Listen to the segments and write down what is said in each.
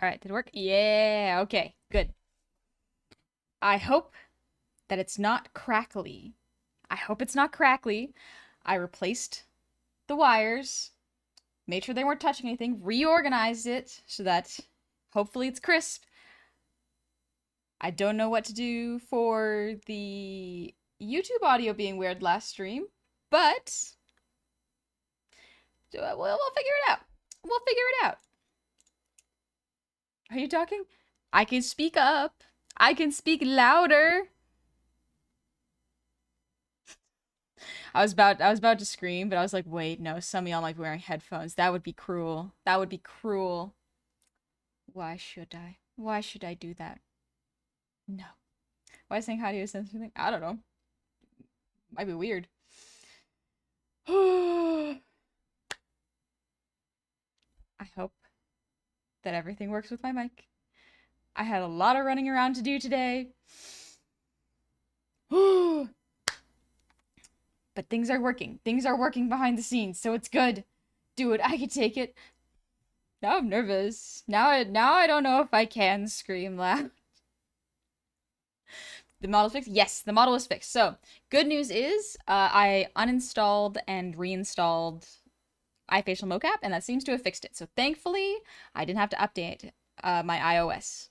All right, did it work? Yeah, okay, good. I hope that it's not crackly. I hope it's not crackly. I replaced the wires, made sure they weren't touching anything, reorganized it so that hopefully it's crisp. I don't know what to do for the YouTube audio being weird last stream, but we'll figure it out. We'll figure it out. Are you talking? I can speak up. I can speak louder. I was about to scream, but I was like, wait, no, some of y'all might be wearing headphones. That would be cruel. That would be cruel. Why should I? Why should I do that? No. Why saying hi to you sense something? I don't know. Might be weird. I hope that everything works with my mic. I had a lot of running around to do today. But things are working. Things are working behind the scenes, so it's good. Do it. I can take it. Now I'm nervous. Now I don't know if I can scream loud. The model's fixed? Yes, the model is fixed. So, good news is I uninstalled and reinstalled iFacial mocap, and that seems to have fixed it. So, thankfully, I didn't have to update my iOS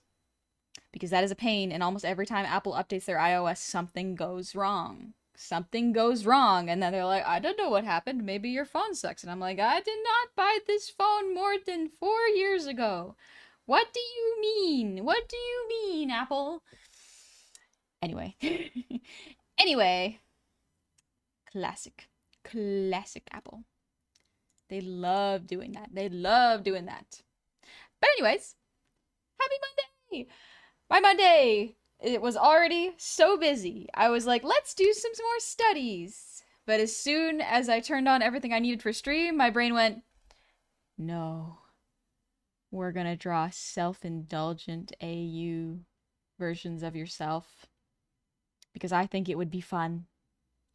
because that is a pain. And almost every time Apple updates their iOS, something goes wrong. Something goes wrong, and then they're like, I don't know what happened. Maybe your phone sucks. And I'm like, I did not buy this phone more than 4 years ago. What do you mean? What do you mean, Apple? Anyway. Anyway. Classic. Classic Apple. They love doing that. They love doing that. But anyways, happy Monday! My Monday! It was already so busy. I was like, let's do some more studies. But as soon as I turned on everything I needed for stream, my brain went, no. We're gonna draw self-indulgent AU versions of yourself. Because I think it would be fun.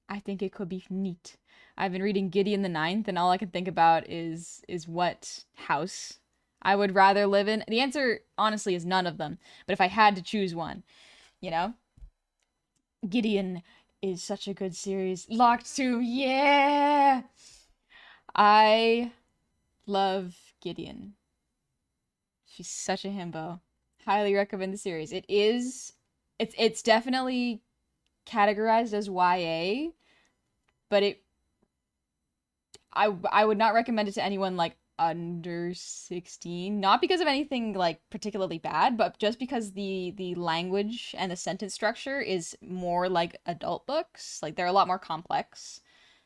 I think it could be neat. I've been reading Gideon the Ninth, and all I can think about is what house I would rather live in. The answer, honestly, is none of them. But if I had to choose one, you know, Gideon is such a good series. Locked to, yeah. I love Gideon. She's such a himbo. Highly recommend the series. It's definitely categorized as YA, but I would not recommend it to anyone like under 16, not because of anything like particularly bad, but just because the language and the sentence structure is more like adult books. Like they're a lot more complex.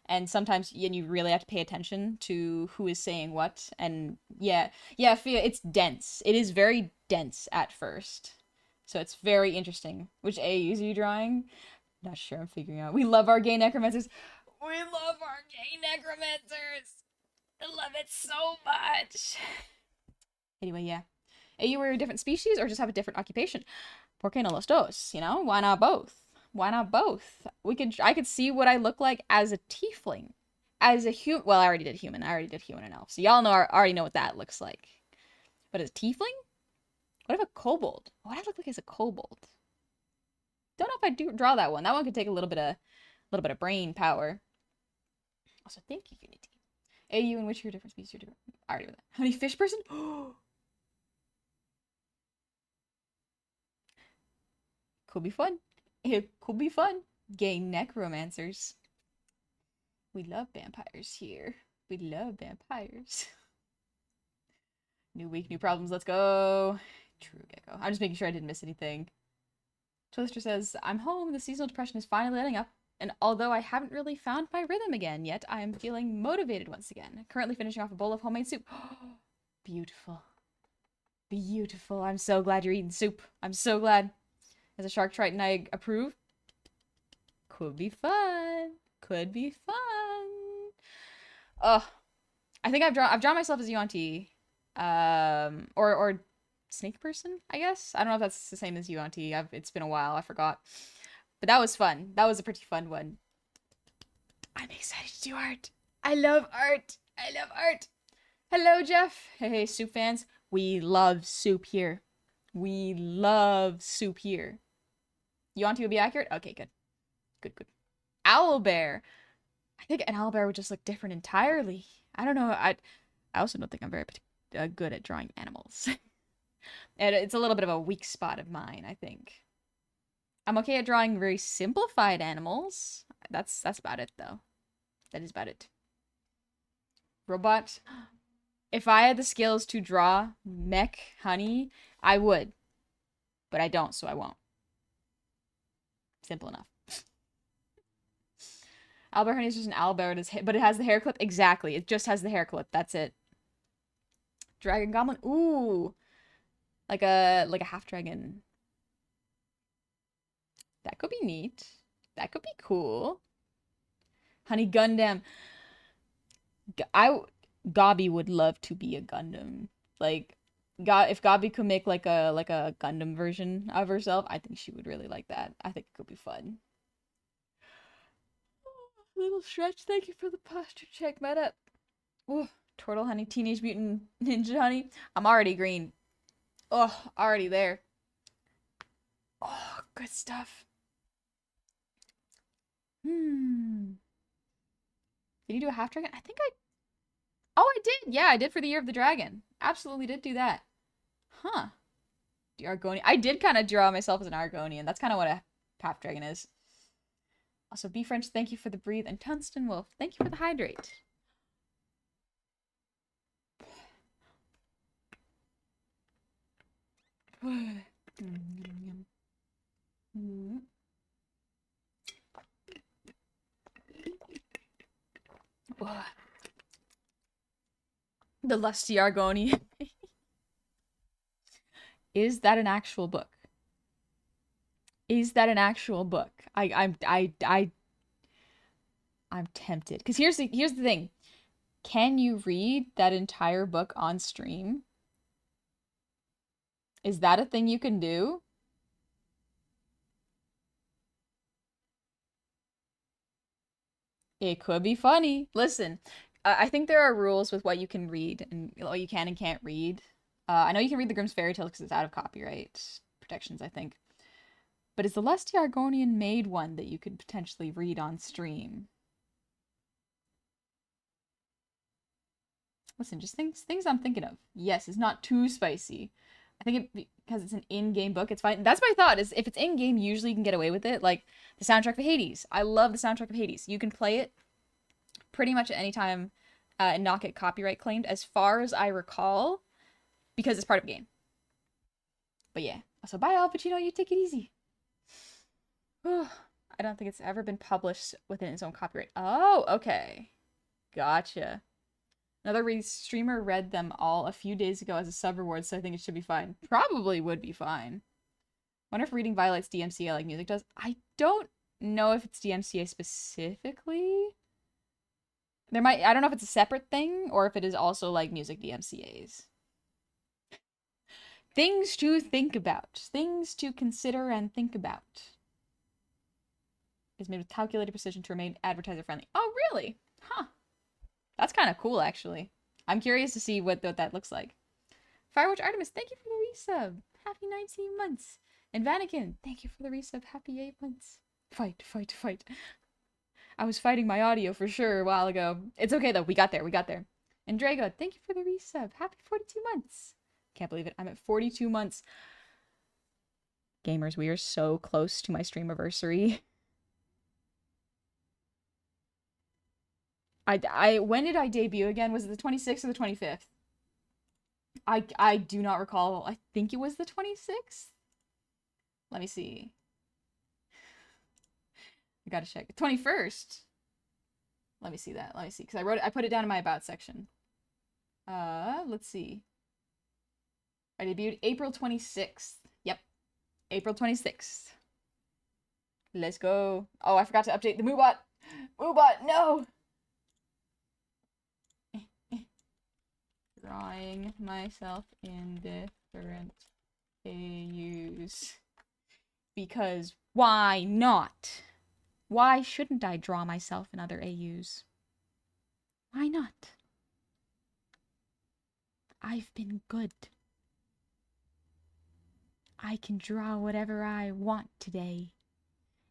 And sometimes you really have to pay attention to who is saying what. And yeah, it's dense. It is very dense at first. So it's very interesting. Which AUs are you drawing? Not sure. I'm figuring out. We love our gay necromancers. We love our gay necromancers. I love it so much. Anyway, yeah. You were a different species or just have a different occupation? Por qué no los dos? You know, why not both? Why not both? I could see what I look like as a tiefling, as a human. Well, I already did human. I already did human and elf. So y'all know, already know what that looks like. But as a tiefling, what if a kobold? What do I look like as a kobold? Don't know if I do draw that one. That one could take a little bit of brain power. Also, thank you, Unity. AU in which you're different species, you're different. I already know that. How many fish person? Could be fun. It could be fun. Gay necromancers. We love vampires here. We love vampires. New week, new problems. Let's go. True Gecko. I'm just making sure I didn't miss anything. Twister says, I'm home. The seasonal depression is finally letting up. And although I haven't really found my rhythm again yet, I am feeling motivated once again. Currently finishing off a bowl of homemade soup. Beautiful. Beautiful. I'm so glad you're eating soup. I'm so glad. As a shark triton, I approve. Could be fun. Could be fun. Ugh. I think I've drawn myself as Yuan-Ti. Or snake person, I guess. I don't know if that's the same as Yuan-Ti. It's been a while. I forgot. But that was fun. That was a pretty fun one. I'm excited to do art. I love art. I love art. Hello, Jeff. Hey, soup fans. We love soup here. We love soup here. You want to be accurate? Okay, good. Good, good. Owlbear. I think an owlbear would just look different entirely. I don't know. I also don't think I'm very good at drawing animals. And it's a little bit of a weak spot of mine, I think. I'm okay at drawing very simplified animals. That's about it, though. That is about it. Robot. If I had the skills to draw mech honey, I would. But I don't, so I won't. Simple enough. Albert Honey is just an owlbear, but it has the hair clip. Exactly. It just has the hair clip. That's it. Dragon Goblin. Ooh. Like a half dragon. That could be neat. That could be cool. Honey Gundam. Gobby would love to be a Gundam. Like, if Gobby could make like a Gundam version of herself, I think she would really like that. I think it could be fun. Little stretch, thank you for the posture check, meta. Ooh, Turtle Honey, Teenage Mutant Ninja Honey. I'm already green. Oh, already there. Oh, good stuff. Did you do a half dragon? Oh, I did. Yeah, I did for the Year of the Dragon. Absolutely did do that. Huh. The Argonian. I did kind of draw myself as an Argonian. That's kind of what a half dragon is. Also, B French, thank you for the breathe. And Tungsten Wolf, thank you for the hydrate. The Lusty Argonian. Is that an actual book? Is that an actual book? I'm tempted. Because here's the thing. Can you read that entire book on stream? Is that a thing you can do? It could be funny. Listen, I think there are rules with what you can read and what you can and can't read. I know you can read the Grimm's Fairy Tales because it's out of copyright protections, I think. But is the Lusty Argonian made one that you could potentially read on stream? Listen, just things I'm thinking of. Yes, it's not too spicy. I think because it's an in-game book, it's fine. That's my thought, is if it's in-game, usually you can get away with it. Like the soundtrack of Hades. I love the soundtrack of Hades. You can play it pretty much at any time and not get copyright claimed, as far as I recall, because it's part of the game. But yeah. So bye, Al Pacino. You take it easy. I don't think it's ever been published within its own copyright. Oh, okay. Gotcha. Another streamer read them all a few days ago as a sub reward, so I think it should be fine. Probably would be fine. Wonder if reading violates DMCA like music does. I don't know if it's DMCA specifically. I don't know if it's a separate thing or if it is also like music DMCAs. Things to think about. Things to consider and think about. Is made with calculated precision to remain advertiser friendly. Oh, really? Huh. That's kind of cool, actually. I'm curious to see what that looks like. Firewatch Artemis, thank you for the resub. Happy 19 months. And Vanakin, thank you for the resub. Happy 8 months. Fight, fight, fight. I was fighting my audio for sure a while ago. It's okay, though. We got there. We got there. And Drago, thank you for the resub. Happy 42 months. Can't believe it. I'm at 42 months. Gamers, we are so close to my stream anniversary. When did I debut again? Was it the 26th or the 25th? I do not recall. I think it was the 26th. Let me see. I gotta check. 21st. Let me see that. Let me see. Because I put it down in my about section. Let's see. I debuted April 26th. Yep. April 26th. Let's go. Oh, I forgot to update the Moobot. Moobot, no! Drawing myself in different AUs. Because why not? Why shouldn't I draw myself in other AUs? Why not? I've been good. I can draw whatever I want today,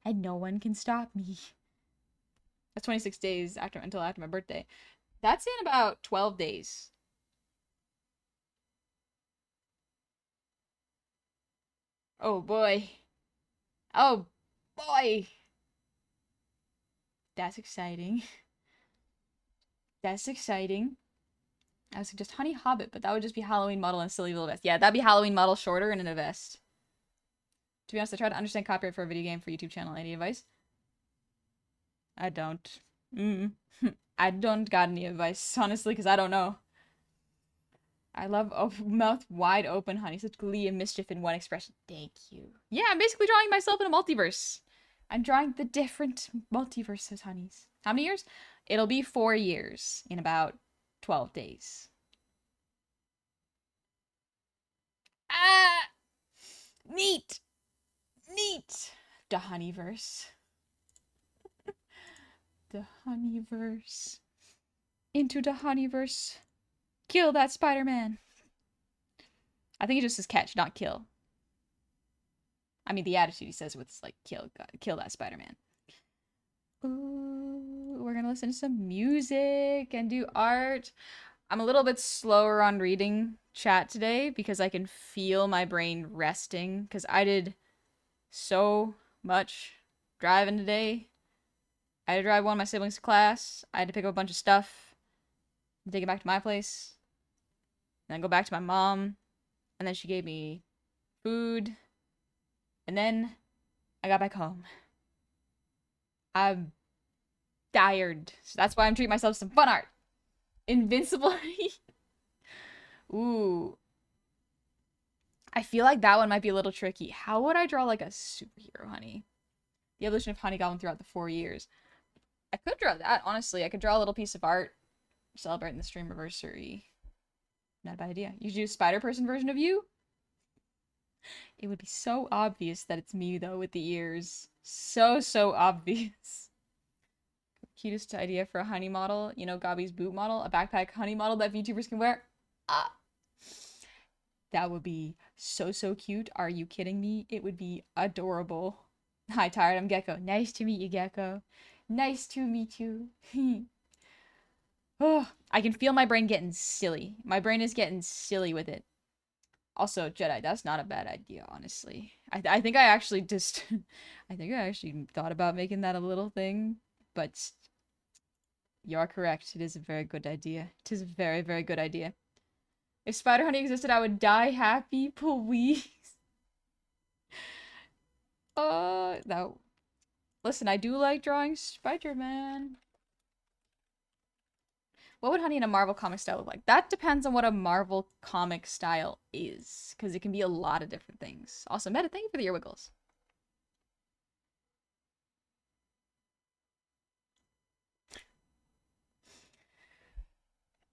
and no one can stop me. That's 26 days until after my birthday. That's in about 12 days. Oh boy. Oh boy. That's exciting. That's exciting. I would suggest Honey Hobbit, but that would just be Halloween model and a silly little vest. Yeah, that'd be Halloween model shorter and in a vest. To be honest, I try to understand copyright for a video game for YouTube channel. Any advice? I don't. I don't got any advice, honestly, because I don't know. I love mouth wide open, honey. Such glee and mischief in one expression. Thank you. Yeah, I'm basically drawing myself in a multiverse. I'm drawing the different multiverses, honeys. How many years? It'll be 4 years in about 12 days. Ah! Neat! Neat! The honeyverse. The honeyverse. Into the honeyverse. Kill that Spider-Man. I think it just says catch, not kill. I mean, the attitude he says with like kill that Spider-Man. Ooh, we're gonna listen to some music and do art. I'm a little bit slower on reading chat today because I can feel my brain resting because I did so much driving today. I had to drive one of my siblings to class. I had to pick up a bunch of stuff and take it back to my place. And then go back to my mom. And then she gave me food. And then I got back home. I'm tired. So that's why I'm treating myself to some fun art. Invincible. Ooh. I feel like that one might be a little tricky. How would I draw like a superhero, honey? The evolution of Honey Goblin throughout the 4 years. I could draw that, honestly. I could draw a little piece of art celebrating the stream anniversary. Not a bad idea. You should do a Spider-Person version of you? It would be so obvious that it's me, though, with the ears. So obvious. Cutest idea for a honey model. You know, Gobby's boot model. A backpack honey model that VTubers can wear. Ah. That would be so cute. Are you kidding me? It would be adorable. Hi, Tired. I'm Gecko. Nice to meet you, Gecko. Nice to meet you. Oh, I can feel my brain getting silly. My brain is getting silly with it. Also, Jedi, that's not a bad idea, honestly. I think I actually just... I think I actually thought about making that a little thing, but you're correct. It is a very good idea. It is a very good idea. If Spider Honey existed, I would die happy, please. No. Listen, I do like drawing Spider-Man. What would Honey in a Marvel comic style look like? That depends on what a Marvel comic style is, because it can be a lot of different things. Also, Meta, thank you for the ear wiggles.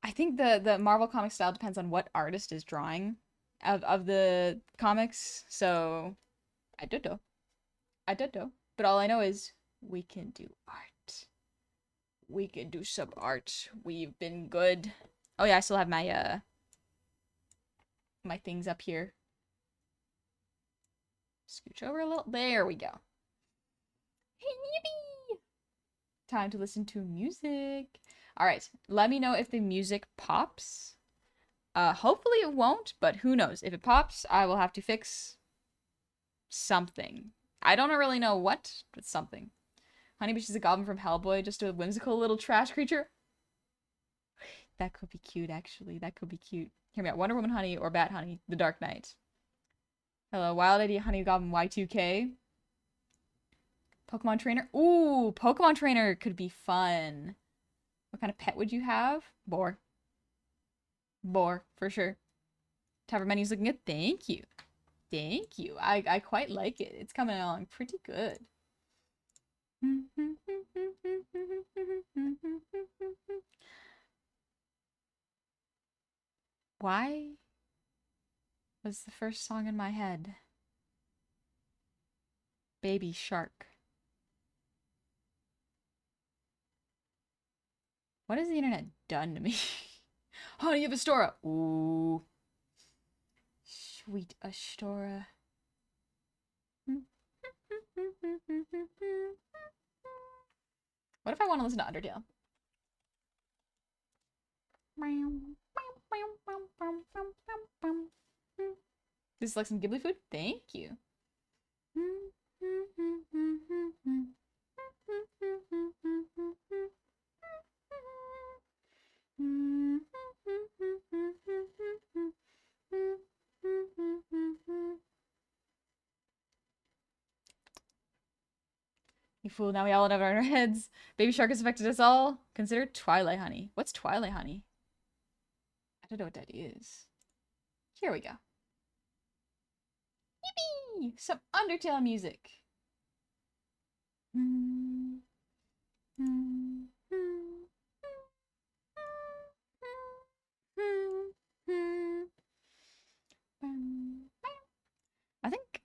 I think the Marvel comic style depends on what artist is drawing of the comics. So I don't know. But all I know is we can do art. We can do some art. We've been good. Oh yeah, I still have my my things up here. Scooch over a little. There we go. Yippee! Time to listen to music. All right, let me know if the music pops. Hopefully it won't, but who knows? If it pops, I will have to fix something. I don't really know what, but something. Honeybush is a goblin from Hellboy, just a whimsical little trash creature. That could be cute, actually. That could be cute. Hear me out. Wonder Woman Honey or Bat Honey, The Dark Knight. Hello, Wild Idea Honey Goblin Y2K. Pokemon Trainer. Ooh, Pokemon Trainer could be fun. What kind of pet would you have? Boar. Boar, for sure. Tavern menu's looking good. Thank you. Thank you. I quite like it. It's coming along pretty good. Why was the first song in my head Baby Shark? What has the internet done to me? Honey of Astora. Ooh. Sweet Astora. What if I want to listen to Undertale? This is like some Ghibli food? Thank you. You fool, now we all have our heads. Baby Shark has affected us all. Consider Twilight Honey. What's Twilight Honey? I don't know what that is. Here we go. Yippee! Some Undertale music. I think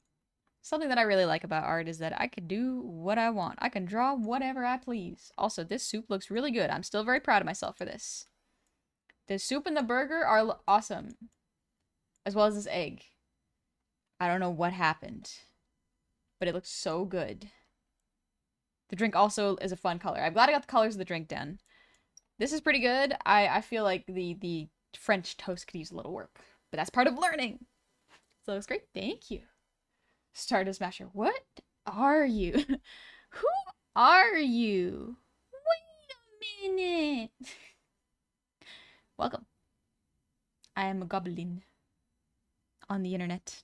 something that I really like about art is that I can do what I want. I can draw whatever I please. Also, this soup looks really good. I'm still very proud of myself for this. The soup and the burger are awesome. As well as this egg. I don't know what happened. But it looks so good. The drink also is a fun color. I'm glad I got the colors of the drink done. This is pretty good. I feel like the French toast could use a little work. But that's part of learning. So it looks great. Thank you. Stardust Smasher. What are you? Who are you? Wait a minute. Welcome. I am a goblin on the internet.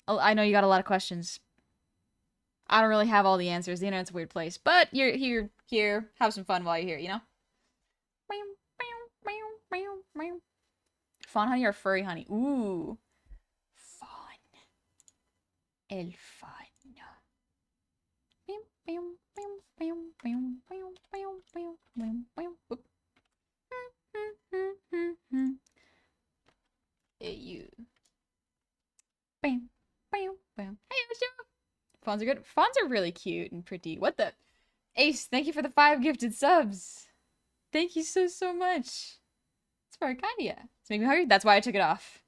Oh, I know you got a lot of questions. I don't really have all the answers. The internet's a weird place. But you're here. Have some fun while you're here, you know? Fawn honey or furry honey? Ooh. Fawn. El fawn. Hey, you. Bam, bam, bam. Hey, Osho. Fawns are good. Fawns are really cute and pretty. What the? Ace, thank you for the 5 gifted subs. Thank you so much. It's very kind of you. It's making me hungry. That's why I took it off.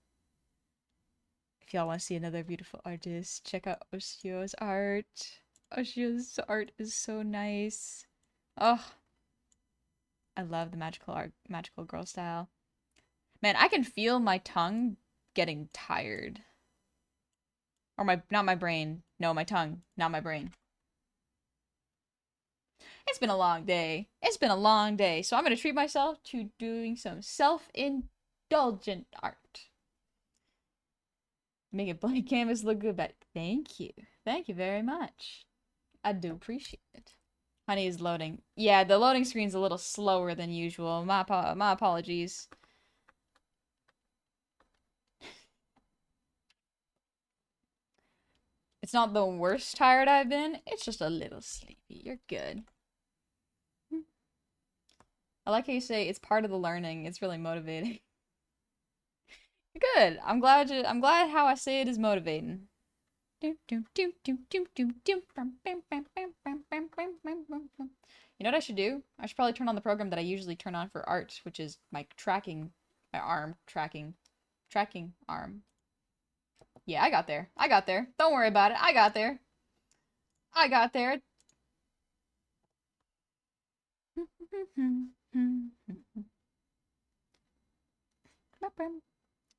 If y'all want to see another beautiful artist, check out Oshio's art. Oshio's art is so nice. Oh, I love the magical girl style. Man, I can feel my tongue getting tired. Or not my brain. No, my tongue, not my brain. It's been a long day. It's been a long day. So I'm going to treat myself to doing some self-indulgent art. Make a blank canvas look good, but thank you. Thank you very much. I do appreciate it. Honey is loading. Yeah, the loading screen's a little slower than usual. My apologies. It's not the worst tired I've been. It's just a little sleepy. You're good. I like how you say it's part of the learning. It's really motivating. Good. I'm glad how I say it is motivating. You know what I should do? I should probably turn on the program that I usually turn on for art, which is my arm tracking arm. Yeah, I got there. I got there. Don't worry about it. I got there. I got there.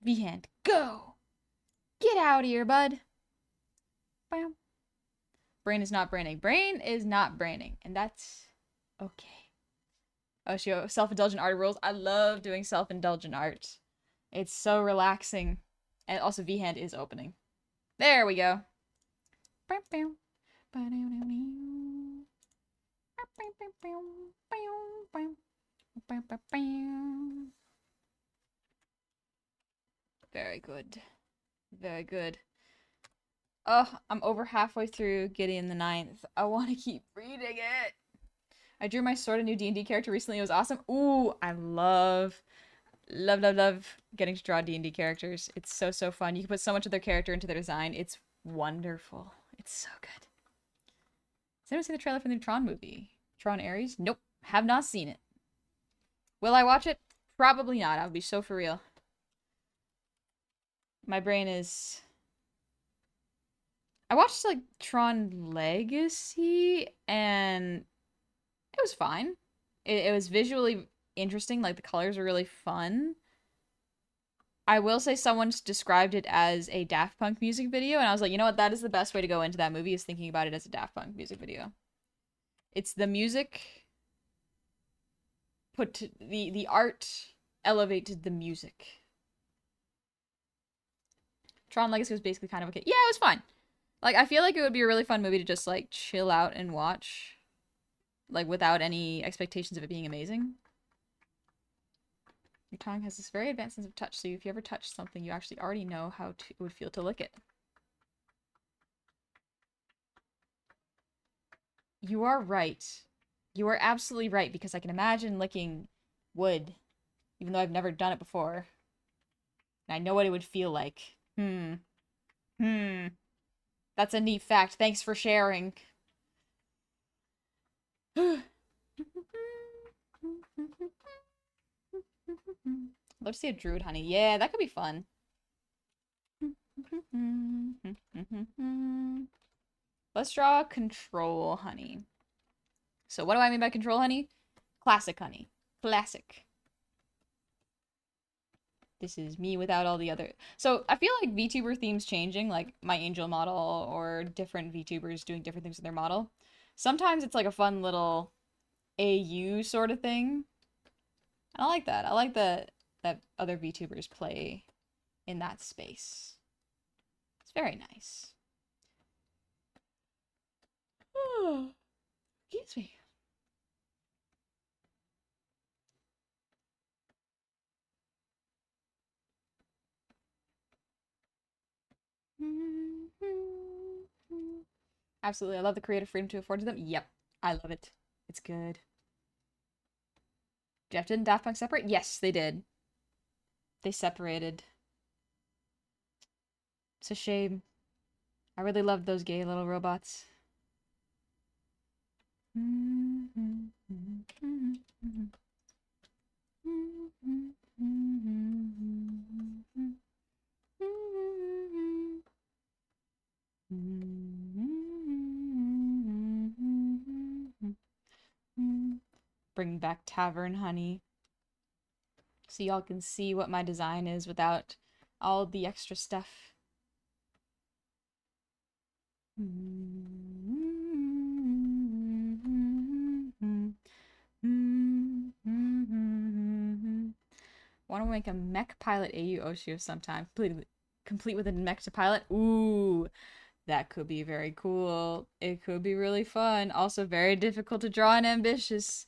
V-hand, go! Get out of here, bud. Brain is not braining. Brain is not braining, and that's okay. Oh, self-indulgent art rules. I love doing self-indulgent art. It's so relaxing. And also V-hand is opening. There we go. Very good. Very good. Oh, I'm over halfway through Gideon the Ninth. I want to keep reading it. I drew my sort of new D&D character recently. It was awesome. Ooh, I love getting to draw D&D characters. It's so fun. You can put so much of their character into their design. It's wonderful. It's so good. Has anyone seen the trailer for the new Tron movie? Tron Ares? Nope. Have not seen it. Will I watch it? Probably not. I would be so for real. My brain is... I watched like Tron Legacy and it was fine. It was visually interesting, like the colors were really fun. I will say someone's described it as a Daft Punk music video, and I was like, you know what? That is the best way to go into that movie is thinking about it as a Daft Punk music video. It's the music put to, the art elevated the music. Tron Legacy was basically kind of okay. Yeah, it was fine. Like I feel like it would be a really fun movie to just like chill out and watch, like without any expectations of it being amazing. Your tongue has this very advanced sense of touch, so if you ever touch something, you actually already know how it would feel to lick it. You are right. You are absolutely right, because I can imagine licking wood, even though I've never done it before. And I know what it would feel like. Hmm. Hmm. That's a neat fact. Thanks for sharing. Let's see a druid honey. Yeah, that could be fun. Let's draw control honey. So what do I mean by control honey? Classic honey. Classic. This is me without all the other. So I feel like VTuber themes changing, like my angel model or different VTubers doing different things with their model. Sometimes it's like a fun little AU sort of thing. I like that. I like that other VTubers play in that space. It's very nice. Oh, excuse me. Absolutely. I love the creative freedom to afford to them. Yep. I love it. It's good. Jeff didn't Daft Punk separate? Yes, they did. They separated. It's a shame. I really loved those gay little robots. Bring back Tavern Honey so y'all can see what my design is without all the extra stuff. Want to make a mech pilot AU Oshio sometime, complete with a mech to pilot. Ooh, that could be very cool. It could be really fun. Also very difficult to draw and ambitious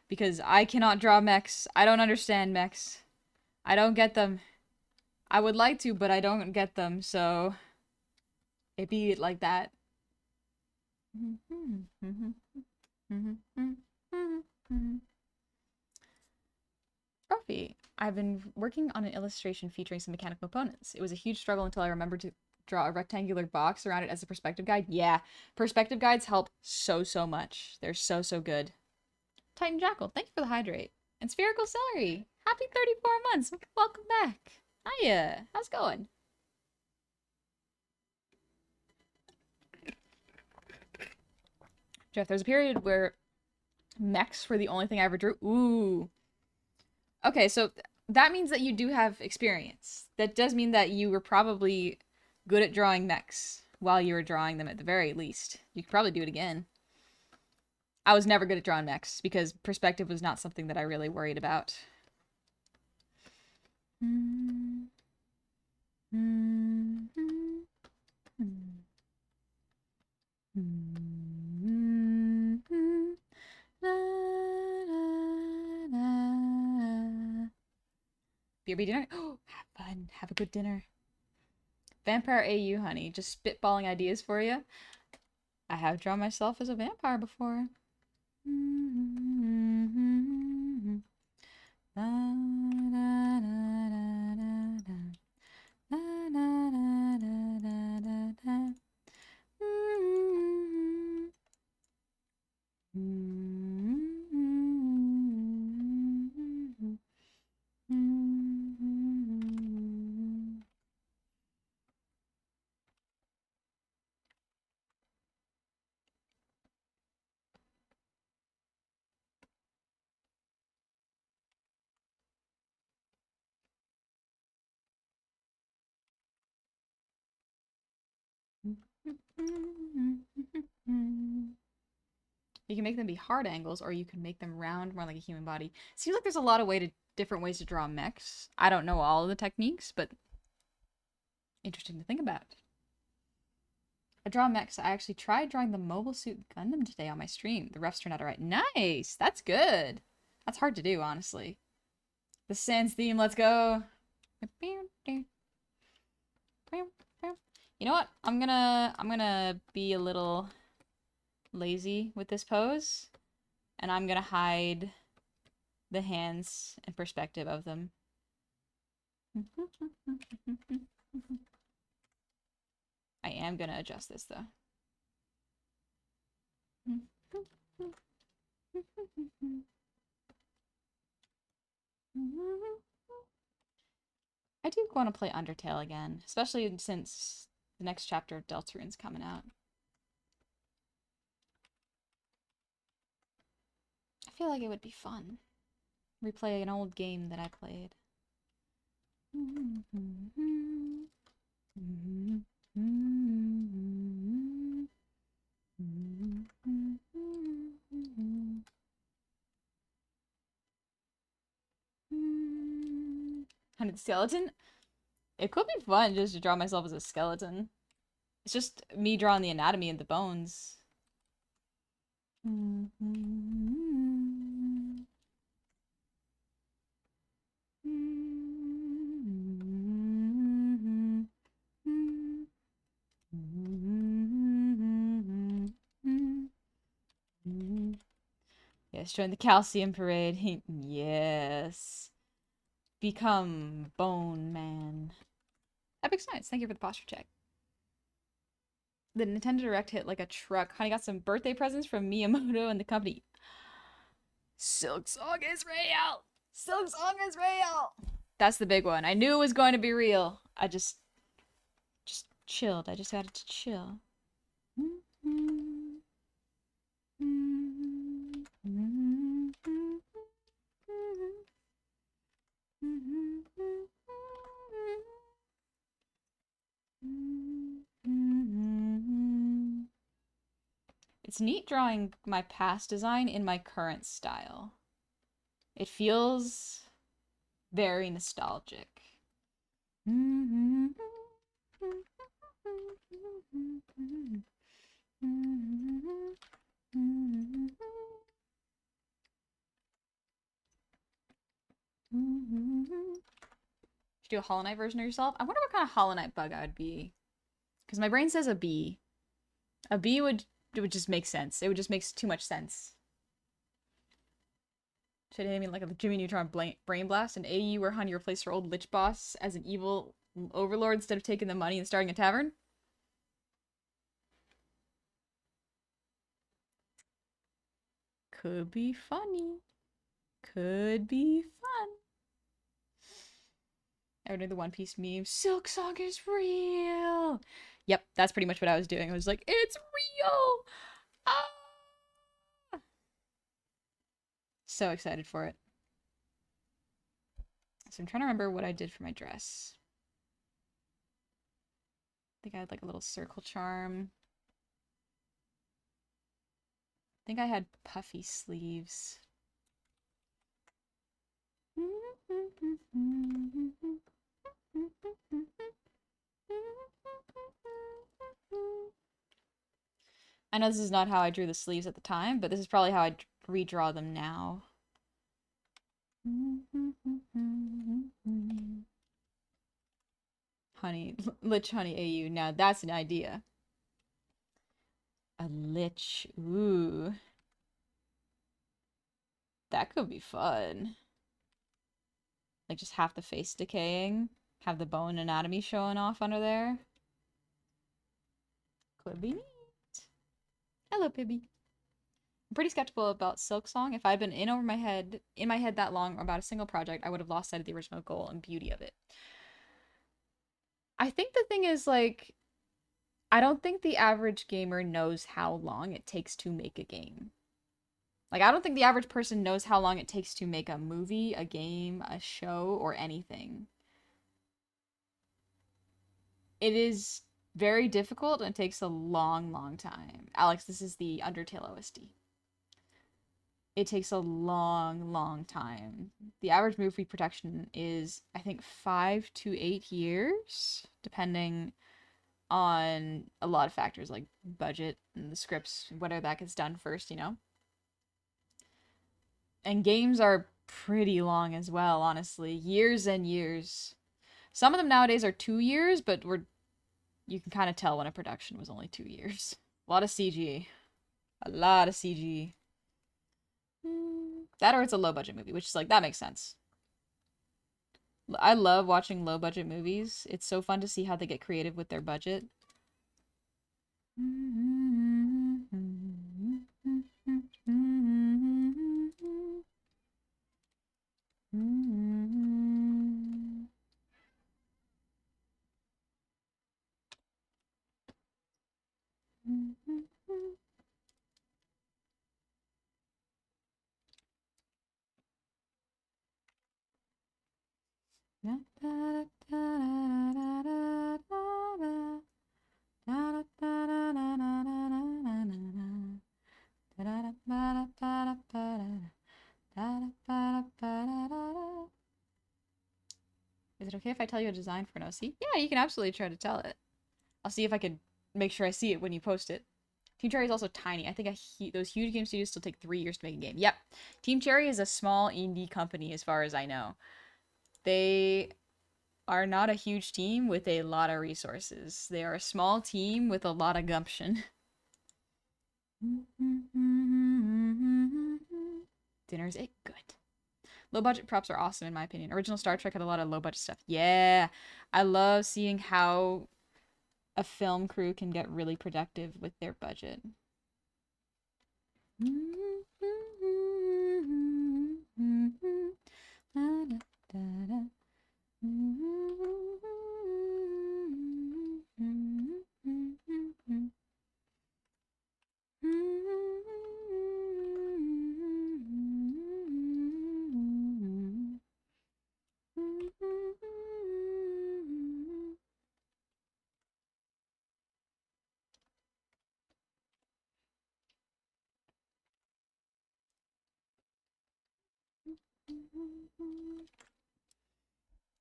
because I cannot draw mechs. I don't understand mechs. I don't get them. I would like to, but I don't get them, so it be like that. Trophy. I've been working on an illustration featuring some mechanical components. It was a huge struggle until I remembered to draw a rectangular box around it as a perspective guide. Yeah, perspective guides help so much. They're so good. Titan Jackal, thank you for the hydrate. And Spherical Celery, happy 34 months. Welcome back. Hiya, how's it going? Jeff, there's a period where mechs were the only thing I ever drew. Ooh. Okay, so that means that you do have experience. That does mean that you were probably good at drawing mechs while you were drawing them at the very least. You could probably do it again. I was never good at drawing mechs because perspective was not something that I really worried about. BRB dinner? Oh, have fun. Have a good dinner. Vampire AU, honey. Just spitballing ideas for you. I have drawn myself as a vampire before. You can make them be hard angles, or you can make them round, more like a human body. Seems like there's a lot of different ways to draw mechs. I don't know all of the techniques, but interesting to think about. I draw mechs. I actually tried drawing the Mobile Suit Gundam today on my stream. The refs turned out alright. Nice! That's good. That's hard to do, honestly. The Sans theme, let's go. You know what? I'm gonna be a little lazy with this pose, and I'm gonna hide the hands and perspective of them. I am gonna adjust this though. I do want to play Undertale again, especially since the next chapter of Deltarune's coming out. I feel like it would be fun. Replay an old game that I played. Hunted skeleton? It could be fun just to draw myself as a skeleton. It's just me drawing the anatomy and the bones. Yes, join the calcium parade. Yes. Become Bone Man. Epic Science, thank you for the posture check. The Nintendo Direct hit like a truck. Honey got some birthday presents from Miyamoto and the company. Silk Song is real! Silk Song is real! That's the big one. I knew it was going to be real. I just chilled. I just had to chill. It's neat drawing my past design in my current style. It feels very nostalgic. Should do a Hollow Knight version of yourself? I wonder what kind of Hollow Knight bug I would be. Because my brain says a bee. A bee would just make sense. It would just make too much sense. Should I mean like a Jimmy Neutron brain blast? An AU where Honey replaced her old lich boss as an evil overlord instead of taking the money and starting a tavern? Could be funny. Could be fun. I would do the One Piece meme. Silk Song is real. Yep, that's pretty much what I was doing. I was like, it's real. Ah! So excited for it. So I'm trying to remember what I did for my dress. I think I had like a little circle charm. I think I had puffy sleeves. I know this is not how I drew the sleeves at the time, but this is probably how I'd redraw them now. Honey, Lich Honey AU. Now that's an idea. A lich. Ooh. That could be fun. Like just half the face decaying. Have the bone anatomy showing off under there. Could be neat. Hello, Pibby. I'm pretty skeptical about Silk Song. If I'd been in my head that long about a single project, I would have lost sight of the original goal and beauty of it. I think the thing is, like, I don't think the average gamer knows how long it takes to make a game. Like, I don't think the average person knows how long it takes to make a movie, a game, a show, or anything. It is Very difficult and takes a long, long time. Alex, this is the Undertale OSD. It takes a long, long time. The average movie production is, I think, 5 to 8 years, depending on a lot of factors like budget and the scripts, whether that gets done first, you know? And games are pretty long as well, honestly. Years and years. Some of them nowadays are 2 years, but you can kind of tell when a production was only 2 years. A lot of CG. A lot of CG. That or it's a low budget movie, which is like, that makes sense. I love watching low budget movies. It's so fun to see how they get creative with their budget. Is it okay if I tell you a design for an OC? Yeah, you can absolutely try to tell it. I'll see if I can make sure I see it when you post it. Team Cherry is also tiny. I think those huge game studios still take 3 years to make a game. Yep. Team Cherry is a small indie company as far as I know. They are not a huge team with a lot of resources. They are a small team with a lot of gumption. Dinner's it good. Low budget props are awesome in my opinion. Original Star Trek had a lot of low budget stuff. Yeah. I love seeing how a film crew can get really productive with their budget.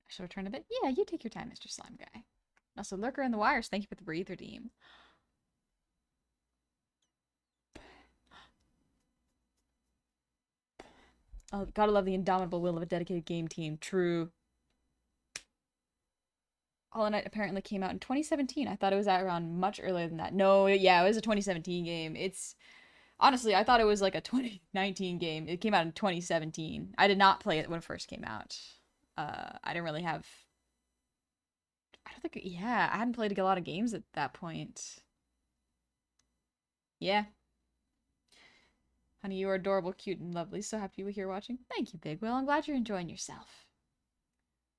I should return a bit. Yeah, you take your time, Mr. Slime Guy. Also, Lurker in the Wires, thank you for the breather team. Oh, gotta love the indomitable will of a dedicated game team. True. Hollow Knight apparently came out in 2017. I thought it was out around much earlier than that. No, yeah, it was a 2017 game. It's honestly, I thought it was like a 2019 game. It came out in 2017. I did not play it when it first came out. I didn't really have. I don't think. Yeah, I hadn't played a lot of games at that point. Yeah. Honey, you are adorable, cute, and lovely. So happy you were here watching. Thank you, Big Will. I'm glad you're enjoying yourself.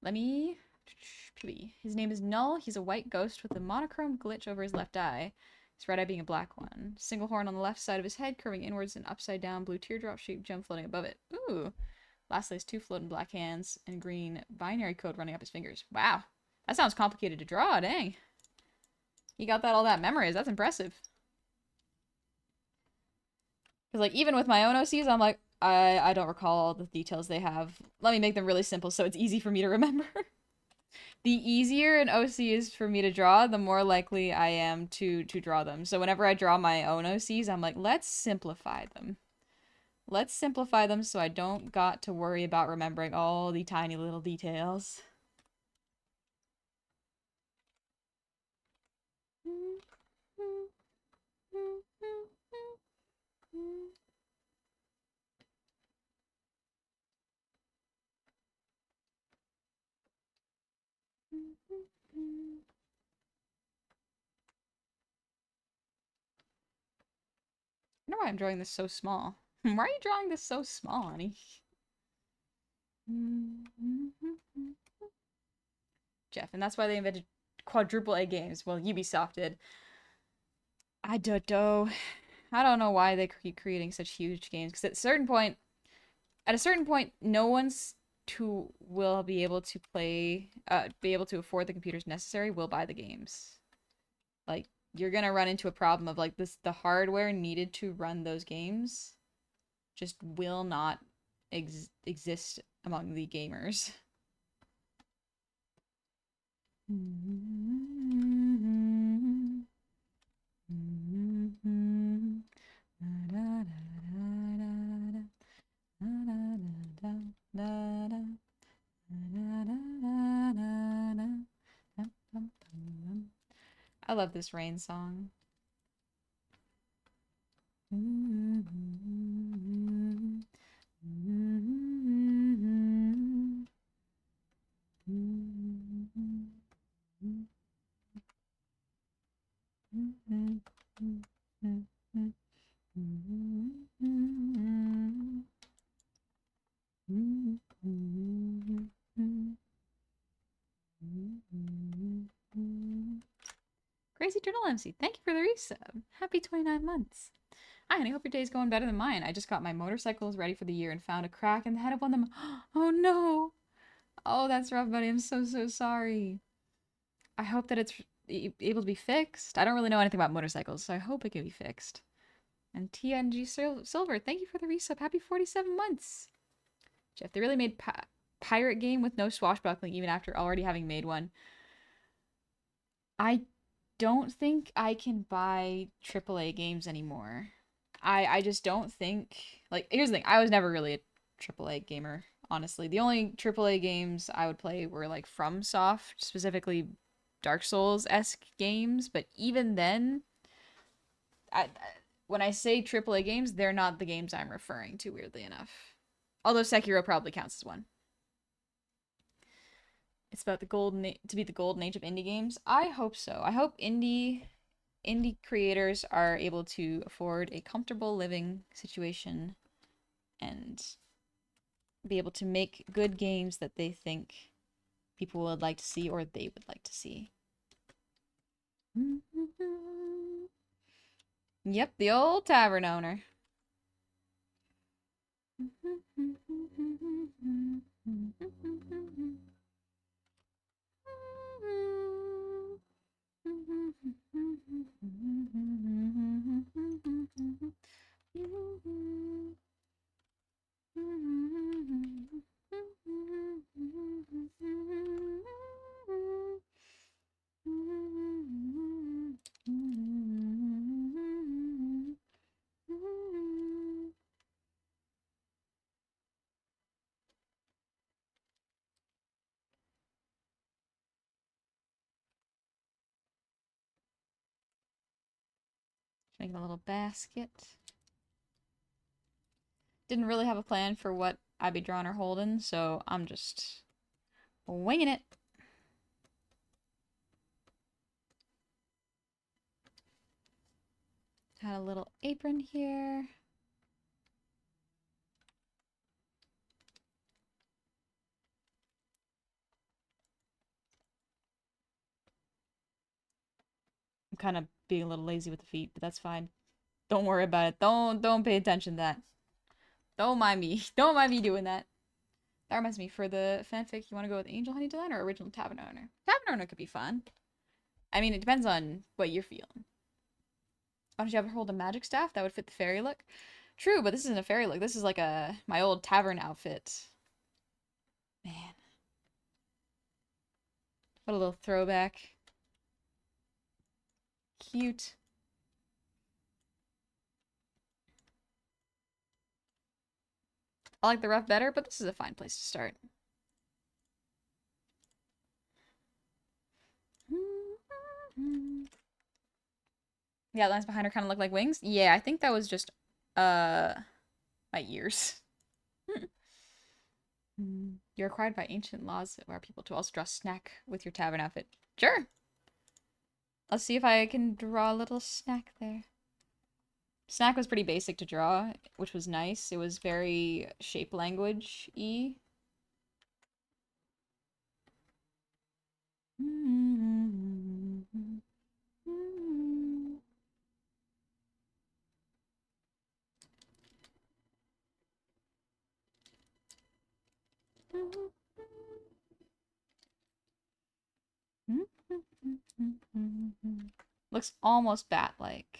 Let me. His name is Null. He's a white ghost with a monochrome glitch over his left eye. His right eye being a black one. Single horn on the left side of his head, curving inwards, and upside down blue teardrop shaped gem floating above it. Ooh. Lastly, has 2 floating black hands and green binary code running up his fingers. Wow. That sounds complicated to draw, dang. He got all that memorized. That's impressive. Because, like, even with my own OCs, I'm like, I don't recall all the details they have. Let me make them really simple so it's easy for me to remember. The easier an OC is for me to draw, the more likely I am to draw them. So whenever I draw my own OCs, I'm like, let's simplify them. Let's simplify them so I don't got to worry about remembering all the tiny little details. I wonder why I'm drawing this so small. Why are you drawing this so small, honey? Jeff, and that's why they invented quadruple A games. Well, Ubisoft did. I don't know. I don't know why they keep creating such huge games. Because at a certain point, no one's who will be able to play, be able to afford the computers necessary will buy the games. Like you're gonna run into a problem of like this the hardware needed to run those games just will not exist among the gamers. I love this rain song. Crazy Turtle MC, thank you for the resub. Happy 29 months. Hi, honey. Hope your day's going better than mine. I just got my motorcycles ready for the year and found a crack in the head of one of them. Oh no. Oh, that's rough, buddy. I'm so, so sorry. I hope that it's able to be fixed. I don't really know anything about motorcycles, so I hope it can be fixed. And TNG Silver, thank you for the resub. Happy 47 months. Jeff, they really made pirate game with no swashbuckling even after already having made one. I don't think I can buy AAA games anymore. I just don't think like here's the thing, I was never really a AAA gamer, honestly. The only AAA games I would play were like FromSoft, specifically Dark Souls-esque games, but even then when I say AAA games, they're not the games I'm referring to, weirdly enough. Although Sekiro probably counts as one. It's about the to be the golden age of indie games. I hope so. I hope indie creators are able to afford a comfortable living situation and be able to make good games that they think people would like to see or they would like to see. Yep, the old tavern owner. Making a little basket. Didn't really have a plan for what I'd be drawing or holding, so I'm just winging it. Had a little apron here. I'm kind of being a little lazy with the feet, but that's fine. Don't worry about it. Don't pay attention to that. Don't mind me. Don't mind me doing that. That reminds me, for the fanfic, you want to go with Angel Honey Design or Original Tavern Owner? Tavern Owner could be fun. I mean, it depends on what you're feeling. Why don't you ever hold a magic staff? That would fit the fairy look. True, but this isn't a fairy look. This is like my old tavern outfit. Man. What a little throwback. Cute. I like the rough better, but this is a fine place to start. Yeah, lines behind her kind of look like wings. Yeah, I think that was just, my ears. You're required by ancient laws of our people to also draw snack with your tavern outfit. Sure. Let's see if I can draw a little snack there. Snack was pretty basic to draw, which was nice. It was very shape language-y. Looks almost bat-like.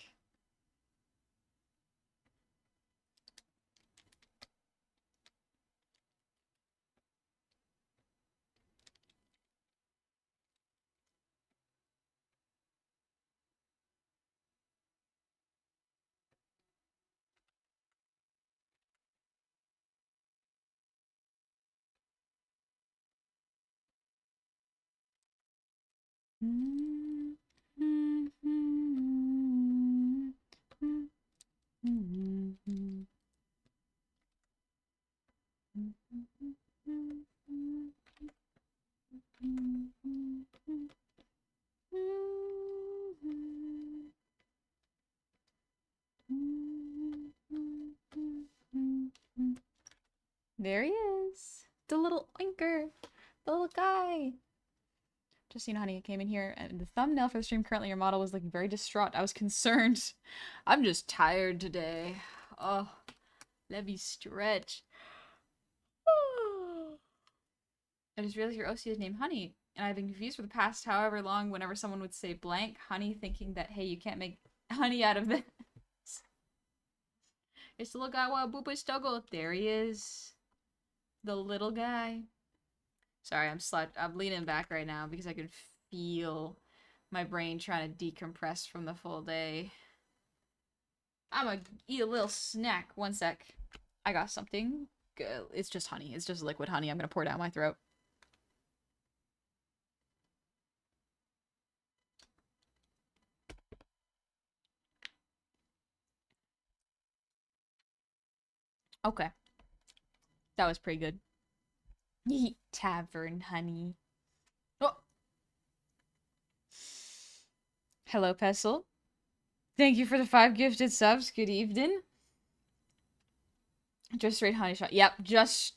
There he is. The little oinker. The little guy. Just seen honey came in here, and the thumbnail for the stream currently your model was looking very distraught. I was concerned. I'm just tired today. Oh, let me stretch. I just realized your OC is named Honey, and I've been confused for the past however long whenever someone would say blank honey, thinking that, hey, you can't make honey out of this. It's the little guy while Boopa Stuggle. There he is. The little guy. Sorry, I'm leaning back right now because I can feel my brain trying to decompress from the full day. I'm gonna eat a little snack. One sec. I got something good. It's just honey. It's just liquid honey. I'm gonna pour down my throat. Okay. That was pretty good. Eat tavern honey. Oh. Hello, Pestle. Thank you for the 5 gifted subs. Good evening. Just straight honey shot. Yep, just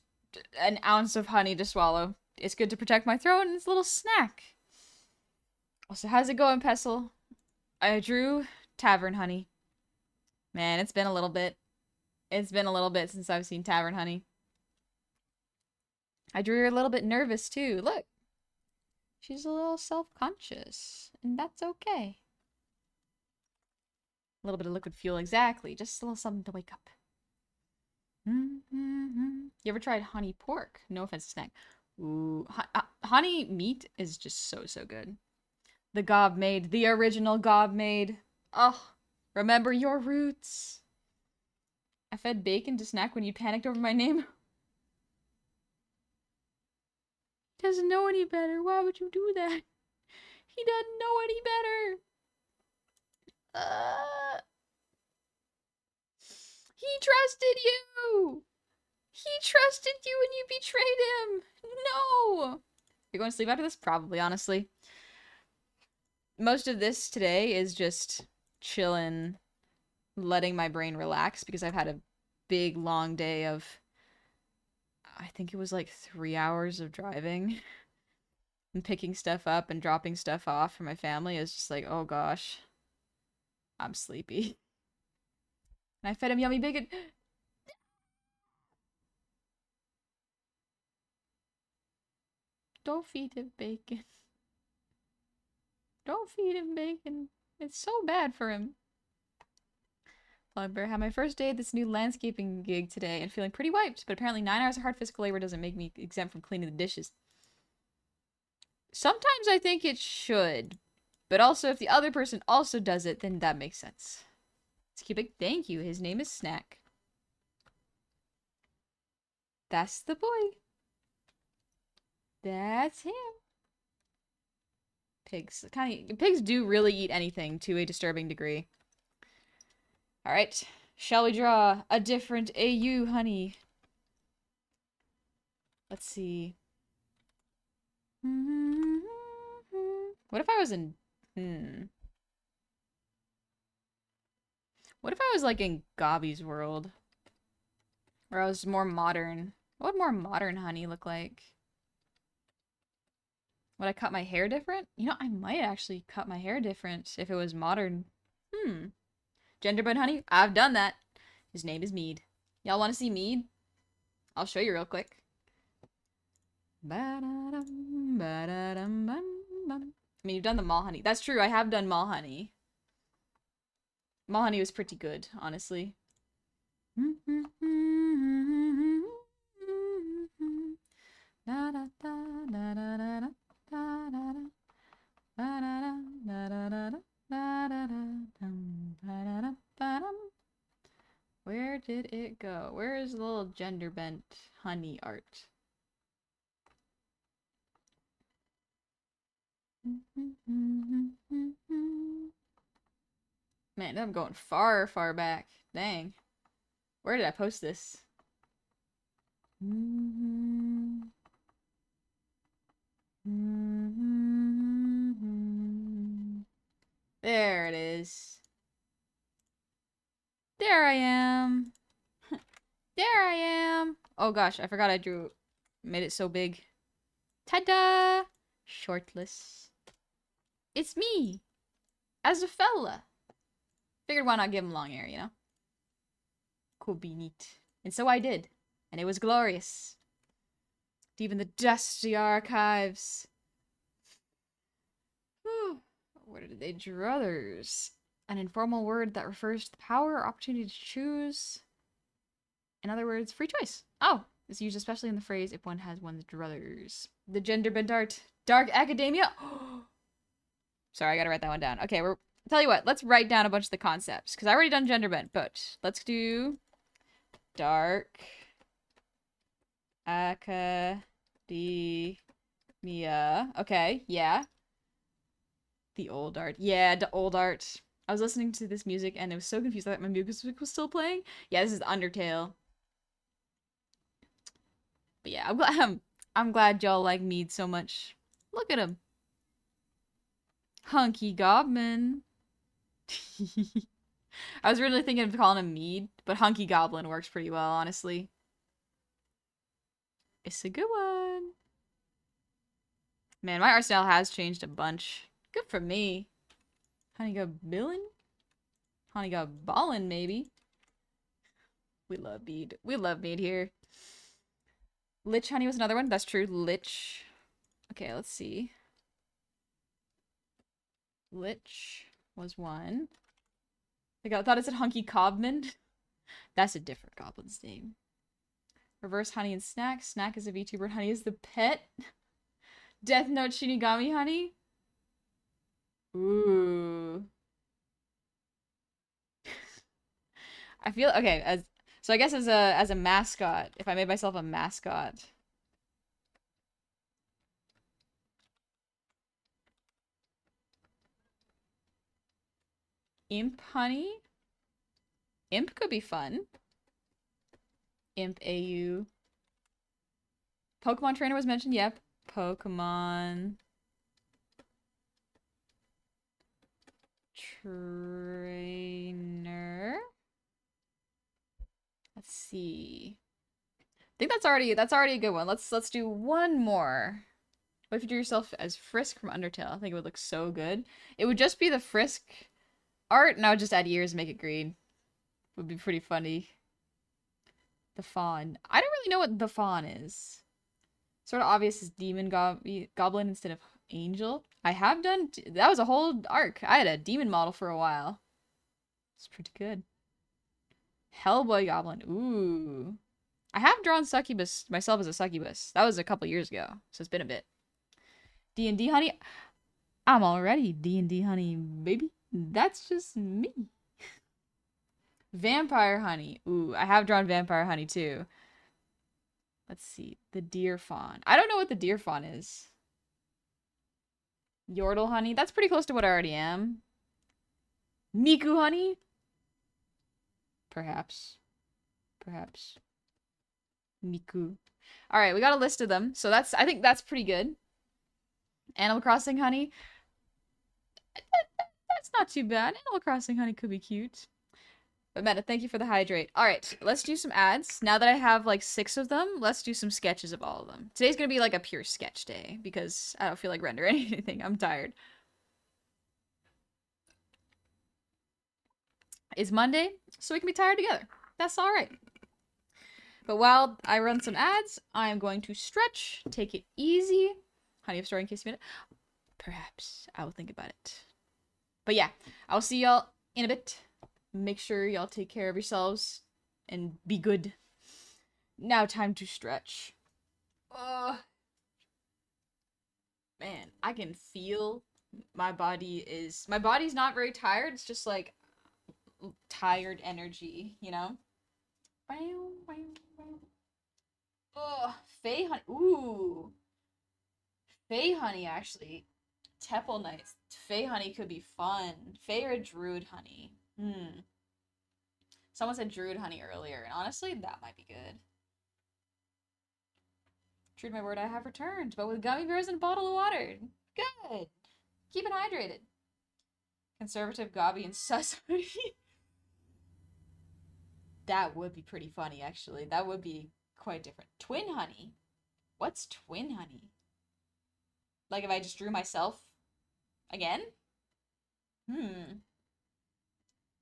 an ounce of honey to swallow. It's good to protect my throat, and it's a little snack. So how's it going, Pestle? I drew tavern honey. Man, it's been a little bit. It's been a little bit since I've seen tavern honey. I drew her a little bit nervous, too. Look. She's a little self-conscious, and that's okay. A little bit of liquid fuel, exactly. Just a little something to wake up. You ever tried honey pork? No offense to snack. Ooh, honey meat is just so good. The gob maid, the original gob maid. Oh, remember your roots. I fed bacon to snack when you panicked over my name. Doesn't know any better. Why would you do that? He doesn't know any better. He trusted you. He trusted you and you betrayed him. No. You're going to sleep after this? Probably, honestly. Most of this today is just chilling, letting my brain relax because I've had a big, long day of, I think it was like 3 hours of driving and picking stuff up and dropping stuff off for my family. It's just like, oh gosh, I'm sleepy. And I fed him yummy bacon. Don't feed him bacon. Don't feed him bacon. It's so bad for him. Bear had my first day at this new landscaping gig today and feeling pretty wiped, but apparently 9 hours of hard physical labor doesn't make me exempt from cleaning the dishes. Sometimes I think it should, but also if the other person also does it, then that makes sense. Let's keep it. Thank you. His name is Snack. That's the boy. That's him. Pigs. Pigs do really eat anything to a disturbing degree. Alright. Shall we draw a different AU, honey? Let's see. What if I was in... What if I was, like, in Gobby's world? Where I was more modern. What would more modern honey look like? Would I cut my hair different? You know, I might actually cut my hair different if it was modern. Genderbud honey? I've done that. His name is Mead. Y'all want to see Mead? I'll show you real quick. I mean, you've done the mall honey. That's true, I have done mall honey. Mall honey was pretty good, honestly. Where did it go? Where is the little gender bent honey art? Man, I'm going far, far back. Dang. Where did I post this? There it is. There I am. There I am. Oh gosh, I forgot I made it so big. Ta-da! Shortless. It's me! As a fella. Figured why not give him long hair, you know? Could be neat. And so I did. And it was glorious. Deep in the dusty archives. Where did they druthers? An informal word that refers to the power or opportunity to choose. In other words, free choice. Oh, it's used especially in the phrase if one has one's druthers. The gender bent art. Dark academia. Sorry, I gotta write that one down. Okay, tell you what, let's write down a bunch of the concepts. Because I already done gender bent, but let's do dark academia. Okay, yeah. The old art. Yeah, the old art. I was listening to this music and it was so confused. I thought my music was still playing. Yeah, this is Undertale. But yeah, I'm glad y'all like Mead so much. Look at him. Hunky Goblin. I was really thinking of calling him Mead, but Hunky Goblin works pretty well, honestly. It's a good one. Man, my art style has changed a bunch. Good for me. Honey Goblin? Honey Goblin, maybe. We love Mead. We love Mead here. Lich Honey was another one. That's true. Lich. Okay, let's see. Lich was one. I thought it said Hunky Cobman. That's a different goblin's name. Reverse Honey and Snack. Snack is a VTuber. Honey is the pet. Death Note Shinigami Honey. Ooh. I feel okay, so I guess as a mascot, if I made myself a mascot. Imp Honey? Imp could be fun. Imp AU. Pokemon Trainer was mentioned, yep. Pokemon Trainer. Let's see. I think that's already a good one. Let's do one more. What if you do yourself as Frisk from Undertale? I think it would look so good. It would just be the Frisk art, and I would just add ears and make it green. Would be pretty funny. The Fawn. I don't really know what the Fawn is. Sort of obvious as Demon Goblin instead of Angel. I have done... That was a whole arc. I had a demon model for a while. It's pretty good. Hellboy Goblin. Ooh. I have drawn Succubus myself as a Succubus. That was a couple years ago, so it's been a bit. D&D Honey. I'm already D&D Honey, baby. That's just me. Vampire Honey. Ooh, I have drawn Vampire Honey too. Let's see. The Deer Fawn. I don't know what the Deer Fawn is. Yordle Honey. That's pretty close to what I already am. Miku Honey. Perhaps. Perhaps. Miku. Alright, we got a list of them. So I think that's pretty good. Animal Crossing Honey. That's not too bad. Animal Crossing Honey could be cute. But Meta, thank you for the hydrate. Alright, let's do some ads. Now that I have like 6 of them, let's do some sketches of all of them. Today's gonna be like a pure sketch day because I don't feel like rendering anything. I'm tired. It's Monday, so we can be tired together. That's alright. But while I run some ads, I am going to stretch, take it easy. Honey of Story in case you minute. Perhaps I will think about it. But yeah, I'll see y'all in a bit. Make sure y'all take care of yourselves and be good. Now time to stretch. Uh man, I can feel my body's not very tired. It's just like tired energy, you know? Oh, Fae honey. Ooh. Fae honey actually. Temple Knights. Fae honey could be fun. Fae or Druid honey. Hmm. Someone said Druid honey earlier, and honestly, that might be good. True to my word, I have returned, but with gummy bears and a bottle of water. Good. Keep it hydrated. Conservative Gabi and sus honey. That would be pretty funny, actually. That would be quite different. Twin honey. What's twin honey? Like if I just drew myself again? Hmm.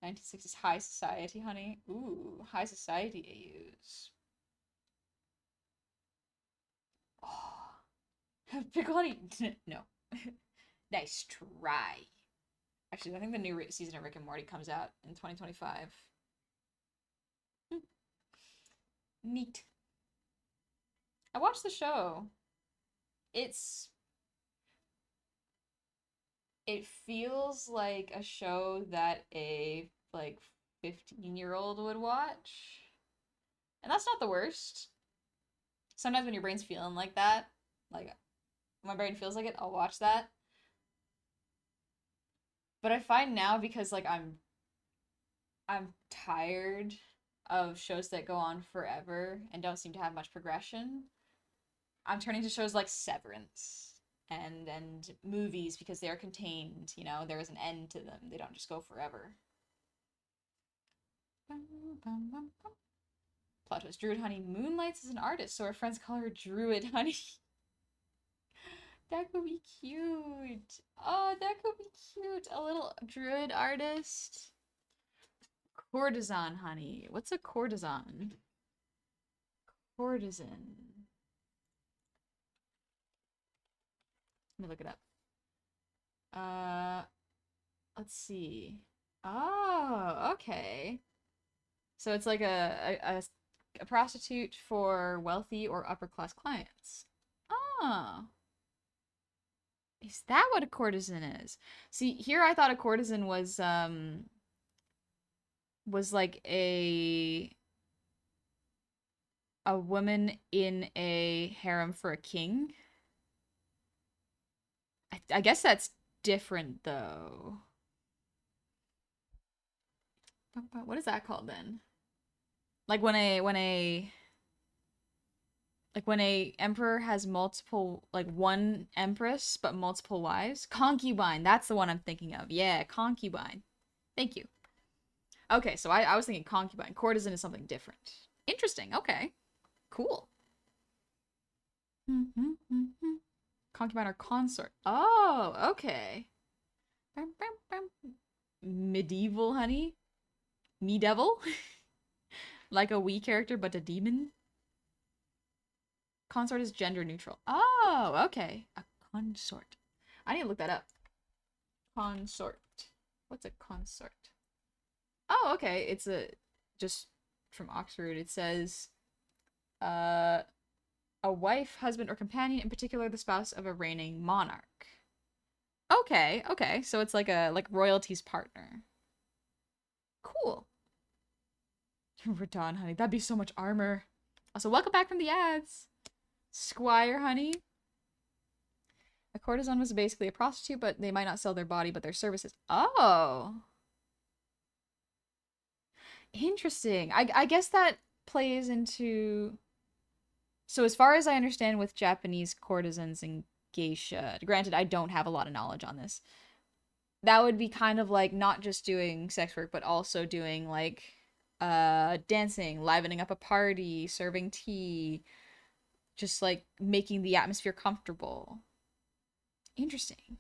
1960s high society honey. Ooh, high society AUs. Oh. Pickle honey. No. Nice try. Actually, I think the new season of Rick and Morty comes out in 2025. Neat. I watched the show. It's it feels like a show that a like 15-year-old would watch. And that's not the worst. Sometimes when your brain's feeling like that, like my brain feels like it, I'll watch that. But I find now because like I'm tired of shows that go on forever and don't seem to have much progression. I'm turning to shows like Severance and movies because they are contained, you know, there is an end to them. They don't just go forever. Plot twist. Druid Honey moonlights as an artist, so our friends call her Druid Honey. That could be cute. Oh, that could be cute. A little druid artist. Courtesan honey. What's a courtesan? Courtesan. Let me look it up. Uh, let's see. Oh, okay. So it's like a prostitute for wealthy or upper class clients. Oh. Is that what a courtesan is? See, here I thought a courtesan was like a woman in a harem for a king. I guess that's different though. What is that called then? Like when a emperor has multiple like one empress but multiple wives? Concubine, that's the one I'm thinking of. Yeah, concubine. Thank you. Okay, so I was thinking concubine. Courtesan is something different. Interesting. Okay. Cool. Concubine or consort. Oh, okay. Medieval honey? Me devil? Like a Wii character, but a demon? Consort is gender neutral. Oh, okay. A consort. I need to look that up. Consort. What's a consort? Oh, okay. It's just from Oxford. It says uh a wife, husband, or companion, in particular the spouse of a reigning monarch. Okay, okay. So it's like a royalty's partner. Cool. Radon, honey. That'd be so much armor. Also, welcome back from the ads. Squire, honey. A courtesan was basically a prostitute, but they might not sell their body, but their services. Oh. Interesting. I guess that plays into... So as far as I understand with Japanese courtesans and geisha, granted, I don't have a lot of knowledge on this, that would be kind of like not just doing sex work, but also doing like dancing, livening up a party, serving tea, just like making the atmosphere comfortable. Interesting.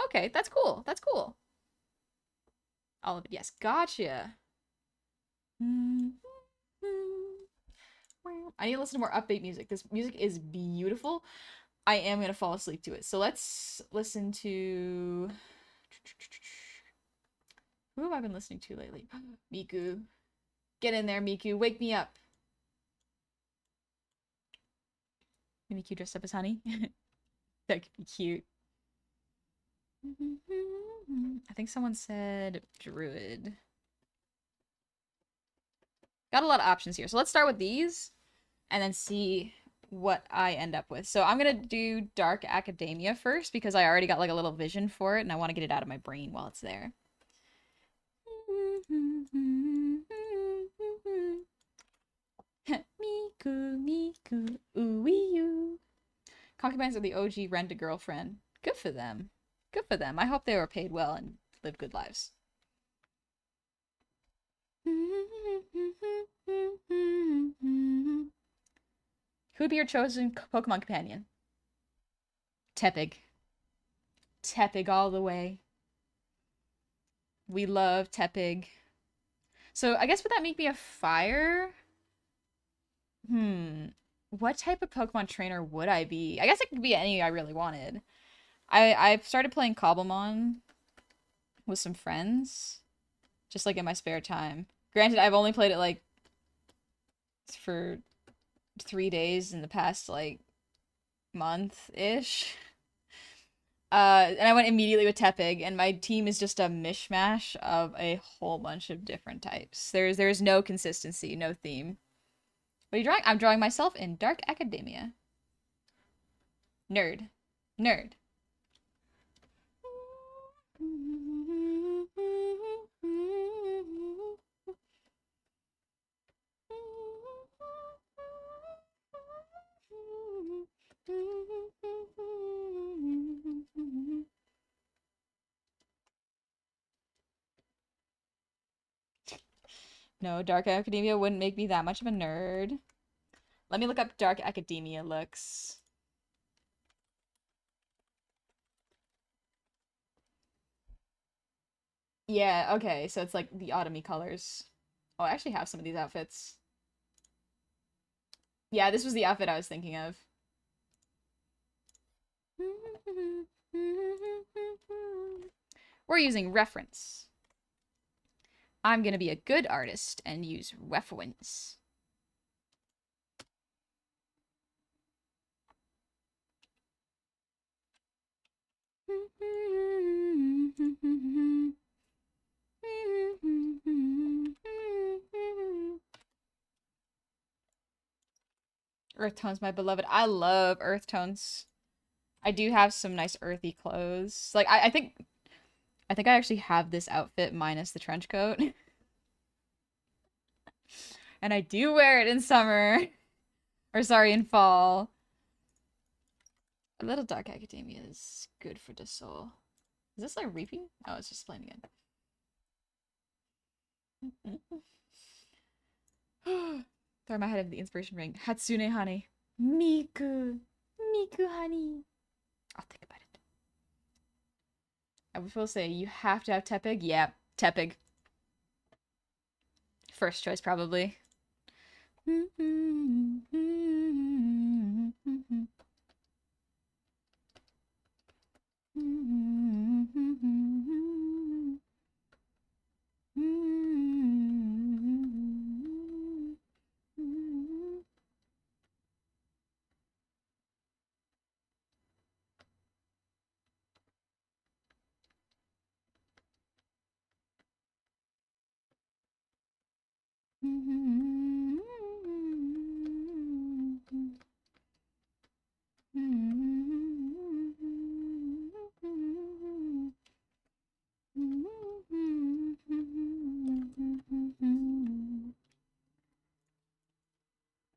Okay, that's cool. That's cool. All of it, yes. Gotcha. I need to listen to more upbeat music. This music is beautiful. I am gonna fall asleep to it. So let's listen to Who have I been listening to lately? Miku. Get in there, Miku. Wake me up. Miku dressed up as honey. That could be cute. I think someone said druid. Got a lot of options here. So let's start with these and then see what I end up with. So I'm going to do Dark Academia first because I already got like a little vision for it and I want to get it out of my brain while it's there. Miku, Miku, ooh-wee-oo. Concubines are the OG rent-a-girlfriend. Good for them. Good for them. I hope they were paid well and live good lives. Who'd be your chosen Pokemon companion? Tepig. Tepig all the way. We love Tepig. So I guess would that make me a fire? What type of Pokemon trainer would I be? I guess it could be any I really wanted. I've started playing Cobblemon with some friends, just like in my spare time. Granted, I've only played it like for 3 days in the past like month-ish. And I went immediately with Tepig, and my team is just a mishmash of a whole bunch of different types. There's no consistency, no theme. What are you drawing? I'm drawing myself in Dark Academia. Nerd. Nerd. No, Dark Academia wouldn't make me that much of a nerd. Let me look up Dark Academia looks. Yeah, okay, so it's like the autumny colors. Oh, I actually have some of these outfits. Yeah, this was the outfit I was thinking of. We're using reference. I'm gonna be a good artist and use reference. Earth tones, my beloved. I love earth tones. I do have some nice earthy clothes. Like I think I actually have this outfit minus the trench coat. And I do wear it in summer. Or sorry, in fall. A little Dark Academia is good for the soul. Is this like repeat? Oh, it's just playing again. Throw my head of the inspiration ring. Hatsune honey. Miku. Miku honey. I'll think about it. I will say you have to have Tepig. Yeah, Tepig. First choice probably.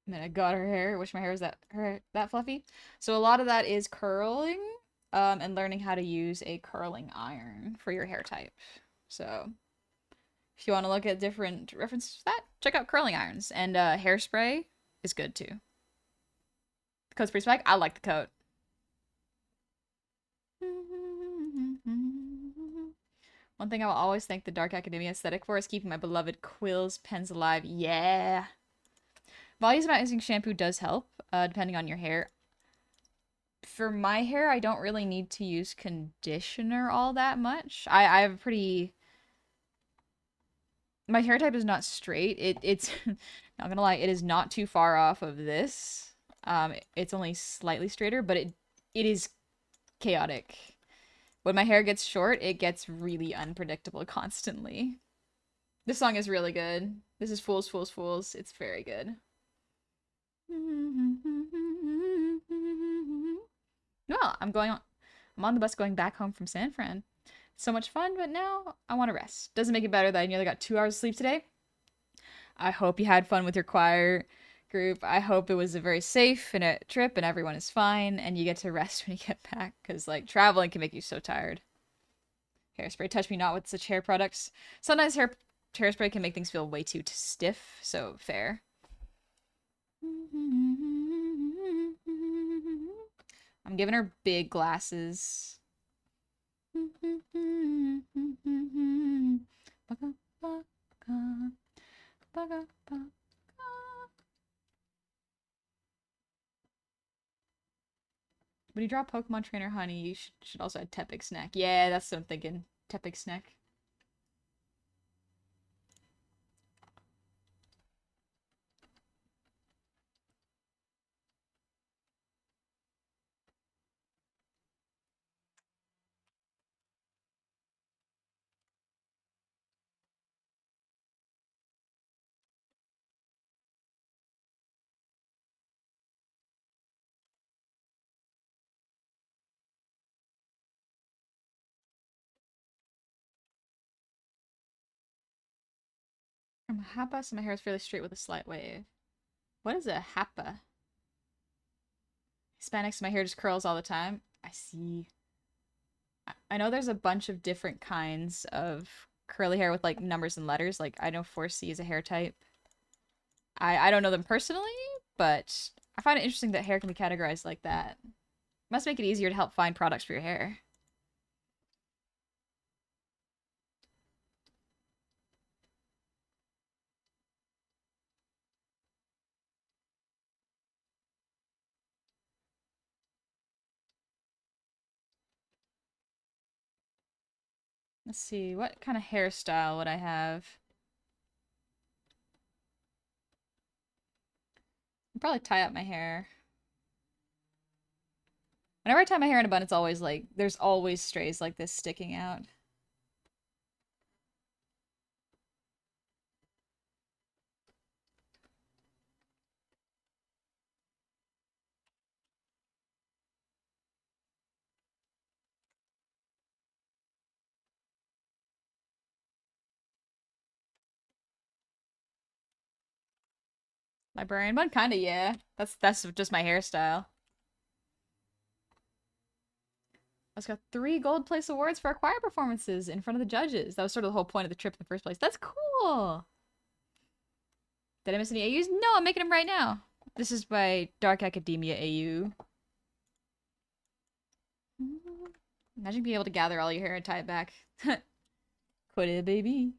Man, I got her hair. I wish my hair was that fluffy. So a lot of that is curling, and learning how to use a curling iron for your hair type. So if you want to look at different references to that, check out curling irons. And hairspray is good too. The coat's pretty swag. I like the coat. One thing I will always thank the Dark Academia aesthetic for is keeping my beloved quills pens alive. Yeah. Volumes about using shampoo does help, depending on your hair. For my hair, I don't really need to use conditioner all that much. I have a pretty My hair type is not straight. It's not gonna lie, it is not too far off of this. It's only slightly straighter, but it is chaotic. When my hair gets short, it gets really unpredictable constantly. This song is really good. This is Fools, Fools, Fools. It's very good. Well, I'm on the bus going back home from San Fran. So much fun, but now I want to rest. Doesn't make it better that I nearly got 2 hours of sleep today. I hope you had fun with your choir group. I hope it was a very safe and a trip and everyone is fine and you get to rest when you get back because like traveling can make you so tired. Hairspray, touch me not with such hair products. Sometimes hairspray can make things feel way too stiff, so fair. I'm giving her big glasses. When you draw Pokemon Trainer Honey, you should also add Tepig Snack. Yeah, that's what I'm thinking. Tepig Snack. I'm a Happa, so my hair is fairly straight with a slight wave. What is a Happa? Hispanic, so my hair just curls all the time. I see. I know there's a bunch of different kinds of curly hair with like numbers and letters. Like I know 4C is a hair type. I don't know them personally, but I find it interesting that hair can be categorized like that. Must make it easier to help find products for your hair. Let's see, what kind of hairstyle would I have? I'd probably tie up my hair. Whenever I tie my hair in a bun, it's always like, there's always strays like this sticking out. Librarian bun? Kinda, yeah. That's just my hairstyle. I just got 3 Gold Place awards for our choir performances in front of the judges. That was sort of the whole point of the trip in the first place. That's cool! Did I miss any AUs? No, I'm making them right now. This is by Dark Academia AU. Imagine being able to gather all your hair and tie it back. Quit it, baby.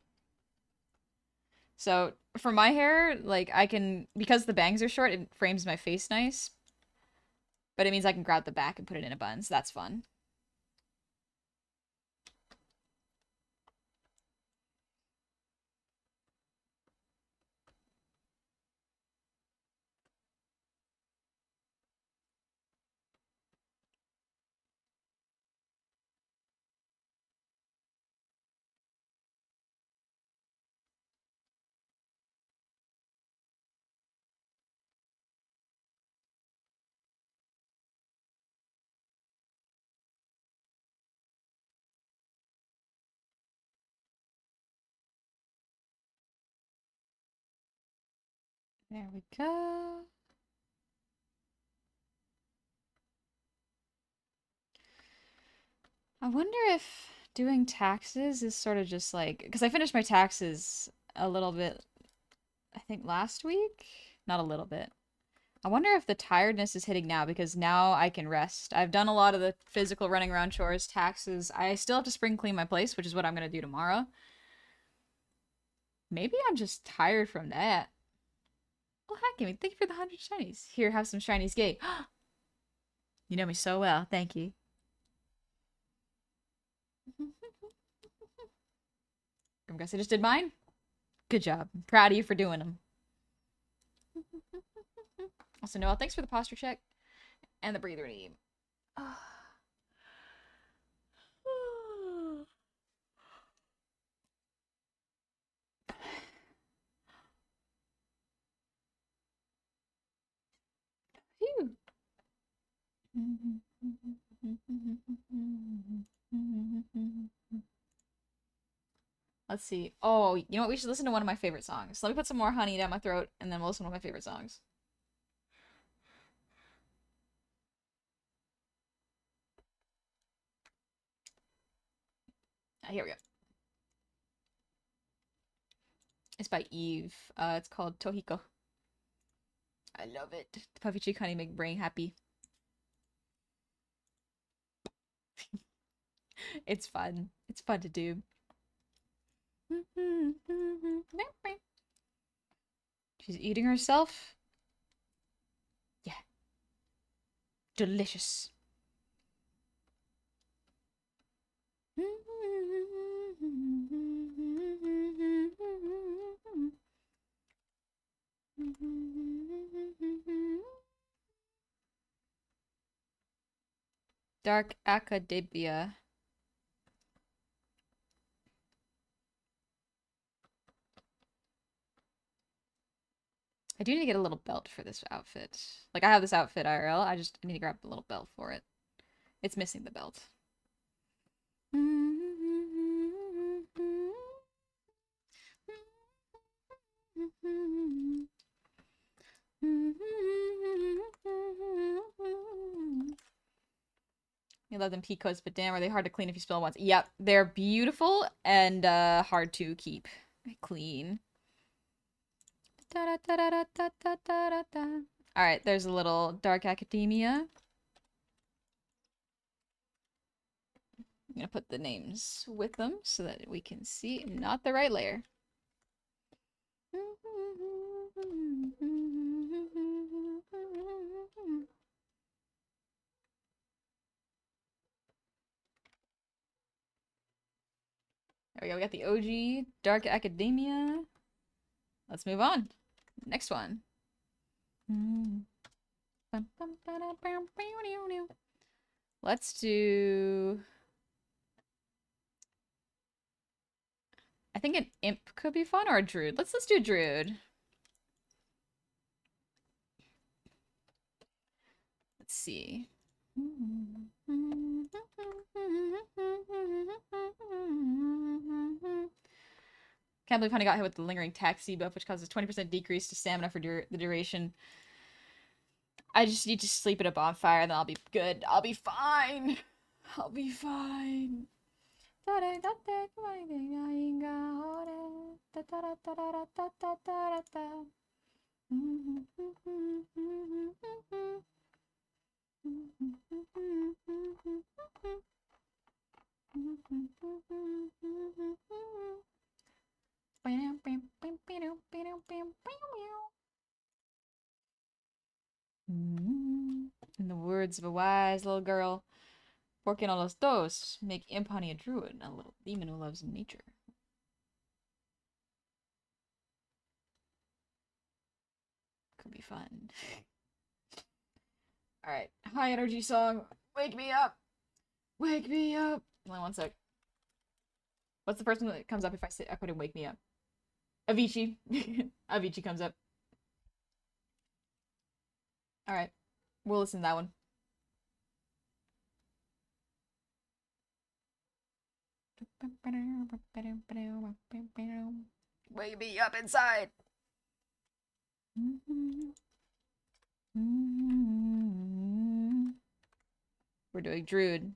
So, for my hair, like, I can... Because the bangs are short, it frames my face nice. But it means I can grab the back and put it in a bun, so that's fun. There we go. I wonder if doing taxes is sort of just like... Because I finished my taxes a little bit, I think last week? Not a little bit. I wonder if the tiredness is hitting now because now I can rest. I've done a lot of the physical running around chores, taxes. I still have to spring clean my place, which is what I'm going to do tomorrow. Maybe I'm just tired from that. Oh, hi, Kimmy. Thank you for the 100 shinies. Here, have some shinies, gay. You know me so well. Thank you. I guess I just did mine. Good job. Proud of you for doing them. Also, Noah, thanks for the posture check and the breather name. Phew. Let's see. Oh, you know what? We should listen to one of my favorite songs. Let me put some more honey down my throat, and then we'll listen to one of my favorite songs. Here we go. It's by Eve. It's called Tohiko. I love it. The puffy cheek honey make brain happy. It's fun. It's fun to do. She's eating herself. Yeah. Delicious. Dark Academia. I do need to get a little belt for this outfit. Like, I have this outfit IRL. I need to grab a little belt for it. It's missing the belt. You love them pea coats, but damn, are they hard to clean if you spill once? Yep, they're beautiful and hard to keep clean. Alright, there's a little Dark Academia. I'm gonna put the names with them so that we can see not the right layer. There we go, we got the OG Dark Academia. Let's move on. Next one. Let's do... I think an imp could be fun, or a druid. Let's do a druid. Let's see. Can't believe Honey got hit with the lingering taxi buff, which causes 20% decrease to stamina for the duration. I just need to sleep at a bonfire, and then I'll be good. I'll be fine. I'll be fine. In the words of a wise little girl, working on los dos make Imp Honey a druid, a little demon who loves nature. Could be fun. Alright, high energy song. Wake me up! Wake me up! Only one sec. What's the first one that comes up if I put in wake me up? Avicii. Avicii comes up. Alright. We'll listen to that one. Wake me up inside! We're doing druid.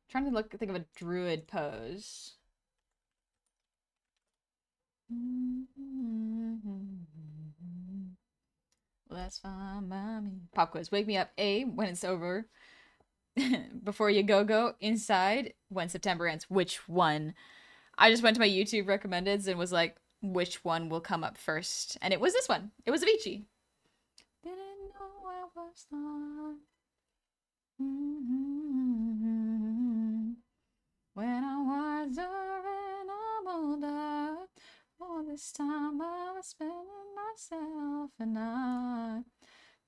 Trying to think of a druid pose. Well, that's fine by me. Pop quiz. Wake me up A when it's over. Before you go inside when September ends. Which one? I just went to my YouTube recommendeds and was like, which one will come up first? And it was this one. It was Avicii. Didn't know I was lost. Mm-hmm. When I was and I'm older, all this time I was spending myself, and I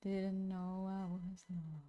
didn't know I was lost.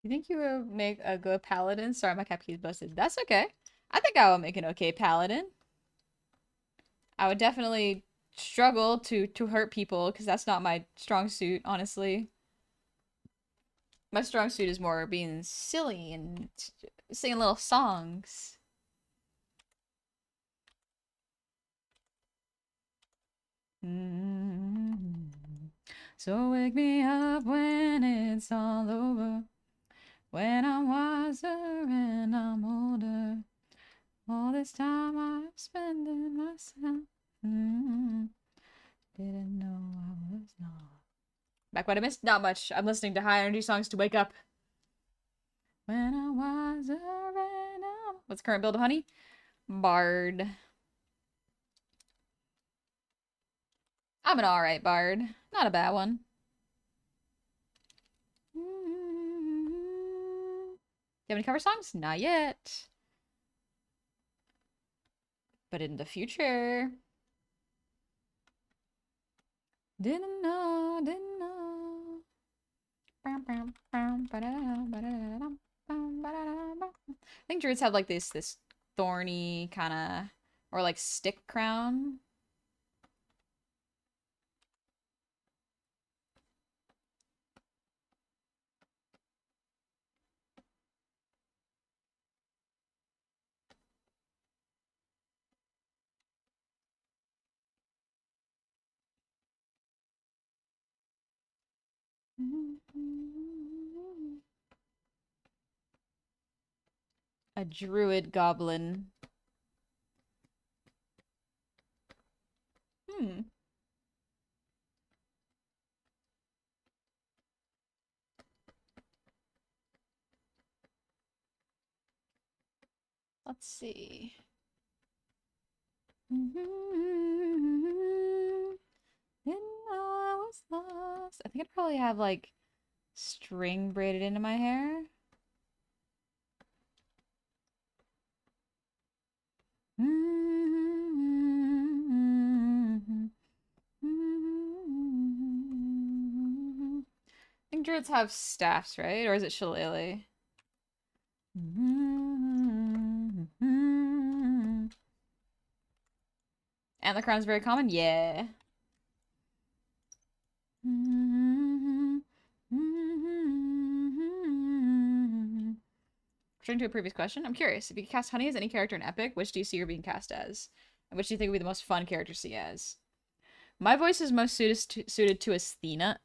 You think you would make a good paladin? Sorry, my cap keys busted. That's okay. I think I will make an okay paladin. I would definitely struggle to hurt people because that's not my strong suit, honestly. My strong suit is more being silly and singing little songs. Mm-hmm. So wake me up when it's all over. When I'm wiser and I'm older. All this time I'm spending myself. Mm-hmm. Didn't know I was not. Back what I missed? Not much. I'm listening to high energy songs to wake up. When I'm wiser and I'm... What's the current build of honey? Bard. I'm an alright bard. Not a bad one. Mm-hmm. You have any cover songs? Not yet. But in the future. Didn't know, didn't know. I think druids have like this thorny kind of, or like stick crown. A druid goblin. Hmm. Let's see. Didn't know I was lost. I think I'd probably have like string braided into my hair. I think druids have staffs, right? Or is it shillelagh? And the crown is very common? Yeah. Returning to a previous question, I'm curious. If you could cast Honey as any character in Epic, which do you see her being cast as? And which do you think would be the most fun character to see as? My voice is most suited to Athena,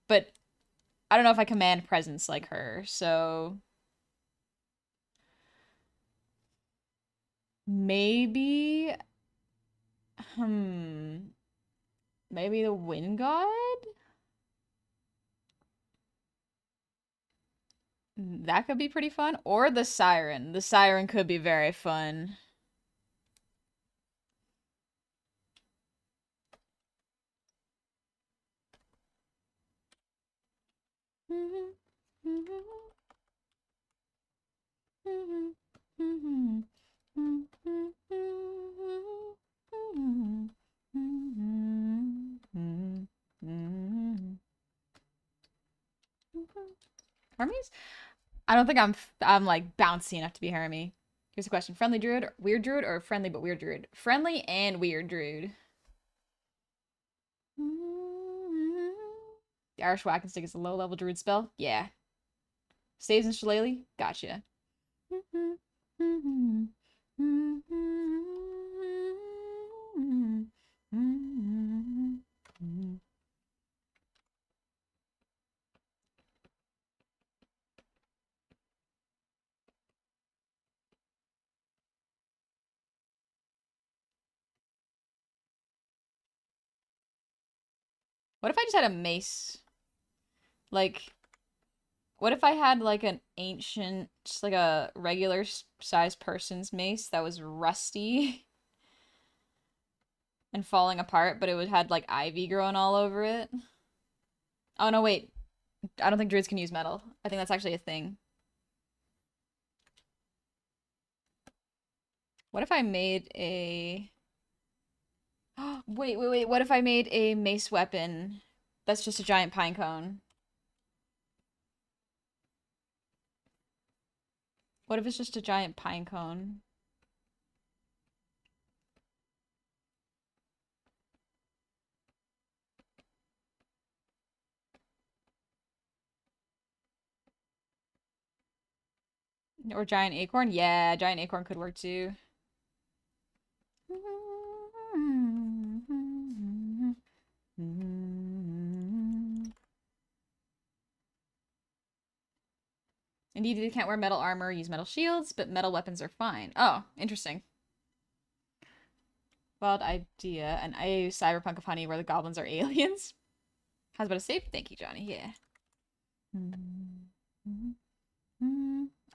but I don't know if I command presence like her, so maybe, hmm, maybe the Wind God? That could be pretty fun. Or the Siren. The Siren could be very fun. Hermes? I don't think I'm like bouncy enough to be Hermie. Here's the question. Friendly druid, weird druid, or friendly but weird druid? Friendly and weird druid. The Irish Whack and Stick is a low-level druid spell? Yeah. Saves and Shillelagh? Gotcha. What if I just had a mace? Like, what if I had like an ancient, just like a regular sized person's mace that was rusty and falling apart, but it would had like ivy growing all over it? Oh no, wait. I don't think druids can use metal. I think that's actually a thing. What if I made a... wait. What if I made a mace weapon that's just a giant pine cone? What if it's just a giant pine cone? Or giant acorn? Yeah, giant acorn could work too. Indeed, they can't wear metal armor, use metal shields, but metal weapons are fine. Oh, interesting. Wild idea. An IAU cyberpunk of honey where the goblins are aliens. How's about a save? Thank you, Johnny. Yeah.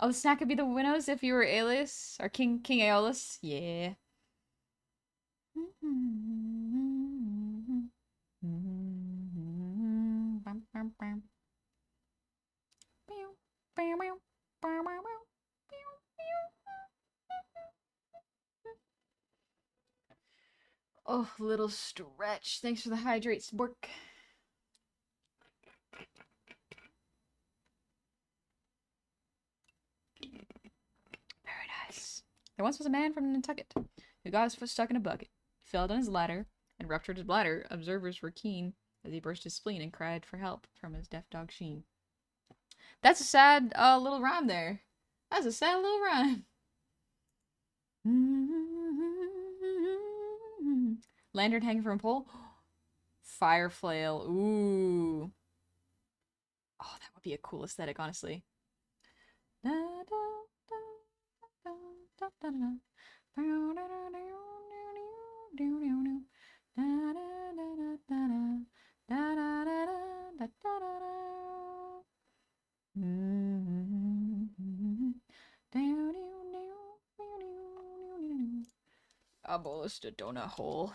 Oh, the snack could be the Winnows if you were Aeolus or King Aeolus. Yeah. Oh, little stretch. Thanks for the hydrates work. Very nice. There once was a man from Nantucket who got his foot stuck in a bucket, fell down his ladder, and ruptured his bladder. Observers were keen as he burst his spleen and cried for help from his deaf dog Sheen. That's a sad little rhyme there. That's a sad little rhyme. Lantern hanging from a pole. Fire flail. Ooh. Oh, that would be a cool aesthetic, honestly. Abolished a donut hole.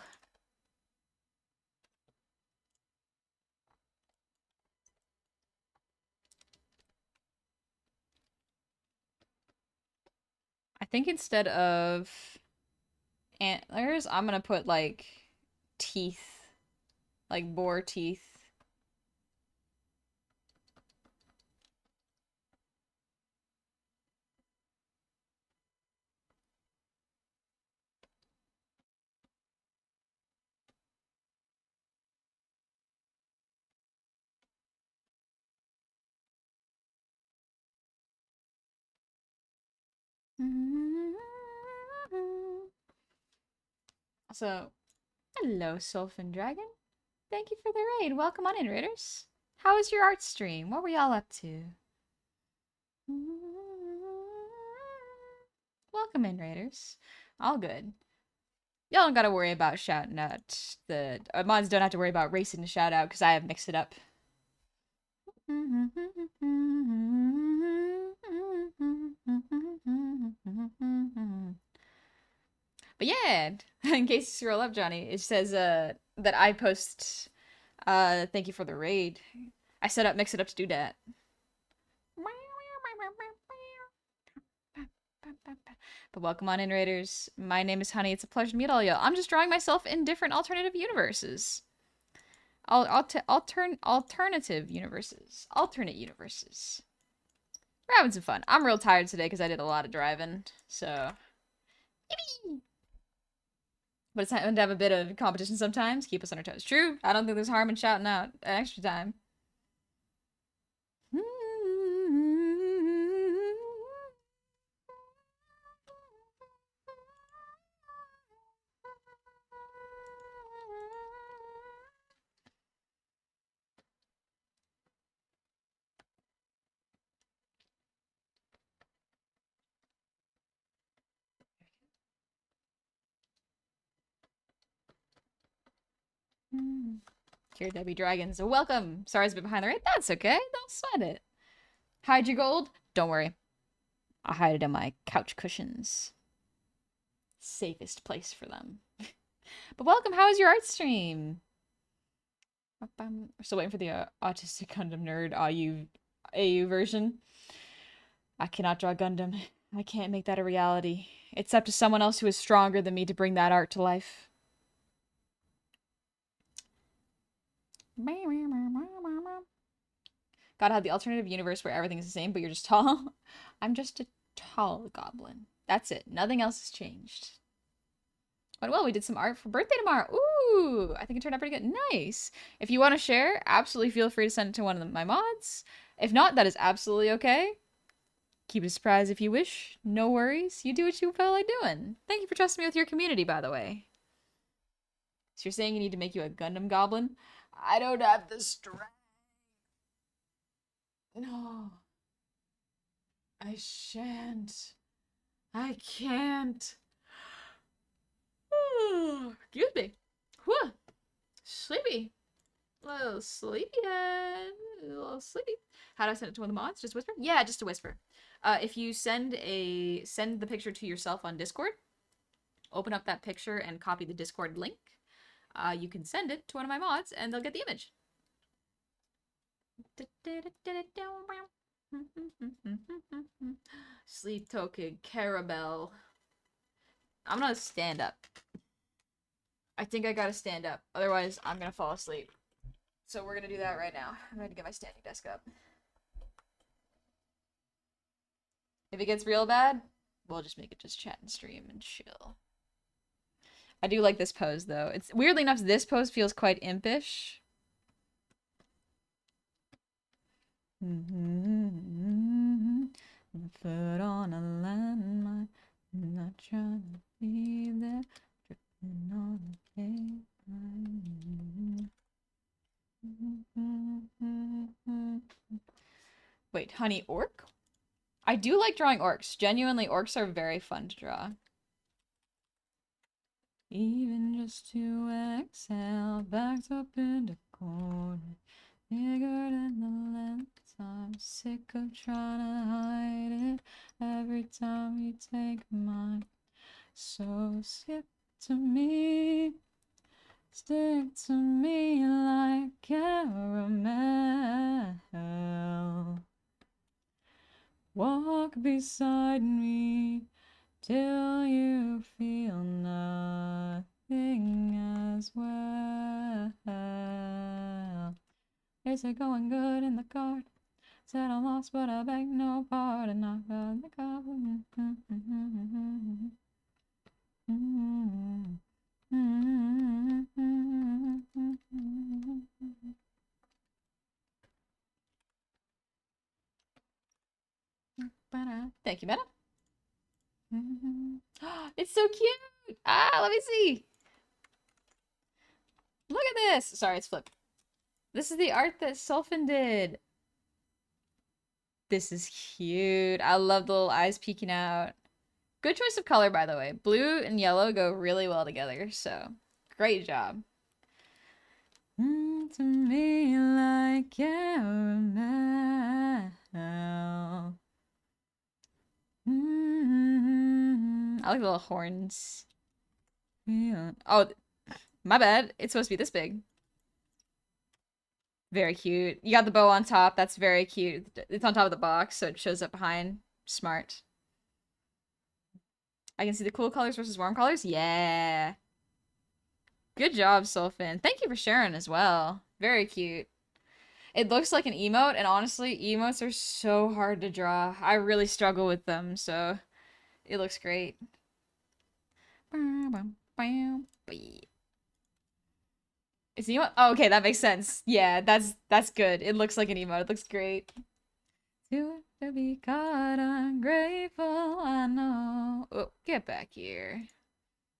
I think instead of antlers, I'm gonna put like teeth, like boar teeth. So, hello, Sulfin Dragon. Thank you for the raid. Welcome on in, Raiders. How was your art stream? What were y'all up to? Welcome in, Raiders. All good. Y'all don't gotta worry about shouting out the mods don't have to worry about racing to shout out because I have mixed it up. But yeah, in case you scroll up, Johnny, it says that I post thank you for the raid. I set up mix it up to do that. But welcome on in, Raiders. My name is Honey. It's a pleasure to meet all y'all. I'm just drawing myself in different alternative universes. Alternative universes. Alternate universes. We're having some fun. I'm real tired today because I did a lot of driving, so. Yippee! But it's time to have a bit of competition sometimes. Keep us on our toes. True. I don't think there's harm in shouting out an extra time. Here, Debbie Dragons. Welcome. Sorry it's a bit behind the rate. That's okay. Don't sweat it. Hide your gold? Don't worry. I'll hide it in my couch cushions. Safest place for them. But welcome. How was your art stream? We're still waiting for the Autistic Gundam Nerd AU version. I cannot draw Gundam. I can't make that a reality. It's up to someone else who is stronger than me to bring that art to life. Gotta have the alternative universe where everything is the same, but you're just tall. I'm just a tall goblin. That's it. Nothing else has changed. But well, we did some art for birthday tomorrow. Ooh, I think it turned out pretty good. Nice. If you want to share, absolutely feel free to send it to one of my mods. If not, that is absolutely okay. Keep it a surprise if you wish. No worries. You do what you feel like doing. Thank you for trusting me with your community, by the way. So you're saying you need to make you a Gundam goblin? I don't have the strength. No. I shan't. I can't. Excuse me. Whew. Sleepy. A little sleepyhead. A little sleepy. How do I send it to one of the mods? Just whisper? Yeah, just a whisper. If you send the picture to yourself on Discord, open up that picture and copy the Discord link. You can send it to one of my mods and they'll get the image. Sleep token, caramel. I'm gonna stand up. I think I gotta stand up. Otherwise, I'm gonna fall asleep. So we're gonna do that right now. I'm gonna get my standing desk up. If it gets real bad, we'll just make it just chat and stream and chill. I do like this pose, though. It's weirdly enough, this pose feels quite impish. Foot on a landmine, not trying to be there, dripping on the pavement. Wait, honey, orc? I do like drawing orcs. Genuinely, orcs are very fun to draw. Even just to exhale, backed up in the corner, bigger than the lens. I'm sick of trying to hide it every time you take mine. So stick to me like caramel. Walk beside me till you feel nothing as well. Is it going good in the card? Said I'm lost, but I beg no pardon. I got the goblin. Thank you, Meta. It's so cute. Let me see. Look at this. Sorry, it's flipped. This is the art that Sulfin did. This is cute. I love the little eyes peeking out. Good choice of color, by the way. Blue and yellow go really well together, so great job. To me like caramel. I like the little horns. Yeah. Oh, my bad. It's supposed to be this big. Very cute. You got the bow on top. That's very cute. It's on top of the box, so it shows up behind. Smart. I can see the cool colors versus warm colors. Yeah. Good job, Sulfin. Thank you for sharing as well. Very cute. It looks like an emote, and honestly, emotes are so hard to draw. I really struggle with them, so it looks great. It's an emote? Oh, okay, that makes sense. Yeah, that's good. It looks like an emote. It looks great. To be caught ungrateful, I know. Oh, get back here.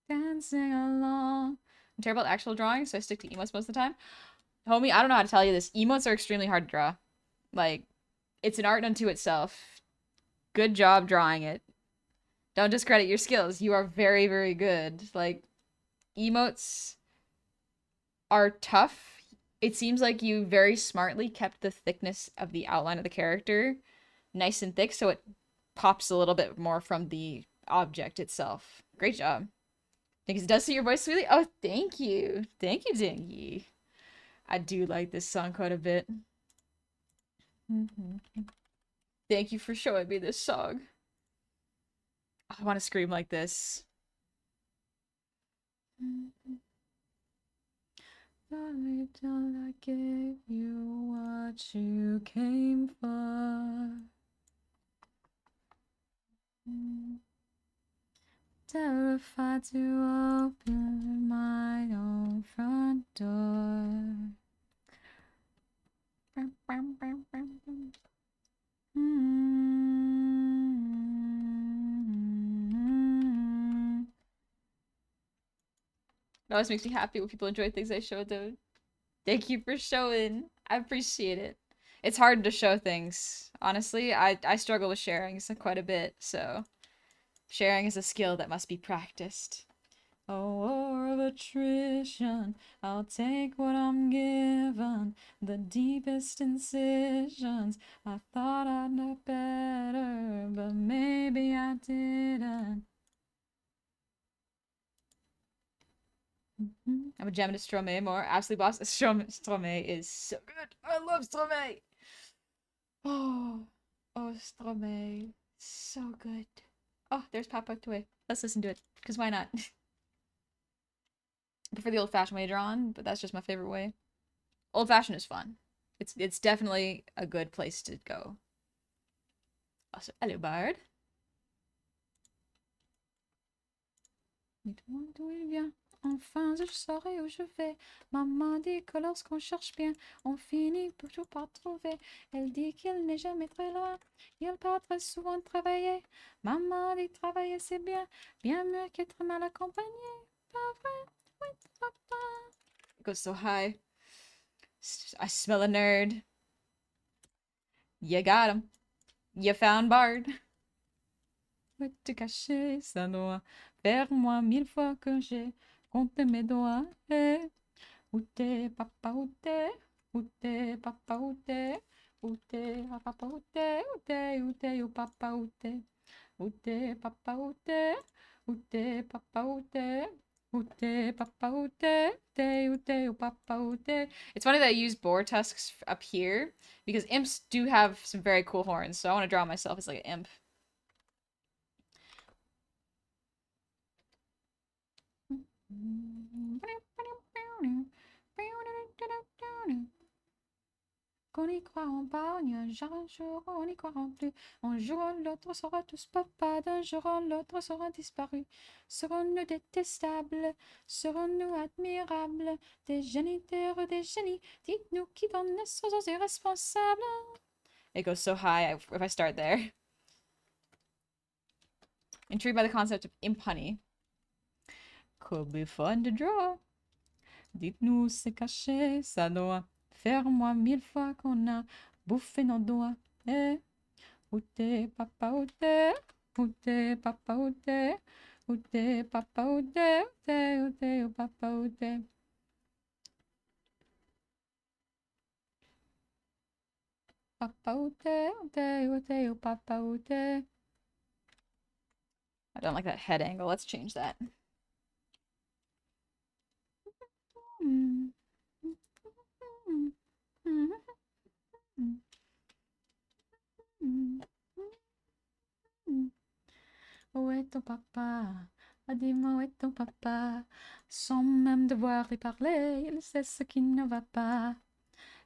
Dancing along. I'm terrible at actual drawing, so I stick to emotes most of the time. Homie, I don't know how to tell you this. Emotes are extremely hard to draw. Like, it's an art unto itself. Good job drawing it. Don't discredit your skills. You are very, very good. Like, emotes are tough. It seems like you very smartly kept the thickness of the outline of the character nice and thick so it pops a little bit more from the object itself. Great job. Because it does see your voice sweetly. Oh, thank you. Thank you, Dingy. I do like this song quite a bit. Thank you for showing me this song. I want to scream like this. Sorry, till I gave you what you came for. Terrified to open my own front door. It always makes me happy when people enjoy things I show them. Thank you for showing. I appreciate it. It's hard to show things. Honestly, I struggle with sharing quite a bit, so sharing is a skill that must be practiced. A war of attrition. I'll take what I'm given. The deepest incisions. I thought I'd know better, but maybe I didn't. I'm a gem to Stromae more. Absolutely boss. Stromae is so good. I love Stromae. Oh, oh, Stromae. So good. Oh, there's Papa Toy. Let's listen to it, because why not? I prefer the old-fashioned way drawn, but that's just my favorite way. Old-fashioned is fun. It's definitely a good place to go. Also, hello, Bard. D'où il vient? Enfin, je saurai où je vais. Maman dit que lorsqu'on cherche bien, on finit toujours par trouver. Elle dit qu'il n'est jamais très loin. Il part très souvent travailler. Maman dit travailler c'est bien, bien mieux qu'être mal accompagné. Pas vrai? Oui, papa. It goes so high. I smell a nerd. You got him. You found Bard. Où te cacher, ça doit faire moi 1000 fois que j'ai compté mes doigts. Eh. Où t'es, papa, où t'es? Où t'es, papa, où t'es? Où t'es, ah, papa, où t'es? Où t'es, où t'es, où papa, où t'es? Où t'es, papa, où t'es? Où t'es, papa, où t'es? Où t'es, papa, où t'es? Où t'es, où papa, où t'es? It's funny that I use boar tusks up here because imps do have some very cool horns, so I want to draw myself as like an imp. Qu'on y croit en bagne, un jour on n'y croira plus. Un jour l'autre sera tous papa, d'un jour l'autre sera disparu. Serons-nous détestables? Serons-nous admirables? Des géniteurs, des génies, dites-nous qui donne naissance aux irresponsables. It goes so high if I start there. Intrigued by the concept of imp honey. Could be fun to draw. Dites-nous c'est caché, ça doit faire moi 1000 fois qu'on a bouffé nos doigts. Eh, où t'es, papa, où t'es? Où t'es, papa, où t'es? Où t'es, papa, où t'es? Où t'es, où t'es, où papa, où t'es? Papa, où t'es? Où t'es, où t'es, où papa, où t'es? I don't like that head angle. Let's change that. Où est ton papa? Ah, dis-moi où est ton papa? Sans même devoir lui parler, il sait ce qui ne va pas.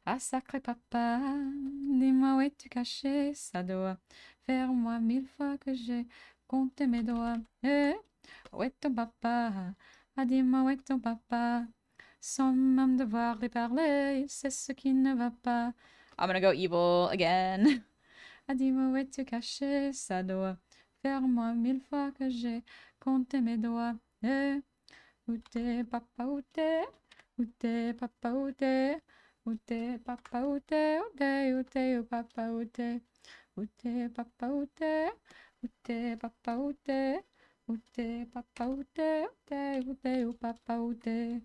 Ah, sacré papa, dis-moi où es-tu caché? Ça doit faire moi 1000 fois que j'ai compté mes doigts. Où est ton papa? Ah, dis-moi où est ton papa? Sans même devoir lui parler, c'est ce qui ne va pas. I'm gonna go evil again. Ah, dis-moi où es-tu caché? Ça doit faire moi 1000 fois que j'ai compté mes doigts. Où t'es, papa, où t'es? Où t'es, papa, où t'es? Où t'es, papa, où t'es? Où t'es, où t'es, où papa, où t'es? Où t'es, papa, où t'es? Où t'es, papa, où t'es? Où t'es, papa, où t'es? Où t'es, où t'es, où papa, où t'es?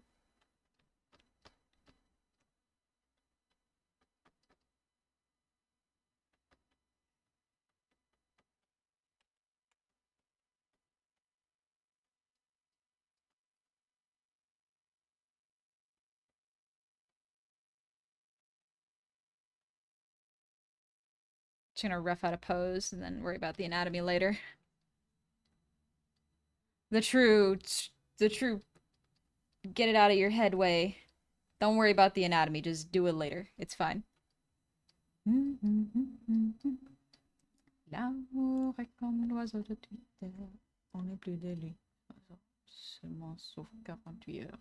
Just gonna rough out a pose and then worry about the anatomy later. The true, the true, get it out of your head way. Don't worry about the anatomy, just do it later. It's fine. L'amour est comme l'oiseau de Twitter. On n'est plus de lui. Seulement sauf 48 heures.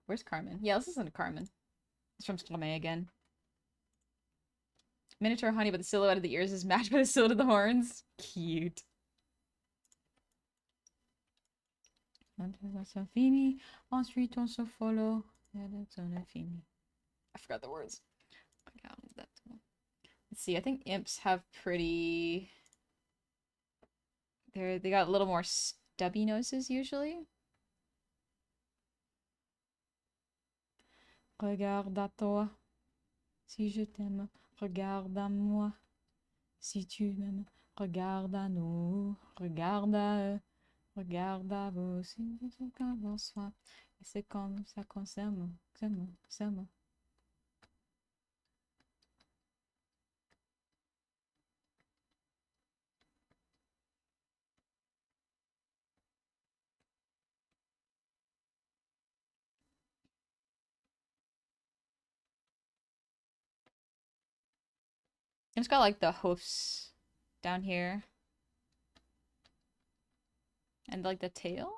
Where's Carmen? Yeah, let's listen to Carmen. It's from Stromae again. Miniature honey, but the silhouette of the ears is matched by the silhouette of the horns. Cute. Ensuite, on se follow. I forgot the words. Let's see. I think imps have pretty. They got a little more stubby noses usually. Regarde à toi. Si je t'aime, regarde à moi. Si tu m'aimes, regarde à nous. Regarde à eux. Regarde à vous. Si c'est comme on soit. Et c'est comme ça qu'on s'aime. S'aime. It's got like the hoofs down here. And like the tail.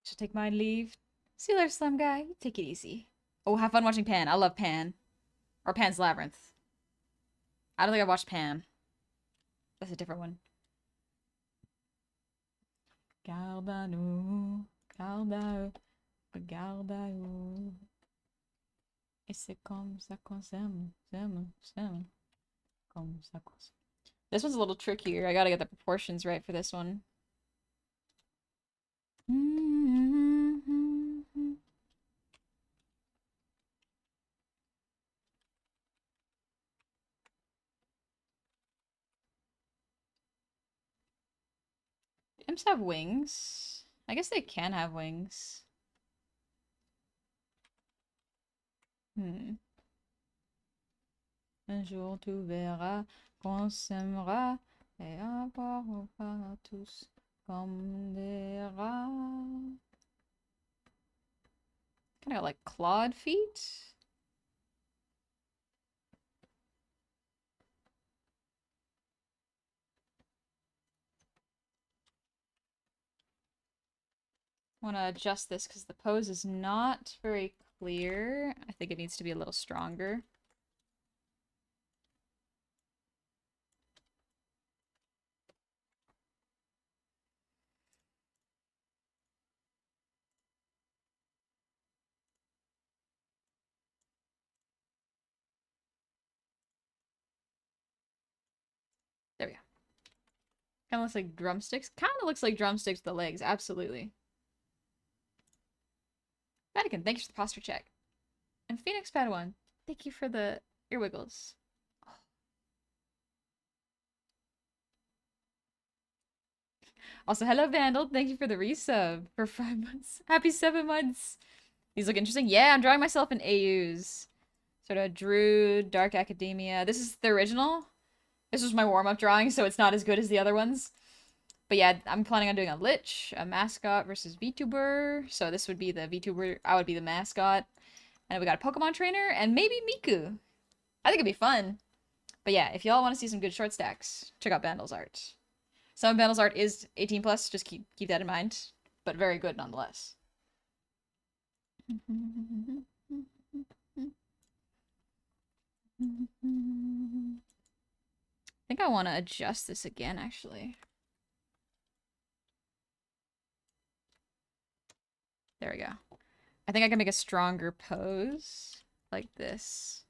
Should take my leave. See you later, Slim Guy. Take it easy. Oh, have fun watching Pan. I love Pan. Or Pan's Labyrinth. I don't think I watched Pan. That's a different one. Garde à nous, garde à eux, regarde à eux. Et c'est comme ça qu'on s'aime. Comme ça qu'on s'aime. This one's a little trickier. I gotta get the proportions right for this one. Imps have wings. I guess they can have wings. Un jour tu verras qu'on s'aimera et avoir au pas tous comme des rats. Kind of like clawed feet. I want to adjust this because the pose is not very clear. I think it needs to be a little stronger. There we go. Kind of looks like drumsticks. Kind of looks like drumsticks with the legs. Absolutely. Vatican, thank you for the posture check. And Phoenix Padawan, thank you for the ear wiggles. Also, hello Vandal. Thank you for the resub for 5 months. Happy 7 months. These look interesting. Yeah, I'm drawing myself in AUs. Sort of Druid, Dark Academia. This is the original. This was my warm-up drawing, so it's not as good as the other ones. But yeah, I'm planning on doing a Lich, a mascot versus VTuber. So this would be the VTuber. I would be the mascot. And we got a Pokemon trainer and maybe Miku. I think it'd be fun. But yeah, if y'all want to see some good short stacks, check out Vandal's art. Some of Vandal's art is 18 plus, just keep that in mind. But very good nonetheless. I think I want to adjust this again, actually. There we go. I think I can make a stronger pose like this.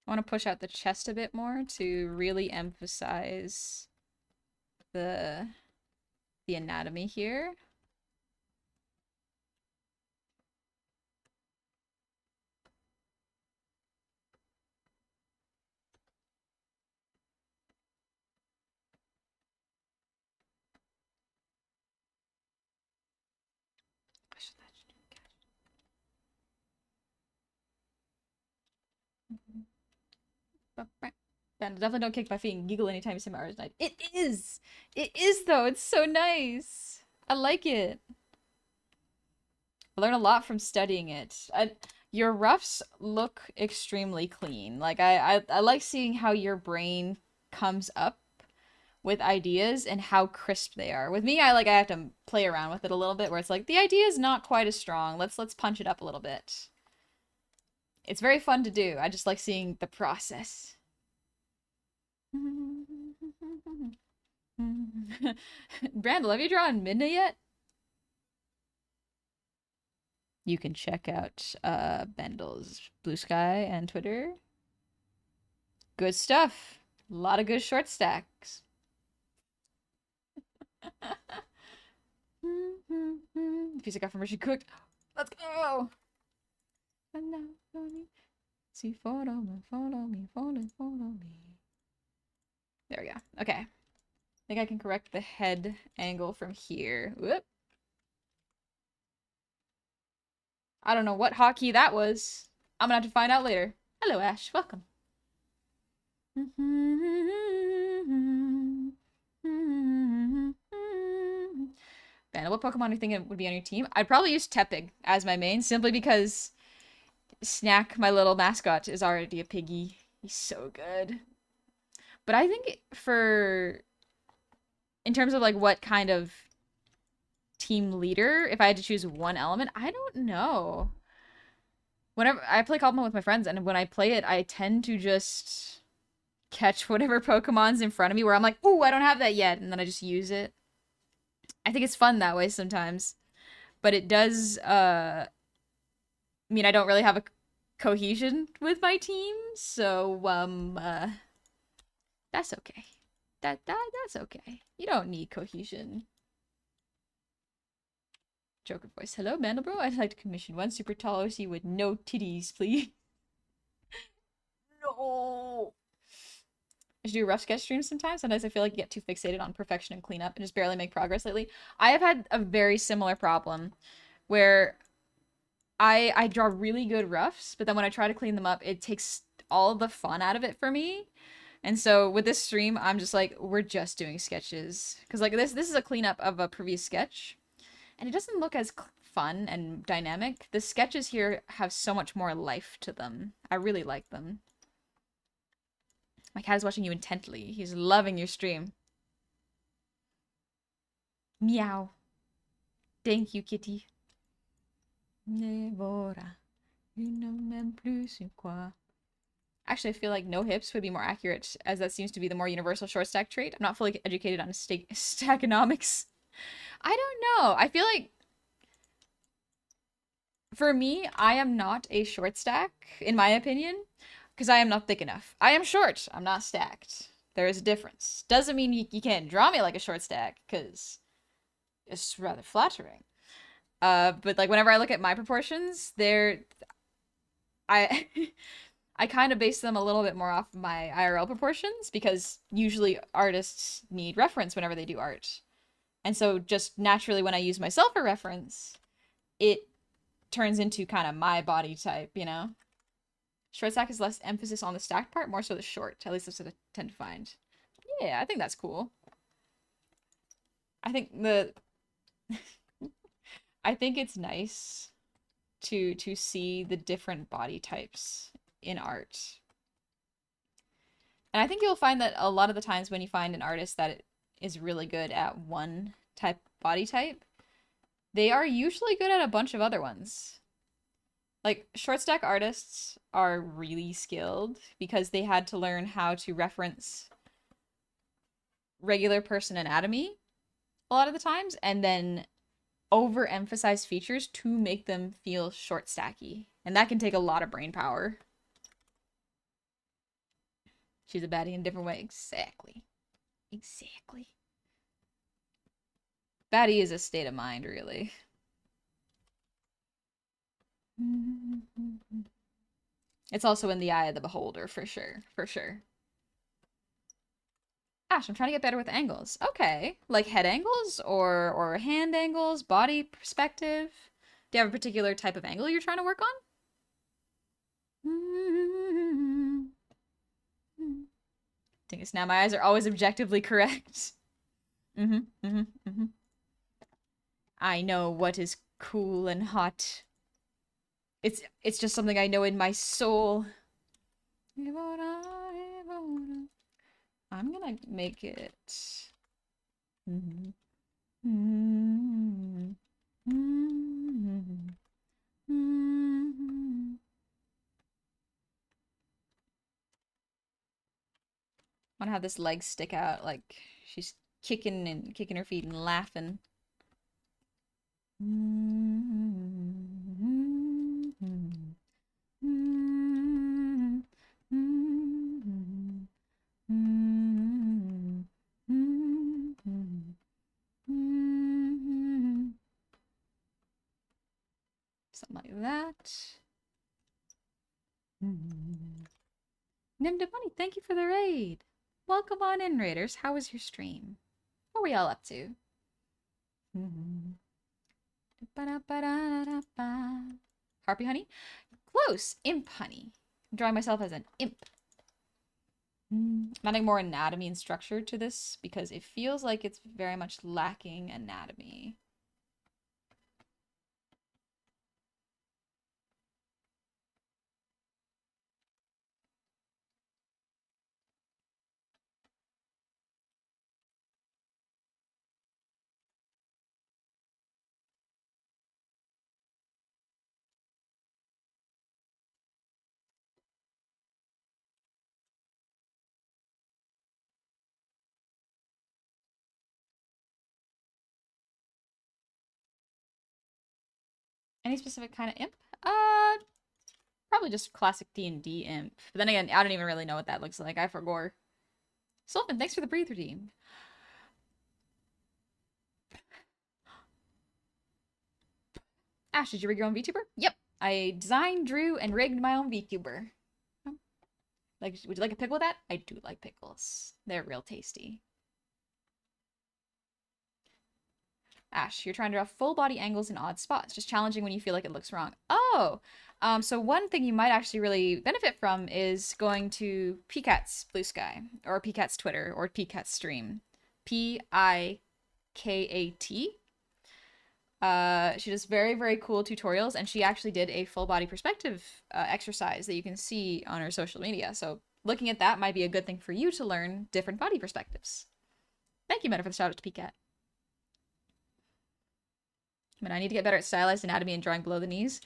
I want to push out the chest a bit more to really emphasize the anatomy here. Ben, definitely don't kick my feet and giggle anytime you say my art tonight. It is! It is, though! It's so nice! I like it. I learned a lot from studying it. Your roughs look extremely clean. Like, I like seeing how your brain comes up with ideas and how crisp they are. With me, I have to play around with it a little bit where it's like, the idea is not quite as strong. Let's punch it up a little bit. It's very fun to do. I just like seeing the process. Brandel, have you drawn Midna yet? You can check out Bendel's Blue Sky and Twitter. Good stuff. A lot of good short stacks. Piece of confirmation cooked. Let's go. See, follow me, follow me, follow me. There we go. Okay. I think I can correct the head angle from here. Whoop. I don't know what hotkey that was. I'm gonna have to find out later. Hello, Ash. Welcome. Banda, what Pokemon do you think would be on your team? I'd probably use Tepig as my main, simply because Snack, my little mascot, is already a piggy. He's so good. But I think in terms of like what kind of team leader, if I had to choose one element, I don't know. Whenever I play Call with my friends, and when I play it, I tend to just catch whatever Pokemon's in front of me where I'm like, ooh, I don't have that yet, and then I just use it. I think it's fun that way sometimes. But it does mean I don't really have a cohesion with my team, so that's okay. That's okay. You don't need cohesion. Joker voice. Hello, Mandelbro. I'd like to commission one super tall OC with no titties, please. No. I should do rough sketch streams sometimes. Sometimes I feel like you get too fixated on perfection and cleanup and just barely make progress lately. I have had a very similar problem where I draw really good roughs, but then when I try to clean them up, it takes all the fun out of it for me. And so with this stream, I'm just like, we're just doing sketches. Because like this is a cleanup of a previous sketch. And it doesn't look as fun and dynamic. The sketches here have so much more life to them. I really like them. My cat is watching you intently. He's loving your stream. Meow. Thank you, kitty. Nevora. You know même plus quoi. Actually, I feel like no hips would be more accurate, as that seems to be the more universal short stack trait. I'm not fully educated on stackonomics. I don't know. I feel like for me, I am not a short stack, in my opinion, because I am not thick enough. I am short. I'm not stacked. There is a difference. Doesn't mean you can't draw me like a short stack, because it's rather flattering. But like whenever I look at my proportions, I I kind of base them a little bit more off of my IRL proportions because usually artists need reference whenever they do art. And so just naturally when I use myself for reference, it turns into kind of my body type, you know? Short stack is less emphasis on the stacked part, more so the short. At least that's what I tend to find. Yeah, I think that's cool. I think the I think it's nice to see the different body types in art. And I think you'll find that a lot of the times when you find an artist that is really good at one type body type, they are usually good at a bunch of other ones. Like short stack artists are really skilled because they had to learn how to reference regular person anatomy a lot of the times and then overemphasize features to make them feel short stacky. And that can take a lot of brain power. She's a baddie in a different way. Exactly. Exactly. Baddie is a state of mind, really. It's also in the eye of the beholder, for sure. For sure. Ash, I'm trying to get better with angles. Okay. Like head angles or hand angles, body perspective. Do you have a particular type of angle you're trying to work on? I think it's now my eyes are always objectively correct. Mm-hmm, mm-hmm, mm-hmm. I know what is cool and hot. It's just something I know in my soul. I'm gonna make it. Mm-hmm. Mm-hmm. Mm-hmm. Mm-hmm. I want to have this leg stick out like she's kicking her feet and laughing. Something like that. Nimda Bunny, thank you for the raid. Welcome on in, raiders. How was your stream? What were y'all up to? Harpy honey? Close. Imp honey. I'm drawing myself as an imp. I'm adding more anatomy and structure to this because it feels like it's very much lacking anatomy. Any specific kind of imp? Probably just classic D&D imp. But then again, I don't even really know what that looks like. I forgot. Sullivan, thanks for the breather team. Ash, did you rig your own VTuber? Yep. I designed, drew, and rigged my own VTuber. Like, would you like a pickle with that? I do like pickles. They're real tasty. Ash, you're trying to draw full body angles in odd spots. Just challenging when you feel like it looks wrong. Oh! So one thing you might actually really benefit from is going to Picat's Blue Sky, or Picat's Twitter, or Picat's stream. Pikat. She does very, very cool tutorials, and she actually did a full body perspective exercise that you can see on her social media. So looking at that might be a good thing for you to learn different body perspectives. Thank you, Meta, for the shout out to Picat. But I need to get better at stylized anatomy and drawing below the knees.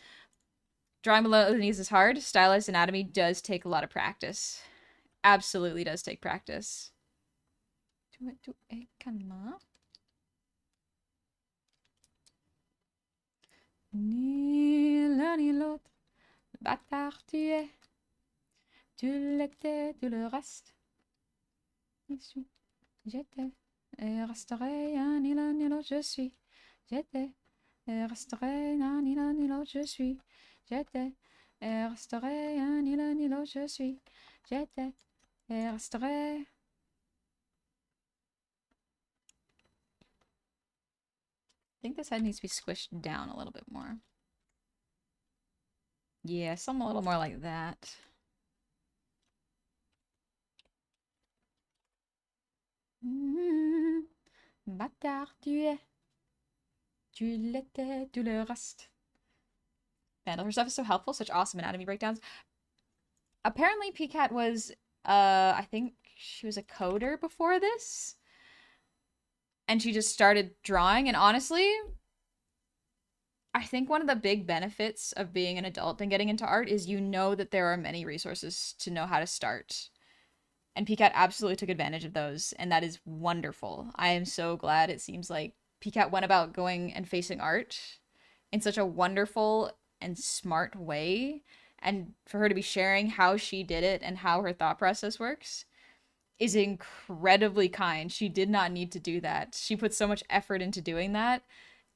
Drawing below the knees is hard. Stylized anatomy does take a lot of practice. Absolutely does take practice. Ni l'un ni l'autre, bâtard tu es. Tu l'étais, tu le restes. J'étais et resterai ni l'un ni l'autre, je suis. J'étais et resterai ni l'un ni l'autre, je suis. J'étais Et resterai un ni l'un ni l'autre, je suis. J'étais. Et resterai. I think this head needs to be squished down a little bit more. Yeah, something a little more like that. Bâtard, tu es. Tu l'étais, tu le restes. Man, her stuff is so helpful, such awesome anatomy breakdowns. Apparently, PCAT was, I think she was a coder before this. And she just started drawing, and honestly, I think one of the big benefits of being an adult and getting into art is you know that there are many resources to know how to start. And PCAT absolutely took advantage of those, and that is wonderful. I am so glad it seems like PCAT went about going and facing art in such a wonderful and smart way. And for her to be sharing how she did it and how her thought process works is incredibly kind. She did not need to do that. She put so much effort into doing that.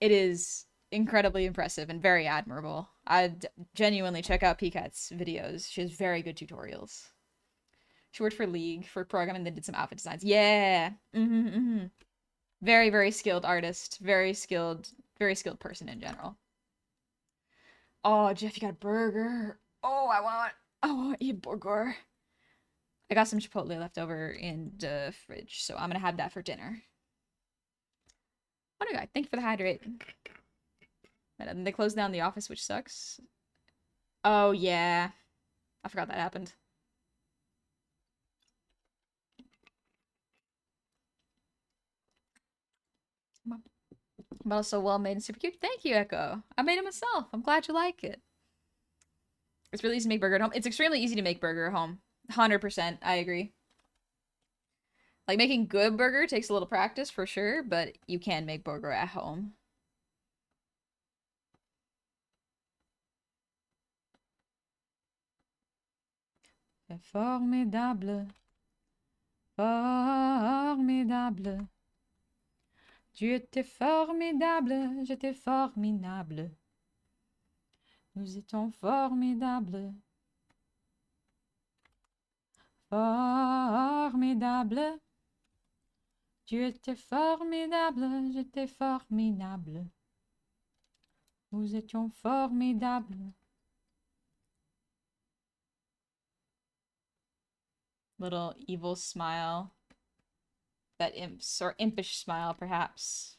It is incredibly impressive and very admirable. I'd genuinely check out PCAT's videos. She has very good tutorials. She worked for League for programming, then did some outfit designs. Yeah. Very, very skilled artist. Very skilled person in general. Oh, Jeff, you got a burger. Oh, I want to eat burger. I got some Chipotle left over in the fridge, so I'm gonna have that for dinner. What do I got? Thank you for the hydrate. And they closed down the office, which sucks. Oh, yeah. I forgot that happened. But also well made and super cute. Thank you, Echo. I made it myself. I'm glad you like it. It's really easy to make burger at home. It's extremely easy to make burger at home. 100%. I agree. Like, making good burger takes a little practice for sure, but you can make burger at home. C'est formidable. Formidable. Tu étais formidable, j'étais formidable. Nous étions formidables. Formidable. Tu étais formidable, j'étais formidable. Nous étions formidables. Little evil smile. That impish smile, perhaps.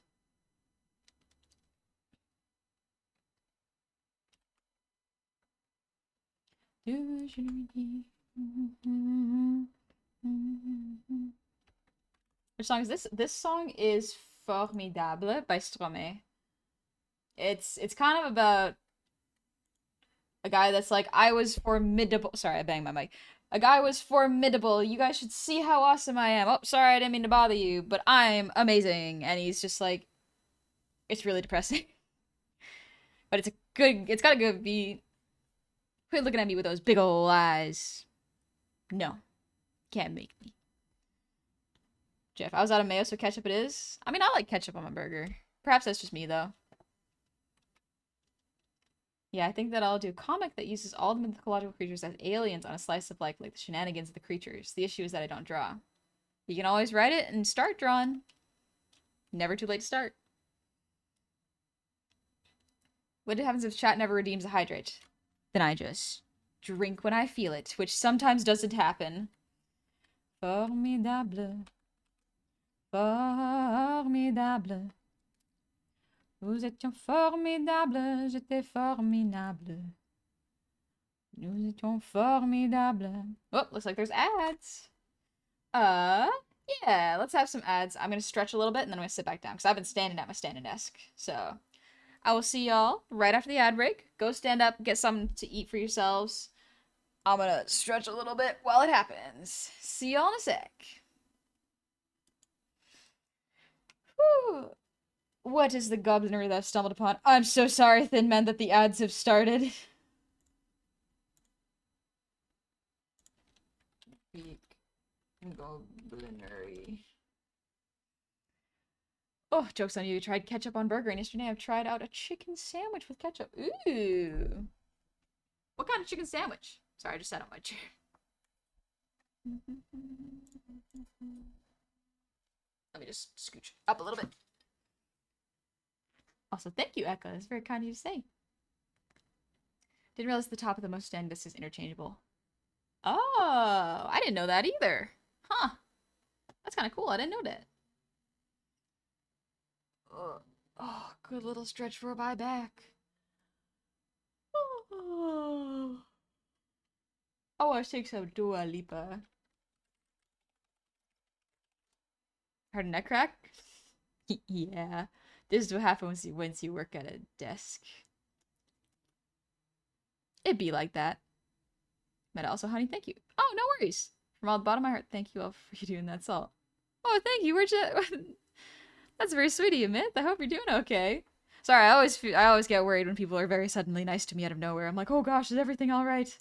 Which song is this? This song is Formidable by Stromae. It's kind of about a guy that's like, I was formidable. Sorry, I banged my mic. A guy was formidable. You guys should see how awesome I am. Oh, sorry, I didn't mean to bother you, but I'm amazing. And he's just like, it's really depressing. But it's got a good beat. Quit looking at me with those big ol' eyes. No, can't make me. Jeff, I was out of mayo, so ketchup it is. I mean, I like ketchup on my burger. Perhaps that's just me, though. Yeah, I think that I'll do a comic that uses all the mythological creatures as aliens on a slice of like the shenanigans of the creatures. The issue is that I don't draw. You can always write it and start drawing. Never too late to start. What happens if chat never redeems a hydrate? Then I just drink when I feel it, which sometimes doesn't happen. Formidable. Formidable. Nous étions formidables, j'étais formidable. Nous étions formidables. Oh, looks like there's ads. Yeah, let's have some ads. I'm gonna stretch a little bit and then I'm gonna sit back down because I've been standing at my standing desk. So I will see y'all right after the ad break. Go stand up, get something to eat for yourselves. I'm gonna stretch a little bit while it happens. See y'all in a sec. Whew. What is the goblinry that I've stumbled upon? I'm so sorry, Thin Man, that the ads have started. Goblinry. Oh, joke's on you. You tried ketchup on burger, and yesterday I've tried out a chicken sandwich with ketchup. Ooh. What on a chicken sandwich. Sorry, I just sat on my chair. Let me just scooch up a little bit. Also, thank you, Echo. That's very kind of you to say. Didn't realize the top of the Mustang this is interchangeable. Oh, I didn't know that either. Huh. That's kind of cool. I didn't know that. Oh, good little stretch for my back. Oh, I want to take some Dua Lipa. Heard a neck crack? Yeah. This is what happens once you work at a desk. It'd be like that. Meta also, honey, thank you. Oh, no worries. From all the bottom of my heart, thank you all for you doing that salt. Oh, thank you. Where'd you... That's very sweet of you, Myth. I hope you're doing okay. Sorry, I always get worried when people are very suddenly nice to me out of nowhere. I'm like, oh gosh, is everything alright?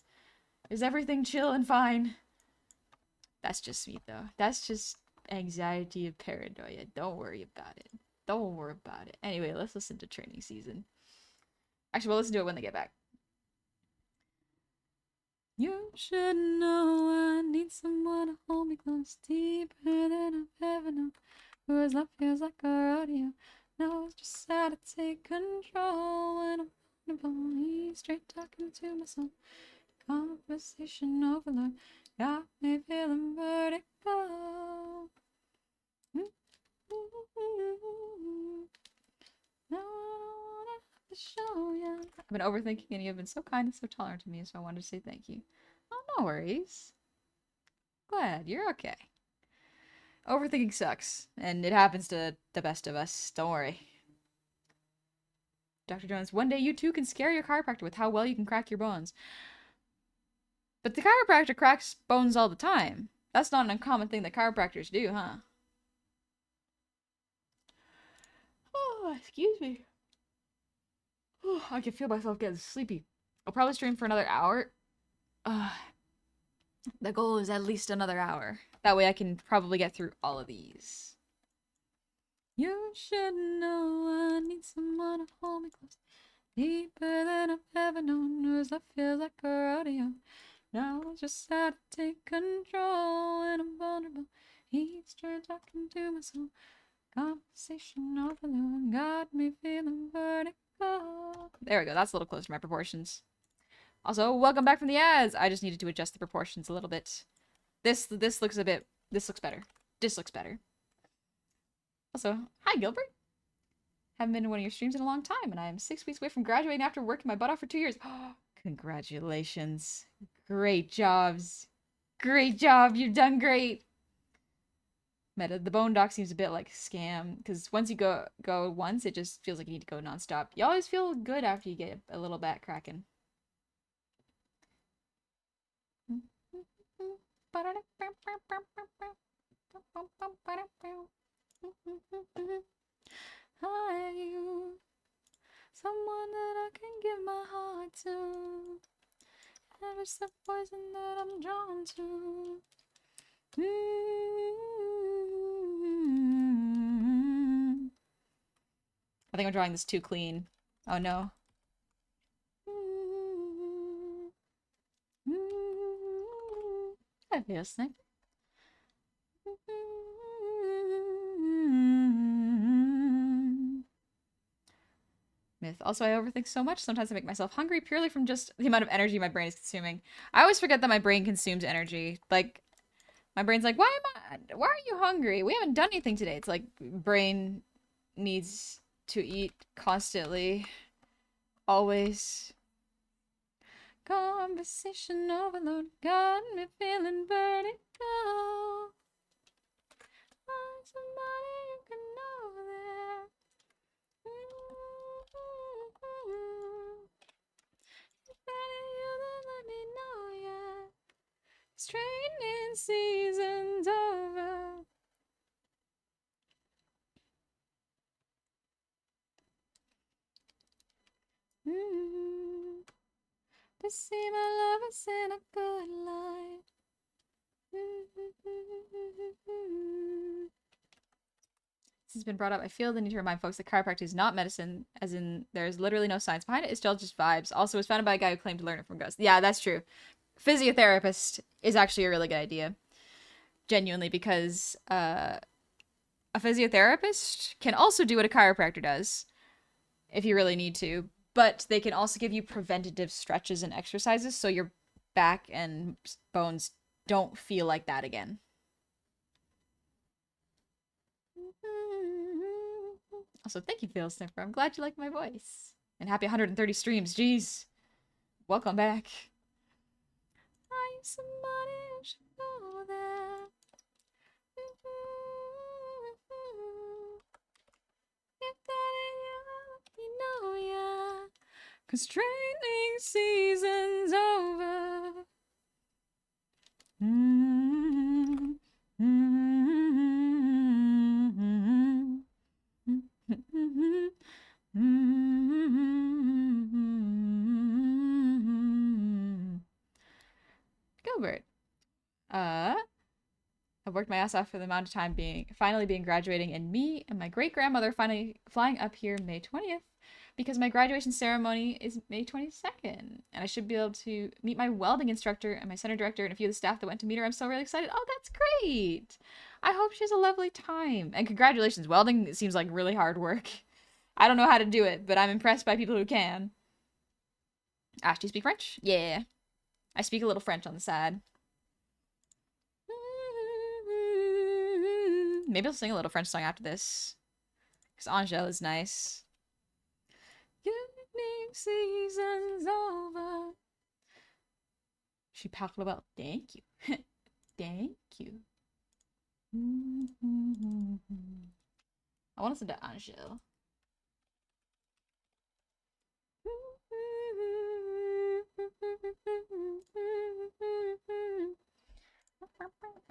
Is everything chill and fine? That's just sweet, though. That's just anxiety and paranoia. Don't worry about it. Don't worry about it. Anyway, let's listen to Training Season. Actually, we'll listen to it when they get back. You should know I need someone to hold me close, deeper than I've ever known. Whose love feels like a rodeo. Knows just how to take control when I'm vulnerable. He's straight talking to my soul. Conversation overload. Got me feeling vertigo. Now I wanna have to show ya. I've been overthinking and you've been so kind and so tolerant to me, so I wanted to say thank you. Oh, no worries. Glad you're okay. Overthinking sucks, and it happens to the best of us. Don't worry. Dr. Jones, one day you too can scare your chiropractor with how well you can crack your bones. But the chiropractor cracks bones all the time. That's not an uncommon thing that chiropractors do, huh? Oh, excuse me. Oh, I can feel myself getting sleepy. I'll probably stream for another hour. The goal is at least another hour. That way I can probably get through all of these. You should know I need someone to hold me close. Deeper than I've ever known. Whose love feels like a rodeo. Now I just how to take control when I'm vulnerable. He's just talking to my soul. Conversation overload. Got me feeling vertigo. There we go. That's a little close to my proportions. Also, welcome back from the ads. I just needed to adjust the proportions a little bit. This looks a bit... This looks better. This looks better. Also, hi Gilbert. Haven't been to one of your streams in a long time, and I am 6 weeks away from graduating after working my butt off for 2 years. Congratulations. Great jobs. Great job. You've done great. Meta, the bone doc seems a bit like a scam, because once you go once, it just feels like you need to go nonstop. You always feel good after you get a little back cracking. Hi, you. Someone that I can give my heart to. And it's the poison that I'm drawn to. I think I'm drawing this too clean. Oh no. I feel snake. Myth. Also, I overthink so much. Sometimes I make myself hungry purely from just the amount of energy my brain is consuming. I always forget that my brain consumes energy. Like, my brain's like, why are you hungry? We haven't done anything today. It's like, brain needs to eat constantly. Always. Conversation overload got me feeling vertigo. Find somebody you can know there. If any you then let me know, yeah. Training season's over. To see my lovers in a good light. has been brought up, I feel the need to remind folks that chiropractic is not medicine, as in there's literally no science behind it. It's still just vibes. Also, it was founded by a guy who claimed to learn it from ghosts. Yeah, that's true. Physiotherapist is actually a really good idea, genuinely, because a physiotherapist can also do what a chiropractor does if you really need to, but they can also give you preventative stretches and exercises so your back and bones don't feel like that again. Also, thank you, Phil Sniffer. I'm glad you like my voice. And happy 130 streams. Jeez. Welcome back. I'm somebody who should know that. If that ain't you, know ya. 'Cause training season's over. Gilbert. I've worked my ass off for the amount of time finally being graduating, and me and my great grandmother finally flying up here May 20th because my graduation ceremony is May 22nd, and I should be able to meet my welding instructor and my center director and a few of the staff that went to meet her. I'm so really excited. Oh, that's great. I hope she has a lovely time. And congratulations, welding seems like really hard work. I don't know how to do it, but I'm impressed by people who can. Ash, do you speak French? Yeah. I speak a little French on the side. Maybe I'll sing a little French song after this. Because Angèle is nice. Evening season's over. She parle well. Thank you. Thank you. I want to listen to Angèle.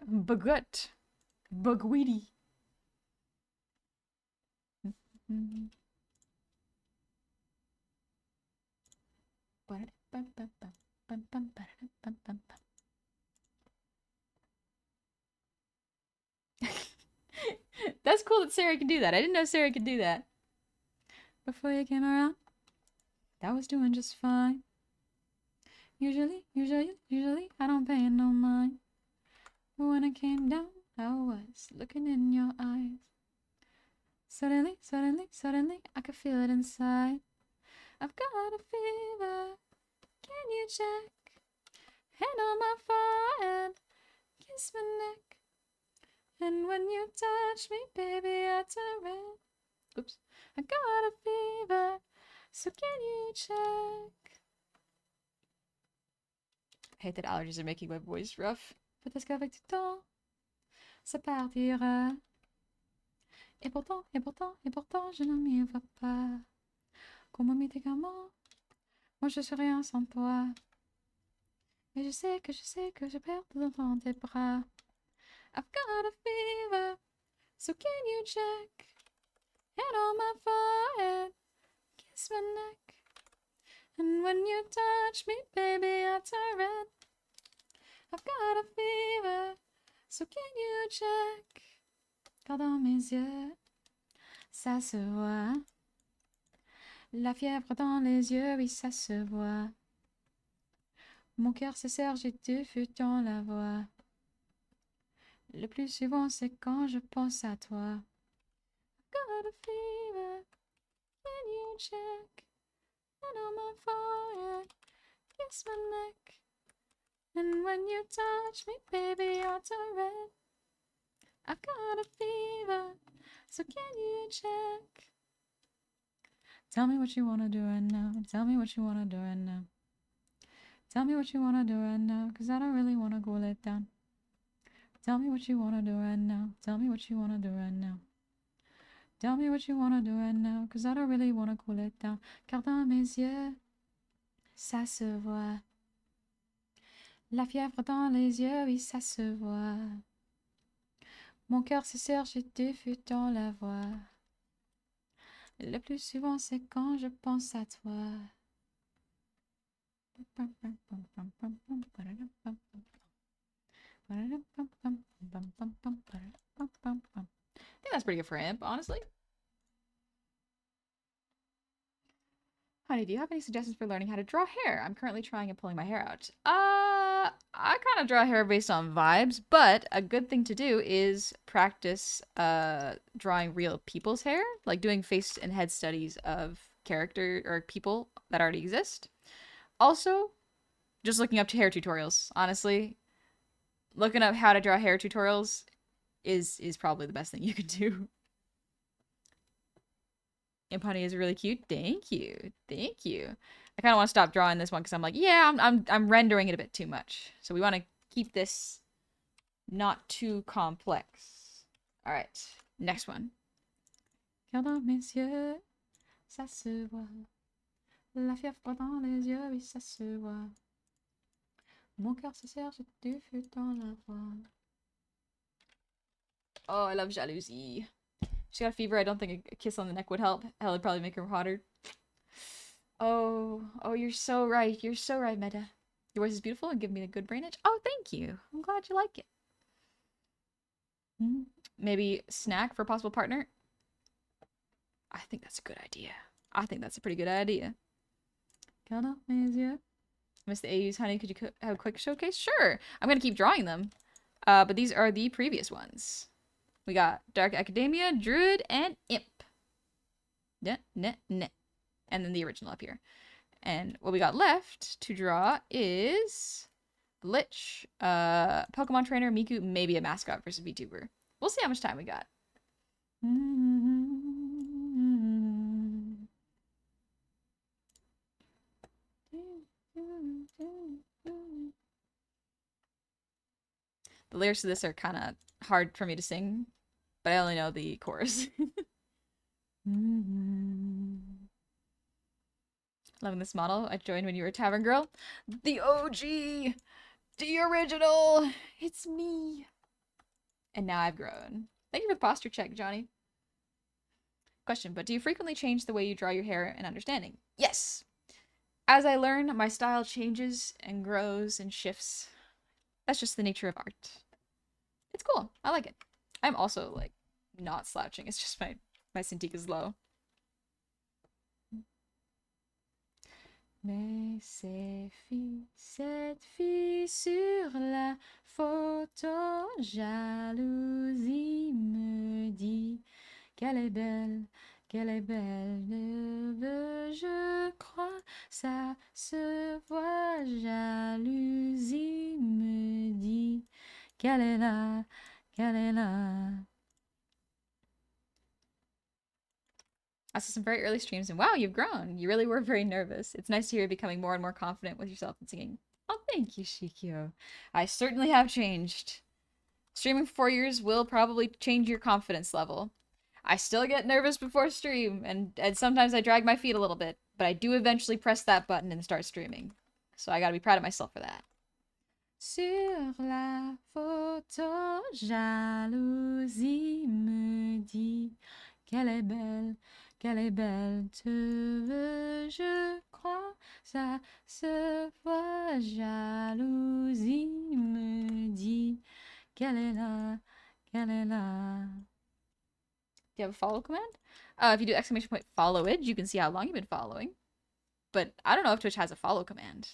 Baguette. Bugweedy. That's cool that Sarah can do that. I didn't know Sarah could do that. Before you came around, that was doing just fine. Usually, I don't pay no mind. But when I came down, I was looking in your eyes. Suddenly, I could feel it inside. I've got a fever. Can you check? Hand on my forehead, kiss my neck. And when you touch me, baby, I turn red. Oops. I got a fever, so can you check? I hate that allergies are making my voice rough. Peut-être qu'avec du temps, ça partira. Et pourtant, je ne m'y vois pas. Comme médicament, moi je suis rien sans toi. Mais je sais que je perds dans tes bras. I've got a fever, so can you check? Hand on my forehead, kiss my neck. And when you touch me, baby, I turn red. I've got a fever, so can you check? Car dans mes yeux, ça se voit. La fièvre dans les yeux, oui, ça se voit. Mon cœur se serre, j'ai du feu dans la voix. Le plus souvent, c'est quand je pense à toi. Got a fever, can you check? And on my forehead, kiss my neck. And when you touch me, baby, I turn red. I've got a fever, so can you check? Tell me what you wanna do right now. Tell me what you wanna do right now. Tell me what you wanna do right now, 'cause I don't really wanna go let down. Tell me what you wanna do right now. Tell me what you wanna do right now. Tell me what you wanna do right now, 'cause I don't really wanna cool it down. Car dans mes yeux, ça se voit. La fièvre dans les yeux, oui, ça se voit. Mon cœur se serre, j'ai du feu dans la voix. Le plus souvent, c'est quand je pense à toi. There that's pretty good for Imp, honestly. Honey, do you have any suggestions for learning how to draw hair? I'm currently trying and pulling my hair out. I kind of draw hair based on vibes, but a good thing to do is practice drawing real people's hair, like doing face and head studies of character or people that already exist. Also, just looking up to hair tutorials. Honestly, looking up how to draw hair tutorials is probably the best thing you could do. Imp Honey is really cute. Thank you. Thank you. I kind of want to stop drawing this one because I'm like, yeah, I'm rendering it a bit too much. So we want to keep this not too complex. All right, next one. Pardon, messieurs, ça se voit. La fièvre dans les yeux, oui, ça se voit. Mon cœur se serre, je te fus dans la voix. Oh, I love Jalousie. She's got a fever. I don't think a kiss on the neck would help. Hell, it'd probably make her hotter. Oh, you're so right. You're so right, Meta. Your voice is beautiful and give me a good brain itch. Oh, thank you. I'm glad you like it. Maybe snack for a possible partner? I think that's a good idea. I think that's a pretty good idea. Miss the AUs, honey. Could you have a quick showcase? Sure. I'm going to keep drawing them. But these are the previous ones. We got Dark Academia, Druid, and Imp. And then the original up here. And what we got left to draw is Lich, Pokemon Trainer, Miku, maybe a mascot versus VTuber. We'll see how much time we got. The lyrics to this are kind of hard for me to sing, but I only know the chorus. Loving this model. I joined when you were a tavern girl. The OG! The original! It's me! And now I've grown. Thank you for the posture check, Johnny. Question, but do you frequently change the way you draw your hair and understanding? Yes! As I learn, my style changes and grows and shifts. That's just the nature of art. It's cool. I like it. I'm also, like, not slouching. It's just my Cintiq is low. Mais cette fille sur la photo, jalousie me dit qu'elle est belle, je crois, ça se voit, jalousie me dit qu'elle est là, I saw some very early streams and wow, you've grown. You really were very nervous. It's nice to hear you becoming more and more confident with yourself and singing. Oh, thank you, Shikyo. I certainly have changed. Streaming for 4 years will probably change your confidence level. I still get nervous before stream, and sometimes I drag my feet a little bit, but I do eventually press that button and start streaming. So I gotta be proud of myself for that. Sur la photo, jalousie me dit qu'elle est belle, te veux, je crois, ça se voit, jalousie me dit qu'elle est là. Do you have a follow command? If you do exclamation point follow it, you can see how long you've been following. But I don't know if Twitch has a follow command.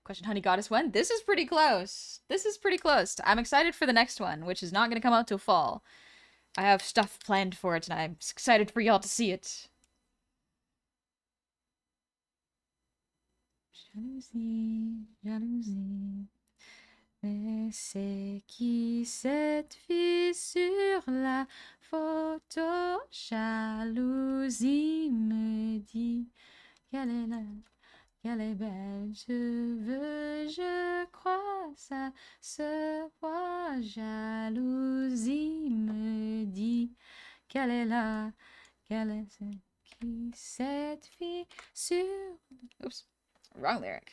Question, Honey Goddess, when? This is pretty close. I'm excited for the next one, which is not going to come out till fall. I have stuff planned for it, and I'm excited for y'all to see it. Jalousie. Mais c'est qui cette fille sur la photo? Jalousie me dit qu'elle est là. Qu'elle est belle, je veux, je crois, ça se voit, jalousie me dit qu'elle est là, qu'elle est qui cette fille sur... Oops, wrong lyric.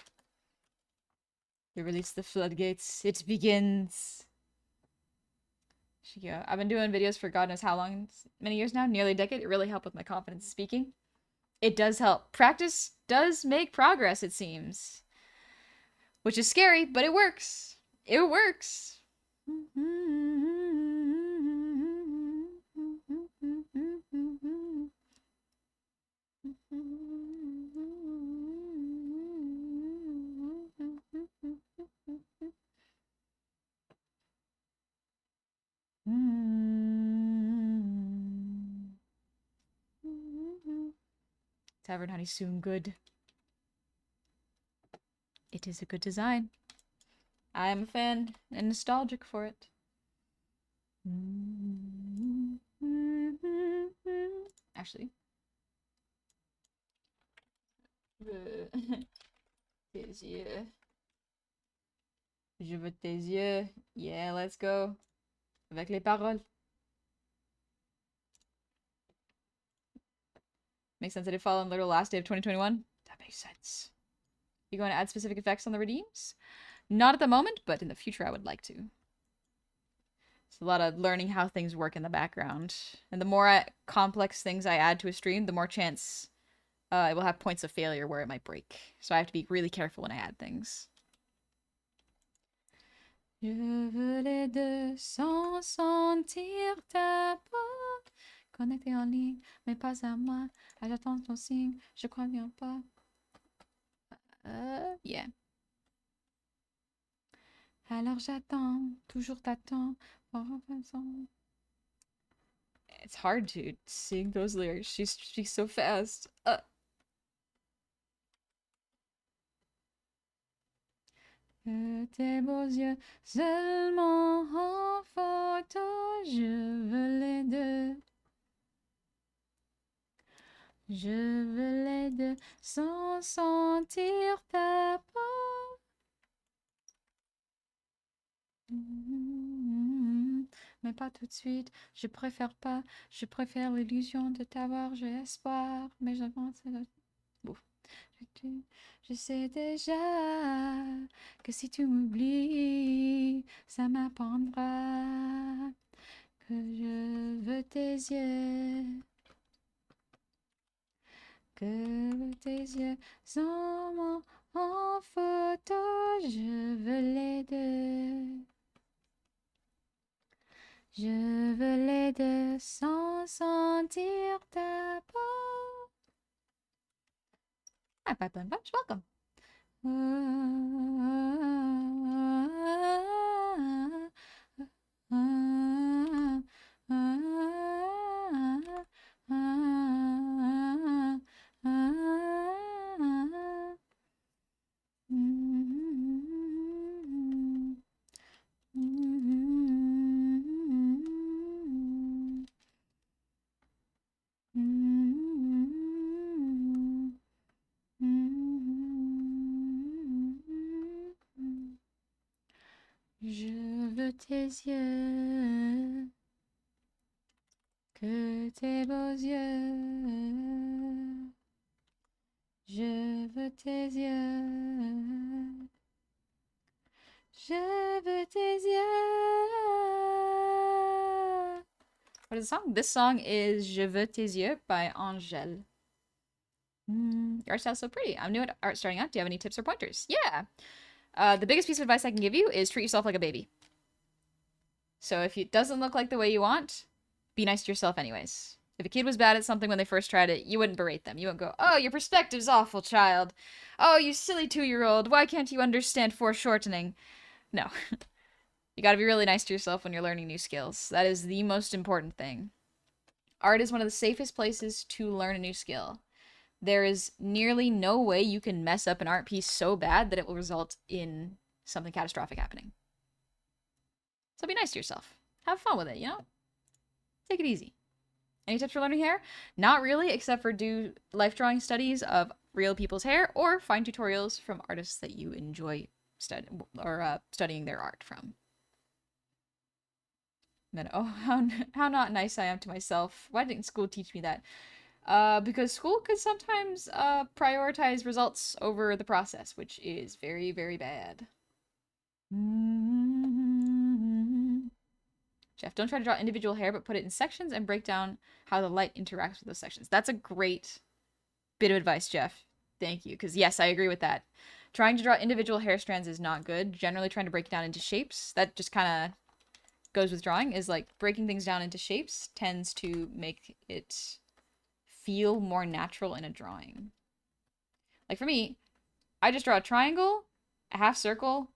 You release the floodgates, it begins. Shikyo, I've been doing videos for God knows how long, many years now, nearly a decade. It really helped with my confidence speaking. It does help. Practice does make progress, it seems. Which is scary, but it works. It works. Tavern Honey soon good. It is a good design. I am a fan and nostalgic for it. Actually. Tes yeux. Je veux tes yeux. Yeah, let's go. Avec les paroles. Makes sense that it fell on the last day of 2021. That makes sense. You going to add specific effects on the redeems? Not at the moment, but in the future I would like to. It's a lot of learning how things work in the background. And the more complex things I add to a stream, the more chance it will have points of failure where it might break. So I have to be really careful when I add things. Je veux les deux sans sentir ta peau. Connecté en ligne, mais pas à moi. J'attends ton signe, je crois bien pas. Yeah. Alors j'attends, toujours t'attends. It's hard to sing those lyrics. She speaks so fast. Tes beaux yeux seulement en photo, je veux les deux. Je veux les deux sans sentir ta peau. Mais pas tout de suite, je préfère pas. Je préfère l'illusion de t'avoir, j'ai espoir. Mais je pense bon. Je sais déjà que si tu m'oublies, ça m'apprendra que je veux tes yeux. Que tes yeux sont en photo, je veux les deux. Je veux les deux sans sentir ta peau. Hi, Pipeline Bunch, welcome. Je veux tes yeux, que tes beaux yeux. Je veux tes yeux. Je veux tes yeux. What is the song? This song is Je veux tes yeux by Angèle. Your art style's so pretty. I'm new at art starting out. Do you have any tips or pointers? Yeah. The biggest piece of advice I can give you is treat yourself like a baby. So if it doesn't look like the way you want, be nice to yourself anyways. If a kid was bad at something when they first tried it, you wouldn't berate them. You wouldn't go, oh, your perspective's awful, child. Oh, you silly 2-year-old. Why can't you understand foreshortening? No. You gotta be really nice to yourself when you're learning new skills. That is the most important thing. Art is one of the safest places to learn a new skill. There is nearly no way you can mess up an art piece so bad that it will result in something catastrophic happening. So be nice to yourself. Have fun with it, you know? Take it easy. Any tips for learning hair? Not really, except for do life drawing studies of real people's hair or find tutorials from artists that you enjoy studying their art from. Then, oh, how not nice I am to myself. Why didn't school teach me that? Because school could sometimes prioritize results over the process, which is very, very bad. Jeff, don't try to draw individual hair, but put it in sections and break down how the light interacts with those sections. That's a great bit of advice, Jeff. Thank you. Because, yes, I agree with that. Trying to draw individual hair strands is not good. Generally trying to break it down into shapes, that just kind of goes with drawing, is like breaking things down into shapes tends to make it feel more natural in a drawing. Like for me, I just draw a triangle, a half circle,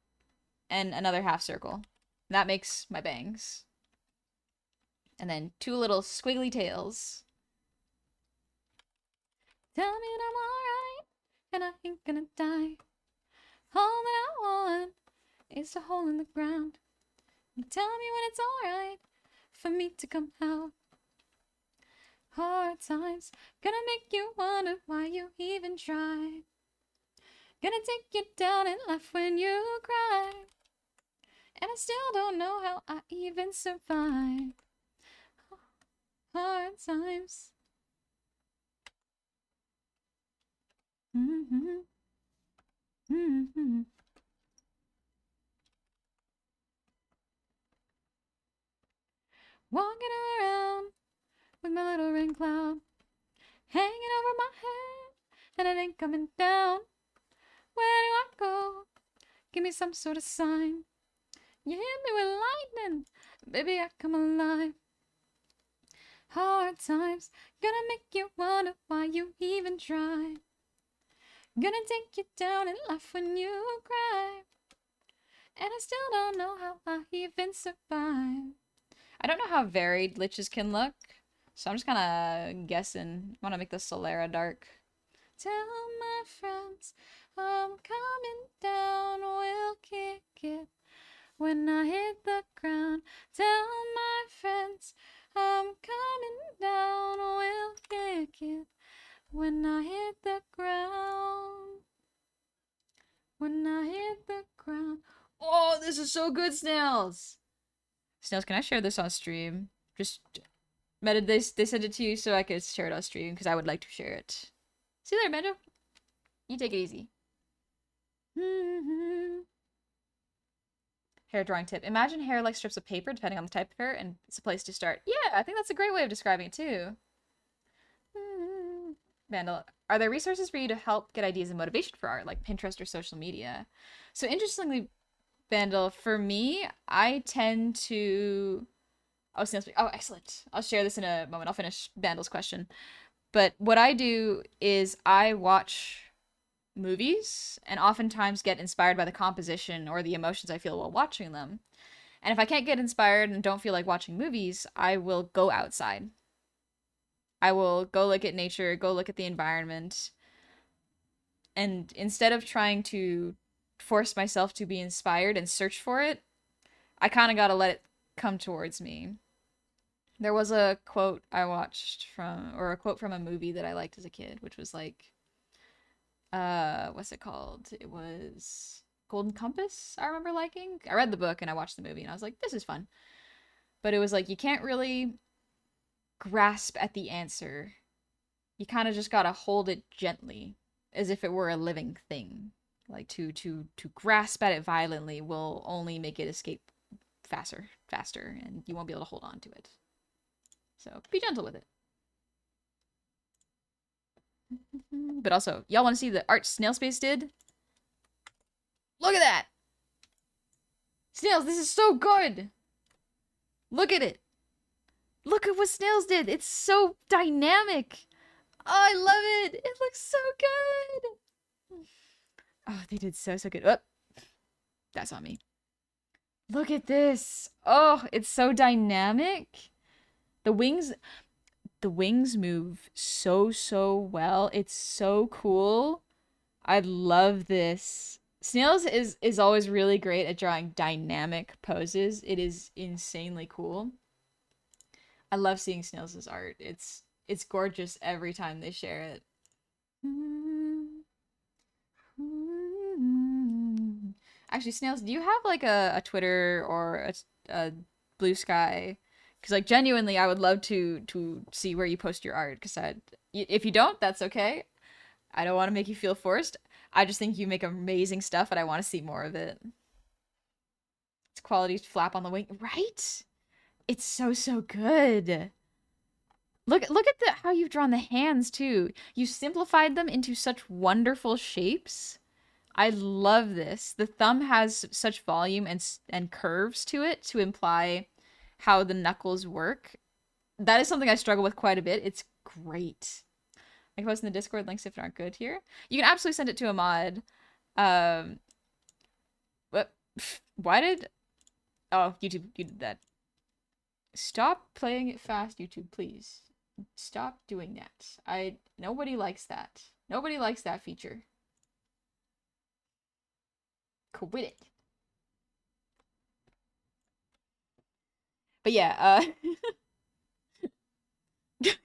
and another half circle. That makes my bangs. And then two little squiggly tails. Tell me that I'm alright, and I ain't gonna die. All that I want is a hole in the ground. You tell me when it's alright for me to come out. Hard times gonna make you wonder why you even try. Gonna take you down in life when you cry. And I still don't know how I even survive. Hard times. Mm-hmm. Mm-hmm. Walking around with my little rain cloud hanging over my head, and it ain't coming down. Where do I go? Give me some sort of sign. You hit me with lightning, baby, I come alive. Hard times gonna make you wonder why you even try. Gonna take you down in life when you cry. And I still don't know how I even survive. I don't know how varied liches can look, so I'm just kind of guessing. I want to make the Solera dark. Tell my friends I'm coming down, we'll kick it when I hit the ground. Tell my friends I'm coming down, we'll kick it when I hit the ground. When I hit the ground. Oh, this is so good, Snails! Snails, can I share this on stream? Just, Meta, they sent it to you so I could share it on stream, because I would like to share it. See you there, Meta. You take it easy. Hair drawing tip. Imagine hair like strips of paper, depending on the type of hair, and it's a place to start. Yeah, I think that's a great way of describing it, too. Vandal, are there resources for you to help get ideas and motivation for art, like Pinterest or social media? So interestingly, Vandal, for me, I tend to... Oh, excellent. I'll share this in a moment. I'll finish Vandal's question. But what I do is I watch movies and oftentimes get inspired by the composition or the emotions I feel while watching them. And if I can't get inspired and don't feel like watching movies, I will go outside. I will go look at nature, go look at the environment. And instead of trying to force myself to be inspired and search for it, I kind of got to let it come towards me. There was a quote I watched from, or a quote from a movie that I liked as a kid, which was like, what's it called? It was Golden Compass, I remember liking. I read the book and I watched the movie and I was like, this is fun. But it was like, you can't really grasp at the answer. You kind of just gotta hold it gently, as if it were a living thing. Like to grasp at it violently will only make it escape faster, and you won't be able to hold on to it. So be gentle with it. But also, y'all want to see the art Snail Space did? Look at that! Snails, this is so good! Look at it! Look at what Snails did! It's so dynamic! Oh, I love it! It looks so good! Oh, they did so good. Oh, that's on me. Look at this! Oh, it's so dynamic! The wings move so well. It's so cool. I love this. Snails is always really great at drawing dynamic poses. It is insanely cool. I love seeing Snails' art. It's gorgeous every time they share it. Actually, Snails, do you have like a Twitter or a Blue Sky? Because like genuinely, I would love to see where you post your art. Because if you don't, that's okay. I don't want to make you feel forced. I just think you make amazing stuff, and I want to see more of it. It's quality flap on the wing, right? It's so good. Look at how you've drawn the hands too. You simplified them into such wonderful shapes. I love this. The thumb has such volume and curves to it to imply how the knuckles work. That is something I struggle with quite a bit. It's great. I can post in the Discord links if they aren't good here. You can absolutely send it to a mod. Um, what? Why did? Oh, YouTube, you did that. Stop playing it fast, YouTube, please. Stop doing that. Nobody likes that. Nobody likes that feature. Quit it. But yeah,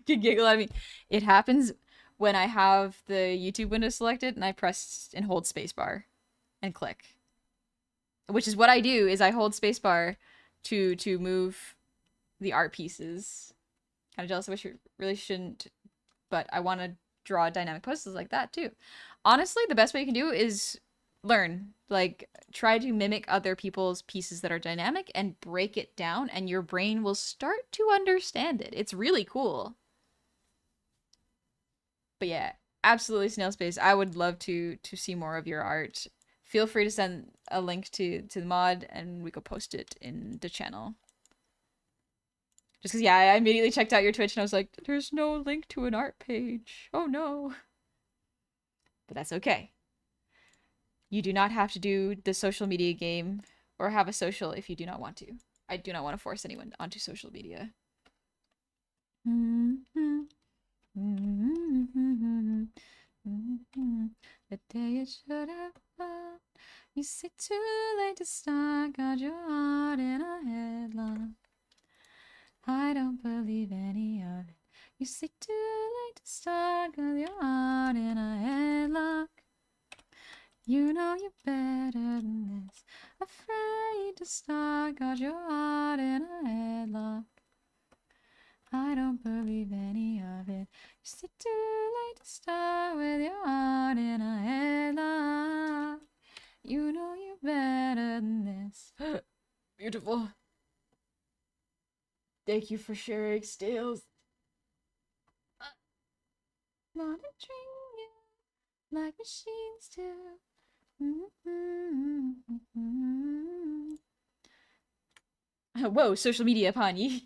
giggle at me. It happens when I have the YouTube window selected and I press and hold spacebar and click. Which is what I do is I hold spacebar to move the art pieces. Kind of jealous. I wish it really shouldn't, but I want to draw dynamic poses like that too. Honestly, the best way you can do is learn. Like, try to mimic other people's pieces that are dynamic and break it down, and your brain will start to understand it. It's really cool. But yeah, absolutely Snail Space. I would love to see more of your art. Feel free to send a link to the mod and we could post it in the channel. Just because, yeah, I immediately checked out your Twitch and I was like, there's no link to an art page. Oh no. But that's okay. You do not have to do the social media game or have a social if you do not want to. I do not want to force anyone onto social media. The day you should have found. You say too late to start, got your heart in a headlock. I don't believe any of it. You say too late to start, got your heart in a headlock. You know you're better than this. Afraid to start, got your heart in a headlock. I don't believe any of it. You say too late to start with your heart in a headlock. You know you're better than this. Beautiful. Thank you for sharing, Stills. Wanna train you like machines do. Whoa, social media upon you.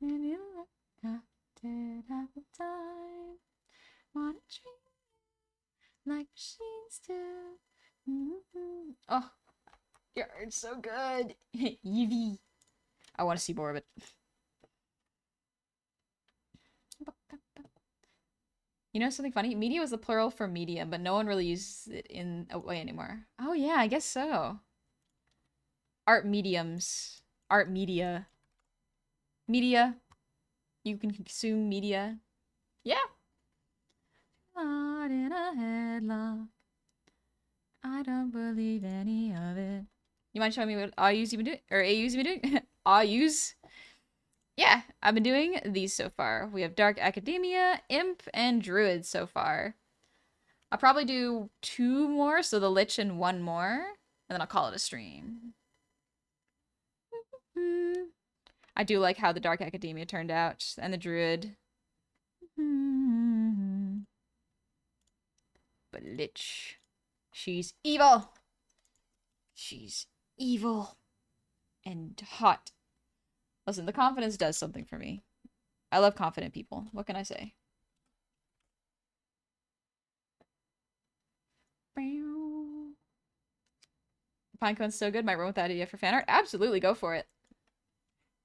And you got it at the time. Wanna train you like machines do. Oh, your art's so good. Eevee. I want to see more of it. You know something funny? Media was the plural for medium, but no one really uses it in a way anymore. Oh yeah, I guess so. Art mediums. Art media. Media. You can consume media. Yeah. Heart in a headlock. I don't believe any of it. You mind showing me what AU's you've been doing? Or AU's you've been doing? AU's? Yeah, I've been doing these so far. We have Dark Academia, Imp, and Druid so far. I'll probably do 2 more, so the Lich and 1 more, and then I'll call it a stream. I do like how the Dark Academia turned out, and the Druid. But Lich, she's evil. She's evil and hot. Listen, the confidence does something for me. I love confident people. What can I say? Pinecone's so good. Might run with that idea for fan art. Absolutely, go for it.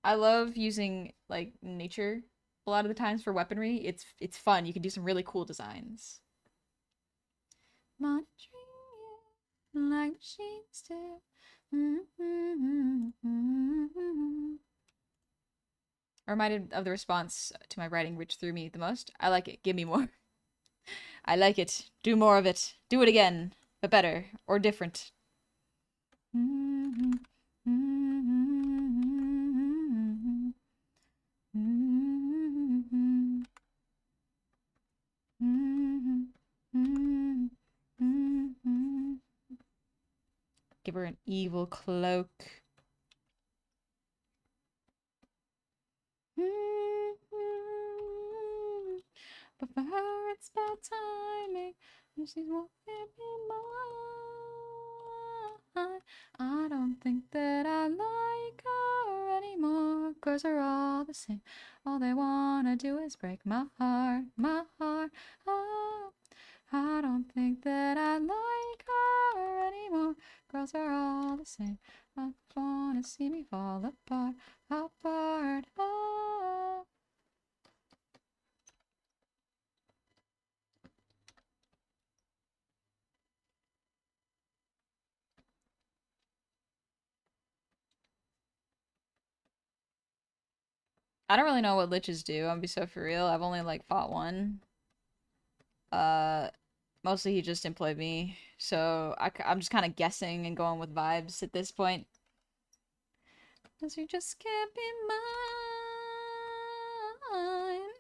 I love using like nature a lot of the times for weaponry. It's fun. You can do some really cool designs. Monitoring you like machines do. I reminded of the response to my writing, which threw me the most. I like it. Give me more. I like it. Do more of it. Do it again, but better or different. Give her an evil cloak. But for her, it's it's bad timing. And she's won't be mine. I don't think that I like her anymore. 'Cause they're all the same. All they wanna do is break my heart, my heart. Oh, I don't think that I like her anymore. Girls are all the same. I just wanna see me fall apart, apart. Oh. I don't really know what liches do. I'm gonna be so for real. I've only like fought one. Uh, Mostly he just employed me, so I'm just kind of guessing and going with vibes at this point. 'Cause you just can't be mine.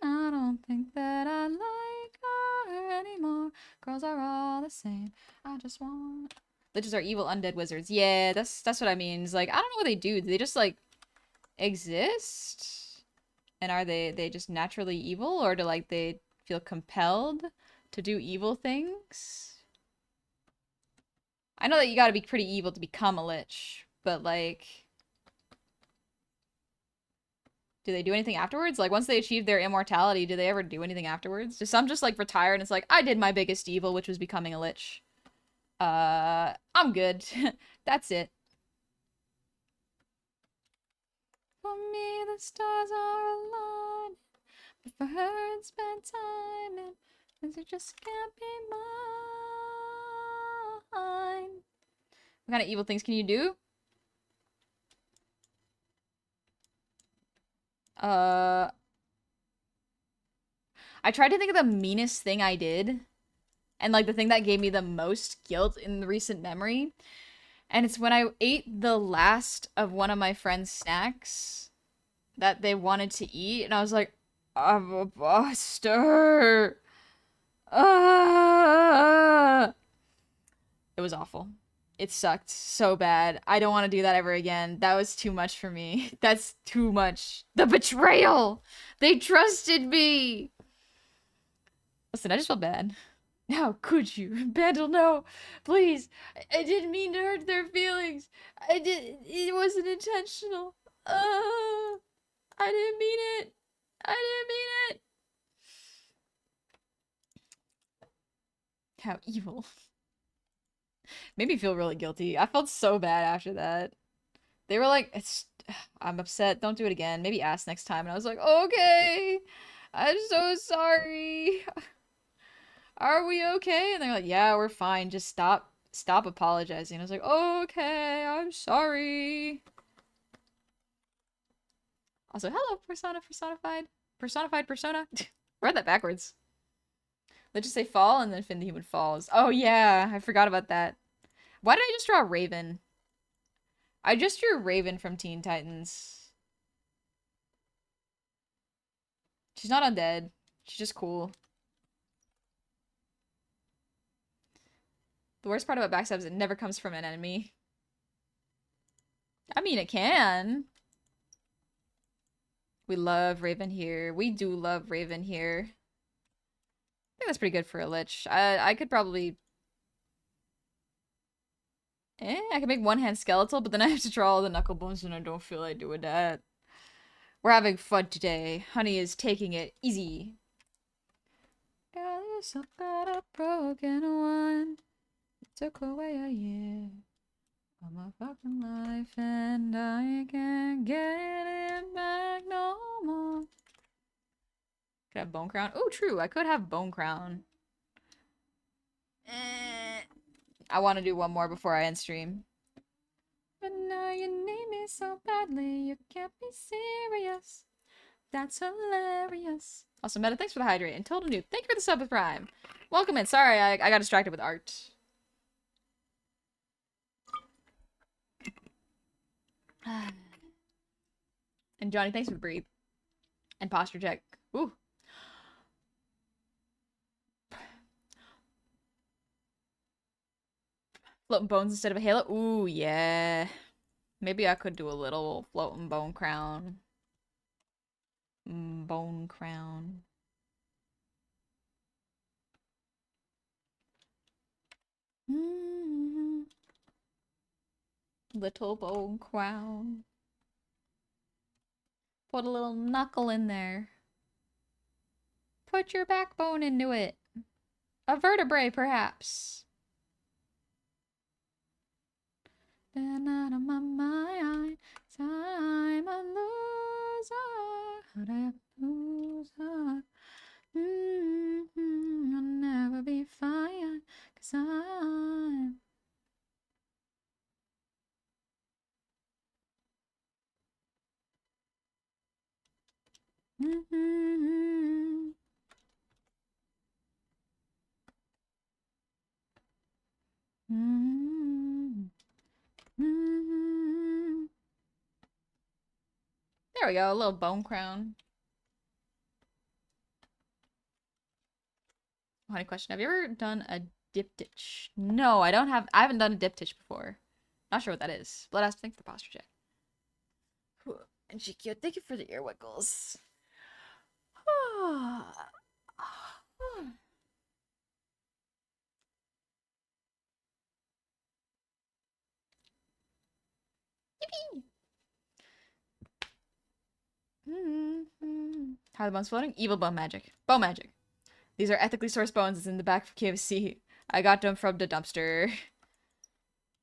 I don't think that I like her anymore. Girls are all the same. I just want. Liches are evil undead wizards. Yeah, that's what I mean. It's like I don't know what they do. Do they just like exist? And are they just naturally evil, or do like they feel compelled to do evil things? I know that you gotta be pretty evil to become a lich, but like, do they do anything afterwards? Like, once they achieve their immortality, do they ever do anything afterwards? Do some just like retire and it's like, I did my biggest evil, which was becoming a lich. I'm good. That's it. For me, the stars are aligned. But for her, it's bad timing. 'Cause you just can't be mine. What kind of evil things can you do? Uh, I tried to think of the meanest thing I did, and like the thing that gave me the most guilt in the recent memory. And it's when I ate the last of one of my friend's snacks that they wanted to eat, and I was like, I'm a buster. Ah! It was awful. It sucked so bad. I don't want to do that ever again. That was too much for me. That's too much. The betrayal! They trusted me! Listen, I just felt bad. How could you? Bandle, no! Please! I didn't mean to hurt their feelings! It wasn't intentional! I didn't mean it! I didn't mean it! How evil. Made me feel really guilty. I felt so bad after that. They were like, I'm upset. Don't do it again. Maybe ask next time. And I was like, okay. I'm so sorry. Are we okay? And they're like, yeah, we're fine. Just stop apologizing. I was like, okay, I'm sorry. Also, hello, personified persona. Read that backwards. Let's just say fall and then Finn the Human Falls. Oh yeah, I forgot about that. Why did I just draw Raven? I just drew Raven from Teen Titans. She's not undead. She's just cool. The worst part about backstab is it never comes from an enemy. I mean, it can. We love Raven here. We do love Raven here. I think that's pretty good for a lich. I could probably... I could make one-hand skeletal, but then I have to draw all the knuckle bones and I don't feel like doing that. We're having fun today. Honey is taking it easy. Got yourself got a broken one. It took away a year of my fucking life and I can't get it back no more. Could have Bone Crown. Oh, true. I could have Bone Crown. I want to do one more before I end stream. But now you need me so badly, you can't be serious. That's hilarious. Also, Meta, thanks for the hydrate. And Total Noob, thank you for the sub with Prime. Welcome in. Sorry, I got distracted with art. And Johnny, thanks for the breathe. And posture check. Ooh. Floating bones instead of a halo. Ooh, yeah. Maybe I could do a little floating bone crown. Bone crown. Little bone crown. Put a little knuckle in there. Put your backbone into it. A vertebrae, perhaps. Been out of my mind. I'm a loser. How'd I lose her? I'll never be fine. 'Cause I'm. There we go, a little bone crown. Funny question. Have you ever done a diptych? No, I haven't done a diptych before. Not sure what that is. Blood ask, thanks for the posture check. And GQ, thank you for the ear wiggles. Yippee! How are the bones floating? Evil bone magic. Bone magic. These are ethically sourced bones. It's in the back of KFC. I got them from the dumpster.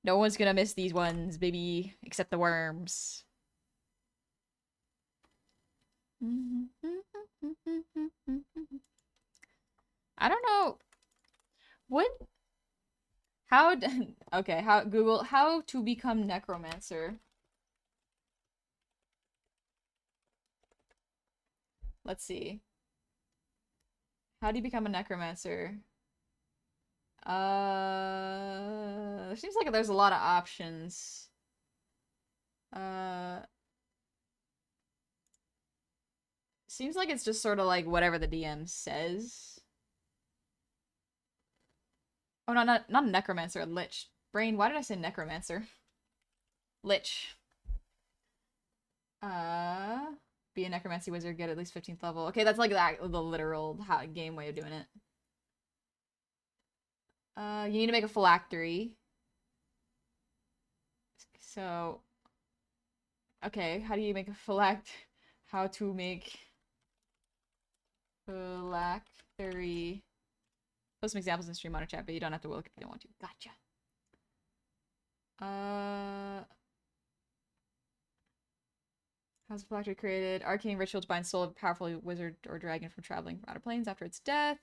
No one's gonna miss these ones, baby. Except the worms. I don't know. What? How? Okay, how Google how to become necromancer. Let's see. How do you become a necromancer? It seems like there's a lot of options. Uh, seems like it's just sort of like whatever the DM says. Oh, no, not a necromancer, a lich. Brain, why did I say necromancer? Lich. Be a necromancy wizard, get at least 15th level. Okay, that's like the literal game way of doing it. You need to make a phylactery. So, okay, how do you make a how to make phylactery? Post some examples in stream monitor chat, but you don't have to look if you don't want to. Gotcha. How's the phylactery created? Arcane ritual to bind soul of a powerful wizard or dragon from traveling from outer planes after its death.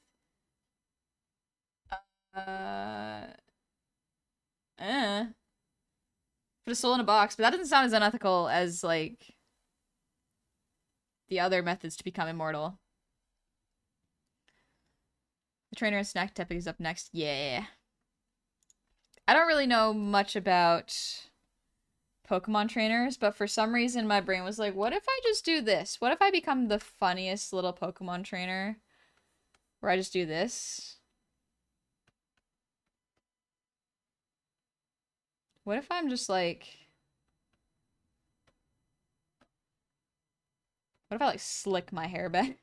Put a soul in a box, but that doesn't sound as unethical as, like, the other methods to become immortal. The trainer and snack tepig is up next. Yeah. I don't really know much about Pokemon trainers, but for some reason my brain was like, what if I just do this? What if I become the funniest little Pokemon trainer? Where I just do this? What if I'm just like... What if I like slick my hair back?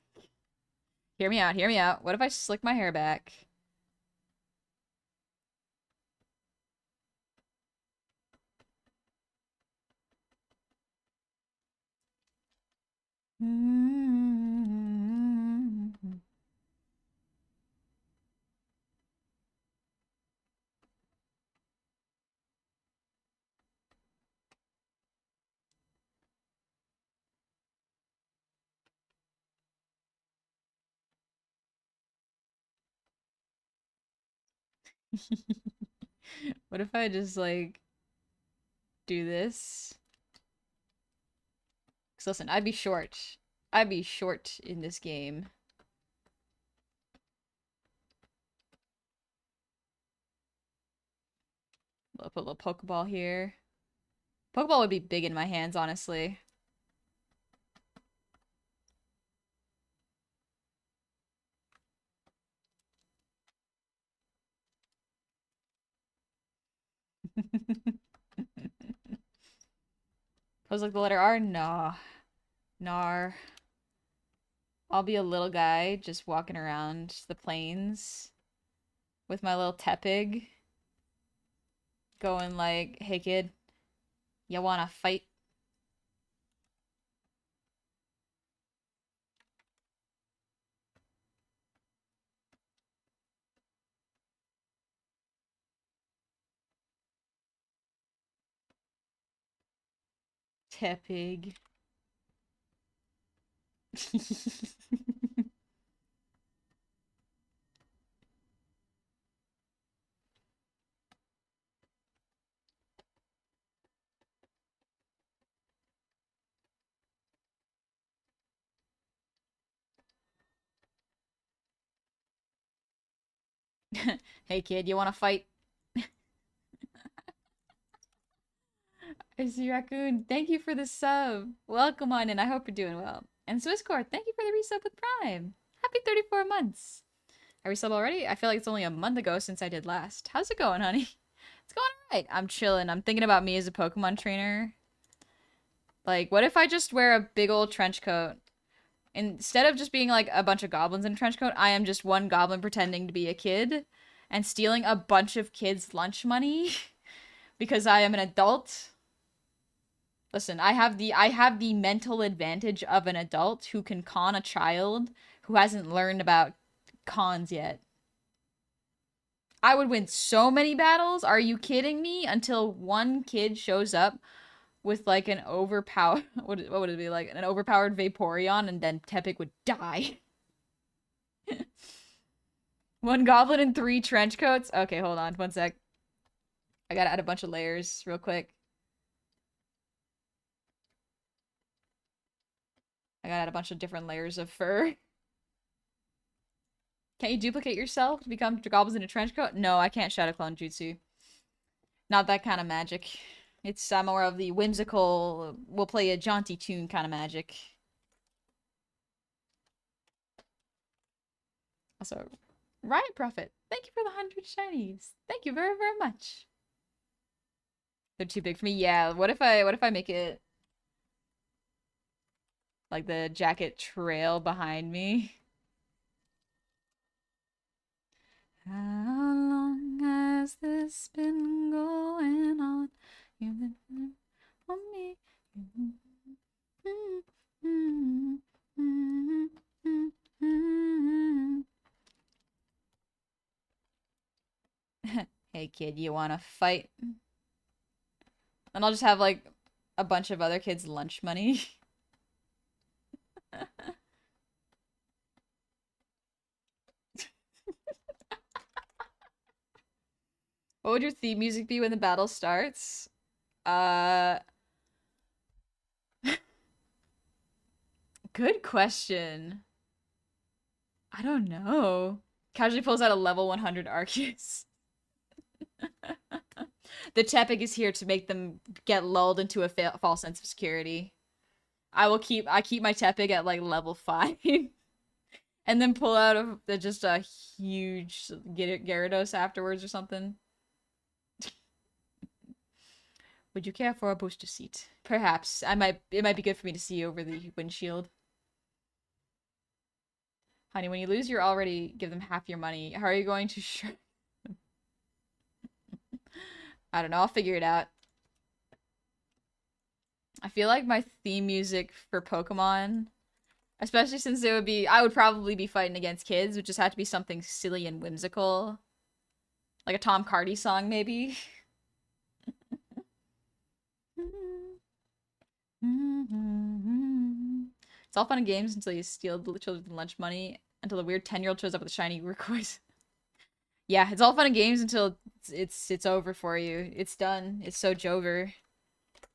Hear me out, hear me out. What if I slick my hair back? What if I just like do this? Because listen, I'd be short. I'd be short in this game. I'll put a little Pokeball here. Pokeball would be big in my hands, honestly. Pose like the letter R? Nah. Nar. I'll be a little guy just walking around the plains with my little tepig. Going like, hey kid, You wanna fight? Tepig. Hey kid, you wanna fight? I see Raccoon. Thank you for the sub. Welcome on in. I hope you're doing well. And Swisscore, thank you for the resub with Prime. Happy 34 months. I resub already? I feel like it's only a month ago since I did last. How's it going, honey? It's going alright. I'm chilling. I'm thinking about me as a Pokemon trainer. Like, what if I just wear a big old trench coat? Instead of just being like a bunch of goblins in a trench coat, I am just one goblin pretending to be a kid and stealing a bunch of kids' lunch money because I am an adult. Listen, I have the mental advantage of an adult who can con a child who hasn't learned about cons yet. I would win so many battles. Are you kidding me? Until one kid shows up with like an overpowered what would it be like? An overpowered Vaporeon and then Tepig would die. One goblin and 3 trench coats? Okay, hold on. One sec. I gotta add a bunch of layers real quick. I gotta add a bunch of different layers of fur. Can't you duplicate yourself to become goblins in a trench coat? No, I can't Shadow Clone Jutsu. Not that kind of magic. It's more of the whimsical, we'll play a jaunty tune kind of magic. Also, Riot Prophet, thank you for the 100 shinies. Thank you very, very much. They're too big for me. Yeah, what if I make it like the jacket trail behind me? How long has this been going on? You've been on me. Hey kid, you wanna fight? And I'll just have like a bunch of other kids' lunch money. What would your theme music be when the battle starts? Uh, good question. I don't know. Casually pulls out a level 100 Arceus. The Tepig is here to make them get lulled into a false sense of security. I keep my Tepig at like level 5. And then pull out just a huge Gyarados afterwards or something. Would you care for a booster seat? Perhaps. It might be good for me to see over the windshield. Honey, when you lose, you're already give them half your money. How are you going to I don't know, I'll figure it out. I feel like my theme music for Pokemon, especially since I would probably be fighting against kids, would just have to be something silly and whimsical. Like a Tom Cardy song, maybe. It's all fun and games until you steal the children's lunch money, until the weird 10-year-old shows up with a shiny turquoise. Yeah, it's all fun and games until it's over for you. It's done. It's so Jover.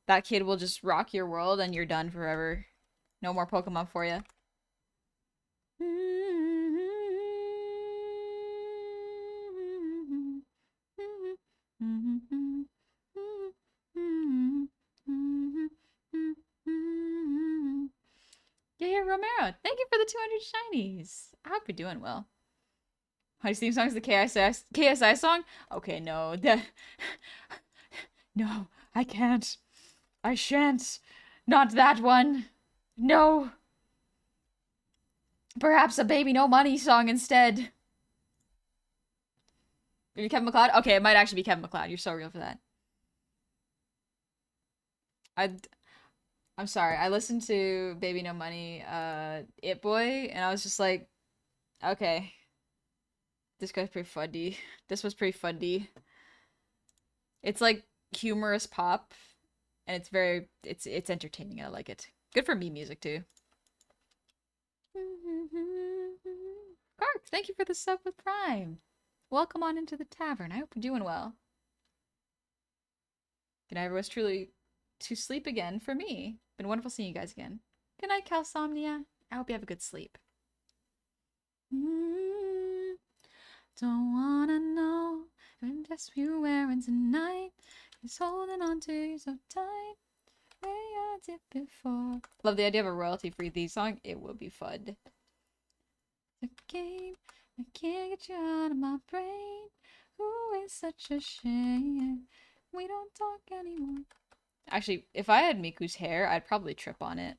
That kid will just rock your world and you're done forever. No more Pokemon for you. Yeah, Romero, thank you for the 200 shinies. I hope you're doing well. Honey's theme song is the KSI song? Okay, no. No, I can't. I shan't. Not that one. No. Perhaps a Baby No Money song instead. Maybe Kevin McLeod? Okay, it might actually be Kevin McLeod. You're so real for that. I I'm sorry. I listened to Baby No Money, It Boy, and I was just like, okay, this guy's pretty funny. This was pretty funny. It's like humorous pop, and it's entertaining. I like it. Good for me music too. Kark, thank you for the sub with Prime. Welcome on into the tavern. I hope you're doing well. Good night, everyone's truly to sleep again for me. Been wonderful seeing you guys again. Good night, Calsomnia. I hope you have a good sleep. Mm, don't wanna know if that's what you're wearing tonight. He's holding on to you so tight. Where I did before. Love the idea of a royalty-free theme song. It will be fun. The game, I can't get you out of my brain. Ooh, it's such a shame. We don't talk anymore. Actually, if I had Miku's hair, I'd probably trip on it.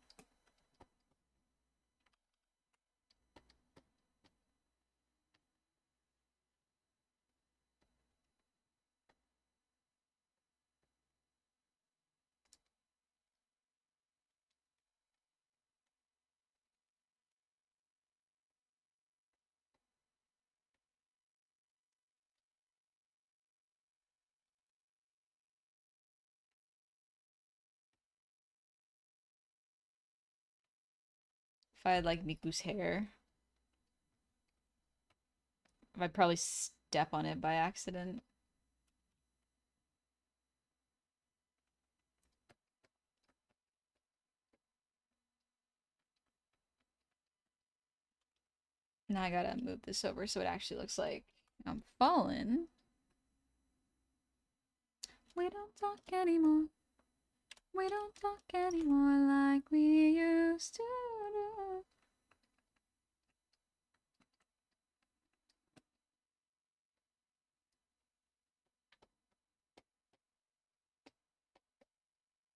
If I had like Miku's hair, I'd probably step on it by accident. Now I gotta move this over so it actually looks like I'm falling. We don't talk anymore. We don't talk anymore like we used to do.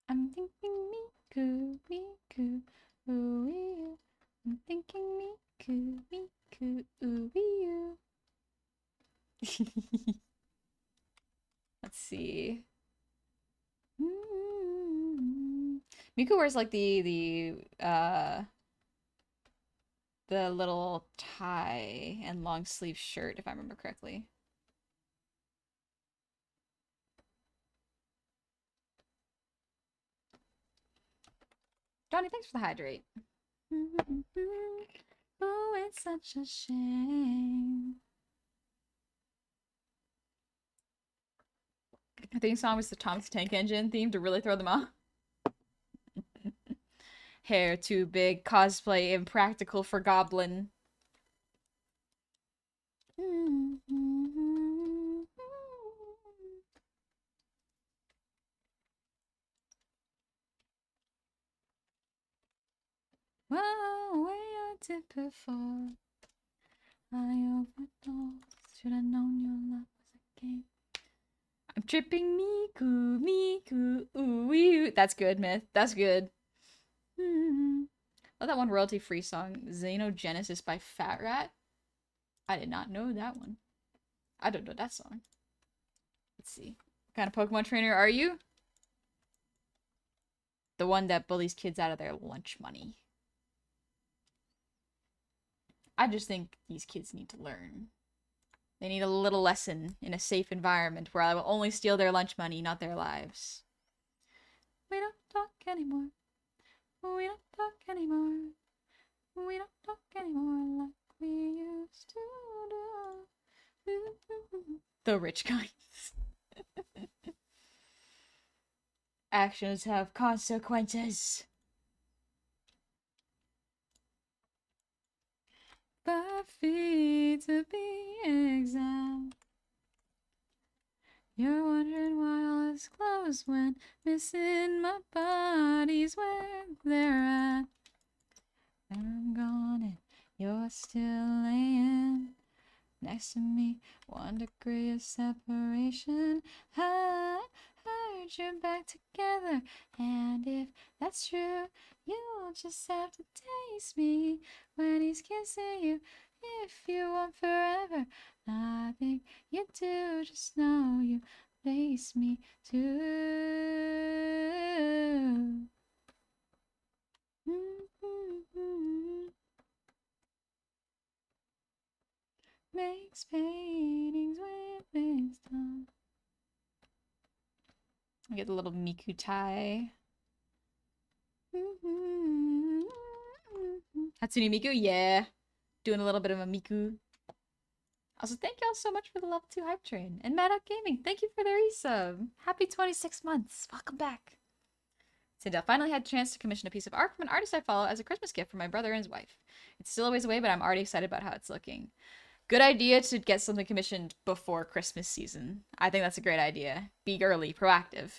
I'm thinking Miku, Miku, ooh you. I'm thinking Miku, Miku, ooh you. Let's see. Miku wears like the little tie and long sleeve shirt, if I remember correctly. Johnny, thanks for the hydrate. Oh, it's such a shame. I think song was the Thomas Tank Engine theme to really throw them off. Hair too big, cosplay impractical for Goblin. Whoa, where I did before. I overdosed. Should have known your love was a game. I'm tripping Miku, Miku, ooh, ooh. That's good, Myth. That's good. Oh, that one royalty-free song, Xenogenesis by Fat Rat. I did not know that one. I don't know that song. Let's see. What kind of Pokemon trainer are you? The one that bullies kids out of their lunch money. I just think these kids need to learn. They need a little lesson in a safe environment where I will only steal their lunch money, not their lives. We don't talk anymore. We don't talk anymore. We don't talk anymore like we used to do. The rich guys. Actions have consequences. Buffy, to be exact. You're wondering why all is closed when missing my body's where they're at. And I'm gone and you're still laying next to me. 1 degree of separation. I heard you're back together, and if that's true, you'll just have to taste me when he's kissing you. If you want forever, I think you do. Just know you taste me too. Makes paintings with wisdom. I get the little Miku tie. Hatsune Miku, yeah. Doing a little bit of a Miku. Also, thank y'all so much for the level 2 hype train. And Mad Up Gaming, thank you for the resub. Happy 26 months. Welcome back. Sindel finally had a chance to commission a piece of art from an artist I follow as a Christmas gift for my brother and his wife. It's still a ways away, but I'm already excited about how it's looking. Good idea to get something commissioned before Christmas season. I think that's a great idea. Be early, proactive.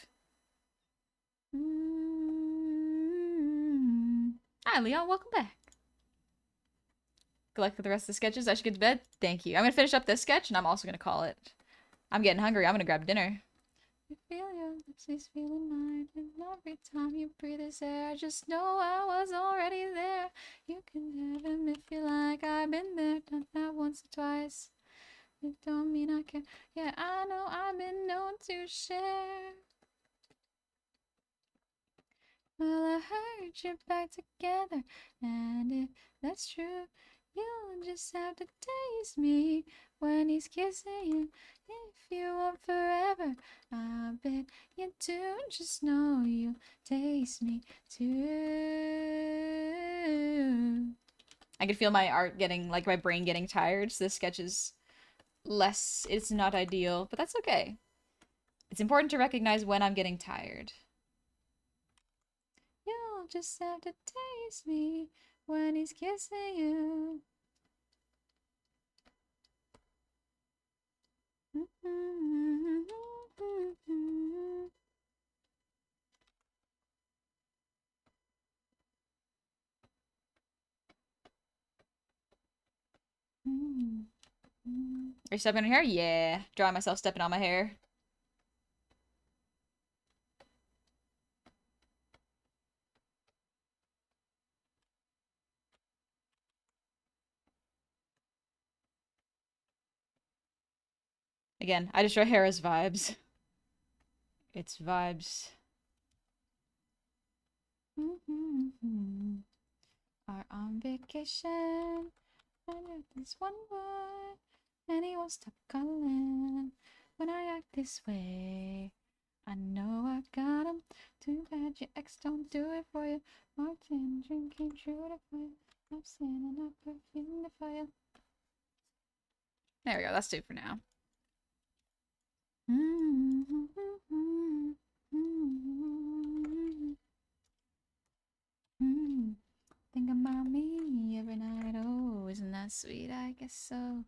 Hi, Leon. Welcome back. Good luck with the rest of the sketches. I should get to bed. Thank you. I'm going to finish up this sketch, and I'm also going to call it. I'm getting hungry. I'm going to grab dinner. You feel your lips is feeling mine, and every time you breathe this air, I just know I was already there. You can have him if you like. I've been there, done that once or twice. It don't mean I can. Yeah, I know I've been known to share. Well, I heard you're back together, and if that's true, you'll just have to taste me when he's kissing you. If you want forever, I bet you do. Just know you taste me too. I can feel my art getting, like my brain getting tired, so this sketch is less, it's not ideal, but that's okay. It's important to recognize when I'm getting tired. You'll just have to taste me when he's kissing you. Are you stepping on your hair? Yeah. Drawing myself stepping on my hair. Again, I just draw hair as vibes. It's vibes. Are on vacation. And there's this one boy, and he won't stop calling when I act this way. I know I got him. Too bad your ex don't do it for you. Martin, dream came true to for you. I've seen enough perfume to fire. There we go. That's two for now. Think about me every night. Oh, isn't that sweet? I guess so.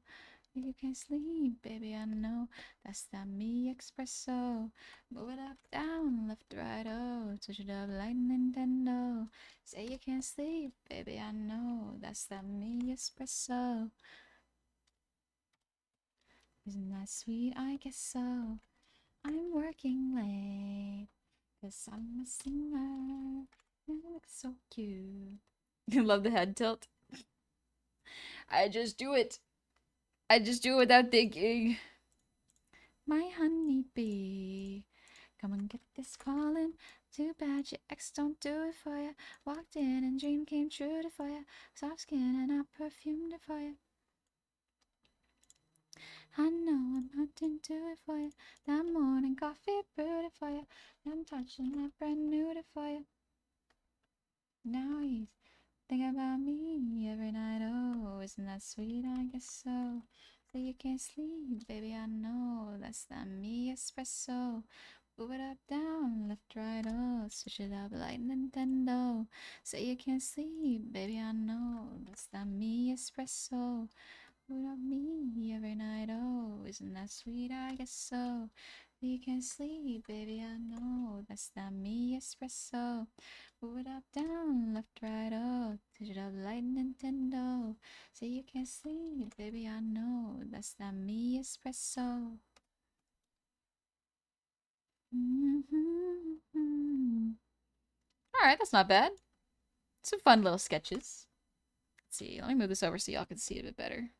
You can't sleep, baby, I know. That's that me espresso. Move it up, down, left, right, oh. Switch it up like Nintendo. Say you can't sleep, baby, I know. That's that me espresso. Isn't that sweet? I guess so. I'm working late, 'cause I'm a singer. You look so cute. Love the head tilt. I just do it. I just do it without thinking. My honeybee, come and get this calling. Too bad your ex don't do it for you. Walked in and dream came true to for you. Soft skin and I perfumed it for you. I know I'm not into it for you. That morning coffee brewed it for you. I'm touching that brand new it for you. Now he's thinking about me every night. Oh, isn't that sweet? I guess so. So you can't sleep, baby, I know. That's that me espresso. Move it up, down, left, right, oh. Switch it up like Nintendo. Say you can't sleep, baby, I know. That's that me espresso. Move up me every night, oh. Isn't that sweet? I guess so. You can't sleep, baby, I know. That's that me espresso. Move it up, down, left, right, oh. Switch it up like Nintendo. Say you can't sleep, baby, I know. That's that me espresso. Alright, that's not bad. Some fun little sketches. Let's see, let me move this over so y'all can see it a bit better.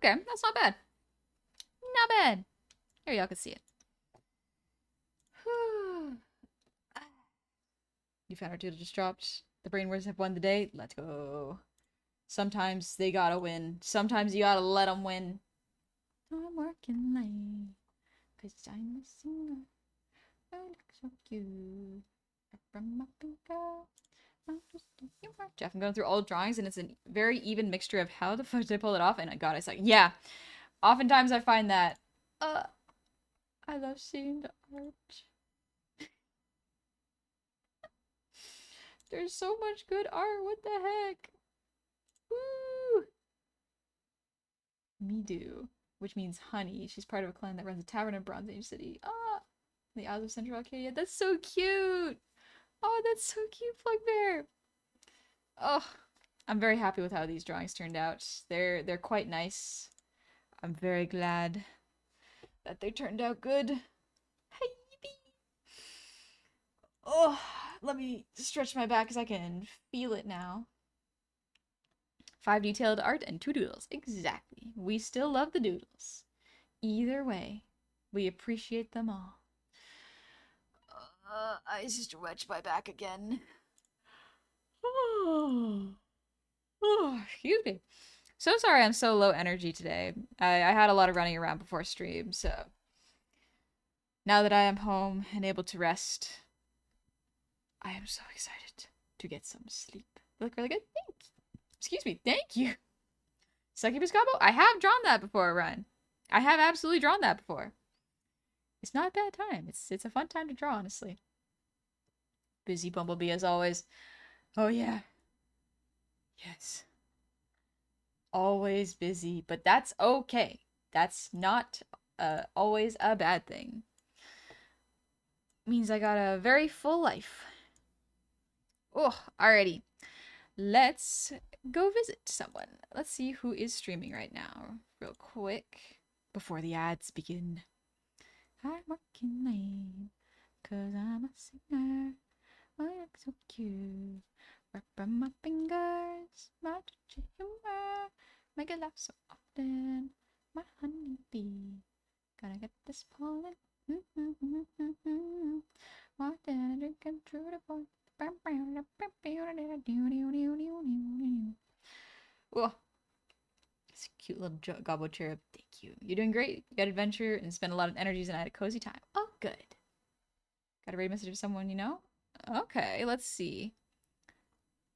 Okay, that's not bad. Not bad. Here, y'all can see it. You found our doodle just dropped. The brainworms have won the day. Let's go. Sometimes they gotta win. Sometimes you gotta let them win. I'm working late. Cause I'm a singer. I look so cute. From my finger. Jeff, I'm going through all drawings and it's a very even mixture of how the fuck did I pull it off? And God, I suck. Yeah. Oftentimes I find that I love seeing the art. There's so much good art. What the heck? Woo! Me do. Which means honey. She's part of a clan that runs a tavern in Bronze Age City. Ah! The Isles of Central Arcadia. That's so cute! Oh, that's so cute, Plugbear! Oh, I'm very happy with how these drawings turned out. They're quite nice. I'm very glad that they turned out good. Hey, oh, let me stretch my back because I can feel it now. 5 detailed art and 2 doodles. Exactly. We still love the doodles. Either way, we appreciate them all. I stretch my back again. Oh, excuse me. So sorry I'm so low energy today. I had a lot of running around before stream, so now that I am home and able to rest, I am so excited to get some sleep. You look really good. Excuse me. Thank you. Succubus combo? I have drawn that before, Ryan. I have absolutely drawn that before. It's not a bad time. It's a fun time to draw, honestly. Busy Bumblebee as always. Oh yeah. Yes. Always busy, but that's okay. That's not always a bad thing. Means I got a very full life. Oh, alrighty. Let's go visit someone. Let's see who is streaming right now, real quick, before the ads begin. I'm working late, cause I'm a singer. I look so cute. Wrap around my fingers, my touch of humor. Make it laugh so often, my honeybee. Gotta get this pollen. Why did I drink and true to boy? Oh, it's a cute little gobble cherub. Thank you. You're doing great. You got adventure and spend a lot of energies and I had a cozy time. Oh, good. Got a raid message of someone you know? Okay, let's see.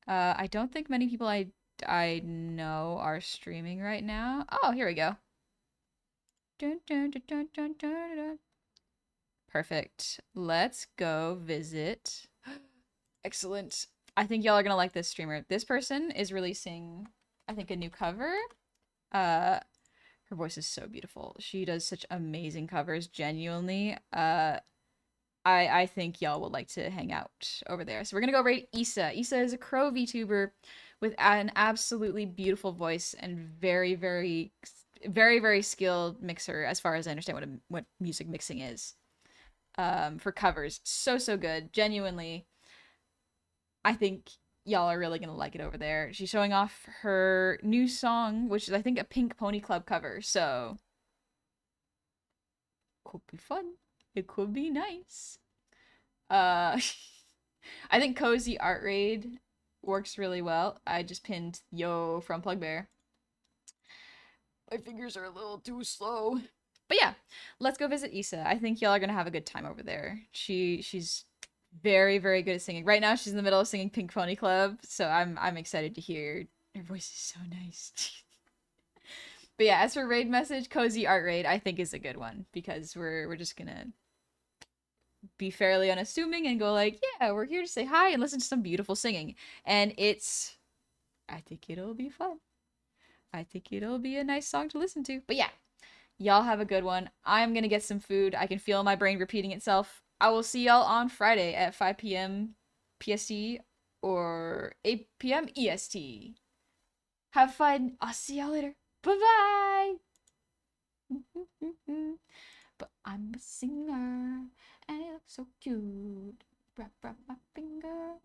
I don't think many people I know are streaming right now. Oh, here we go. Dun, dun, dun, dun, dun, dun, dun. Perfect. Let's go visit. Excellent. I think y'all are gonna like this streamer. This person is releasing, I think, a new cover. Her voice is so beautiful. She does such amazing covers, genuinely. I think y'all would like to hang out over there. So we're gonna go raid Issa. Issa is a crow VTuber with an absolutely beautiful voice and very, very, very, very skilled mixer as far as I understand what music mixing is. For covers. So, so good. Genuinely. I think y'all are really gonna like it over there. She's showing off her new song, which is I think a Pink Pony Club cover, so could be fun. It could be nice. I think Cozy Art Raid works really well. I just pinned Yo from Plugbear. My fingers are a little too slow. But yeah, let's go visit Issa. I think y'all are gonna have a good time over there. She's very, very good at singing. Right now she's in the middle of singing Pink Pony Club, so I'm excited to hear her voice is so nice. But yeah, as for raid message, Cozy Art Raid I think is a good one because we're just gonna be fairly unassuming and go like, yeah, we're here to say hi and listen to some beautiful singing. And I think it'll be fun. I think it'll be a nice song to listen to. But yeah, y'all have a good one. I'm gonna get some food. I can feel my brain repeating itself. I will see y'all on Friday at 5 p.m. PST or 8 p.m. EST. Have fun. I'll see y'all later. Bye bye. But I'm a singer and it looks so cute. Wrap my finger.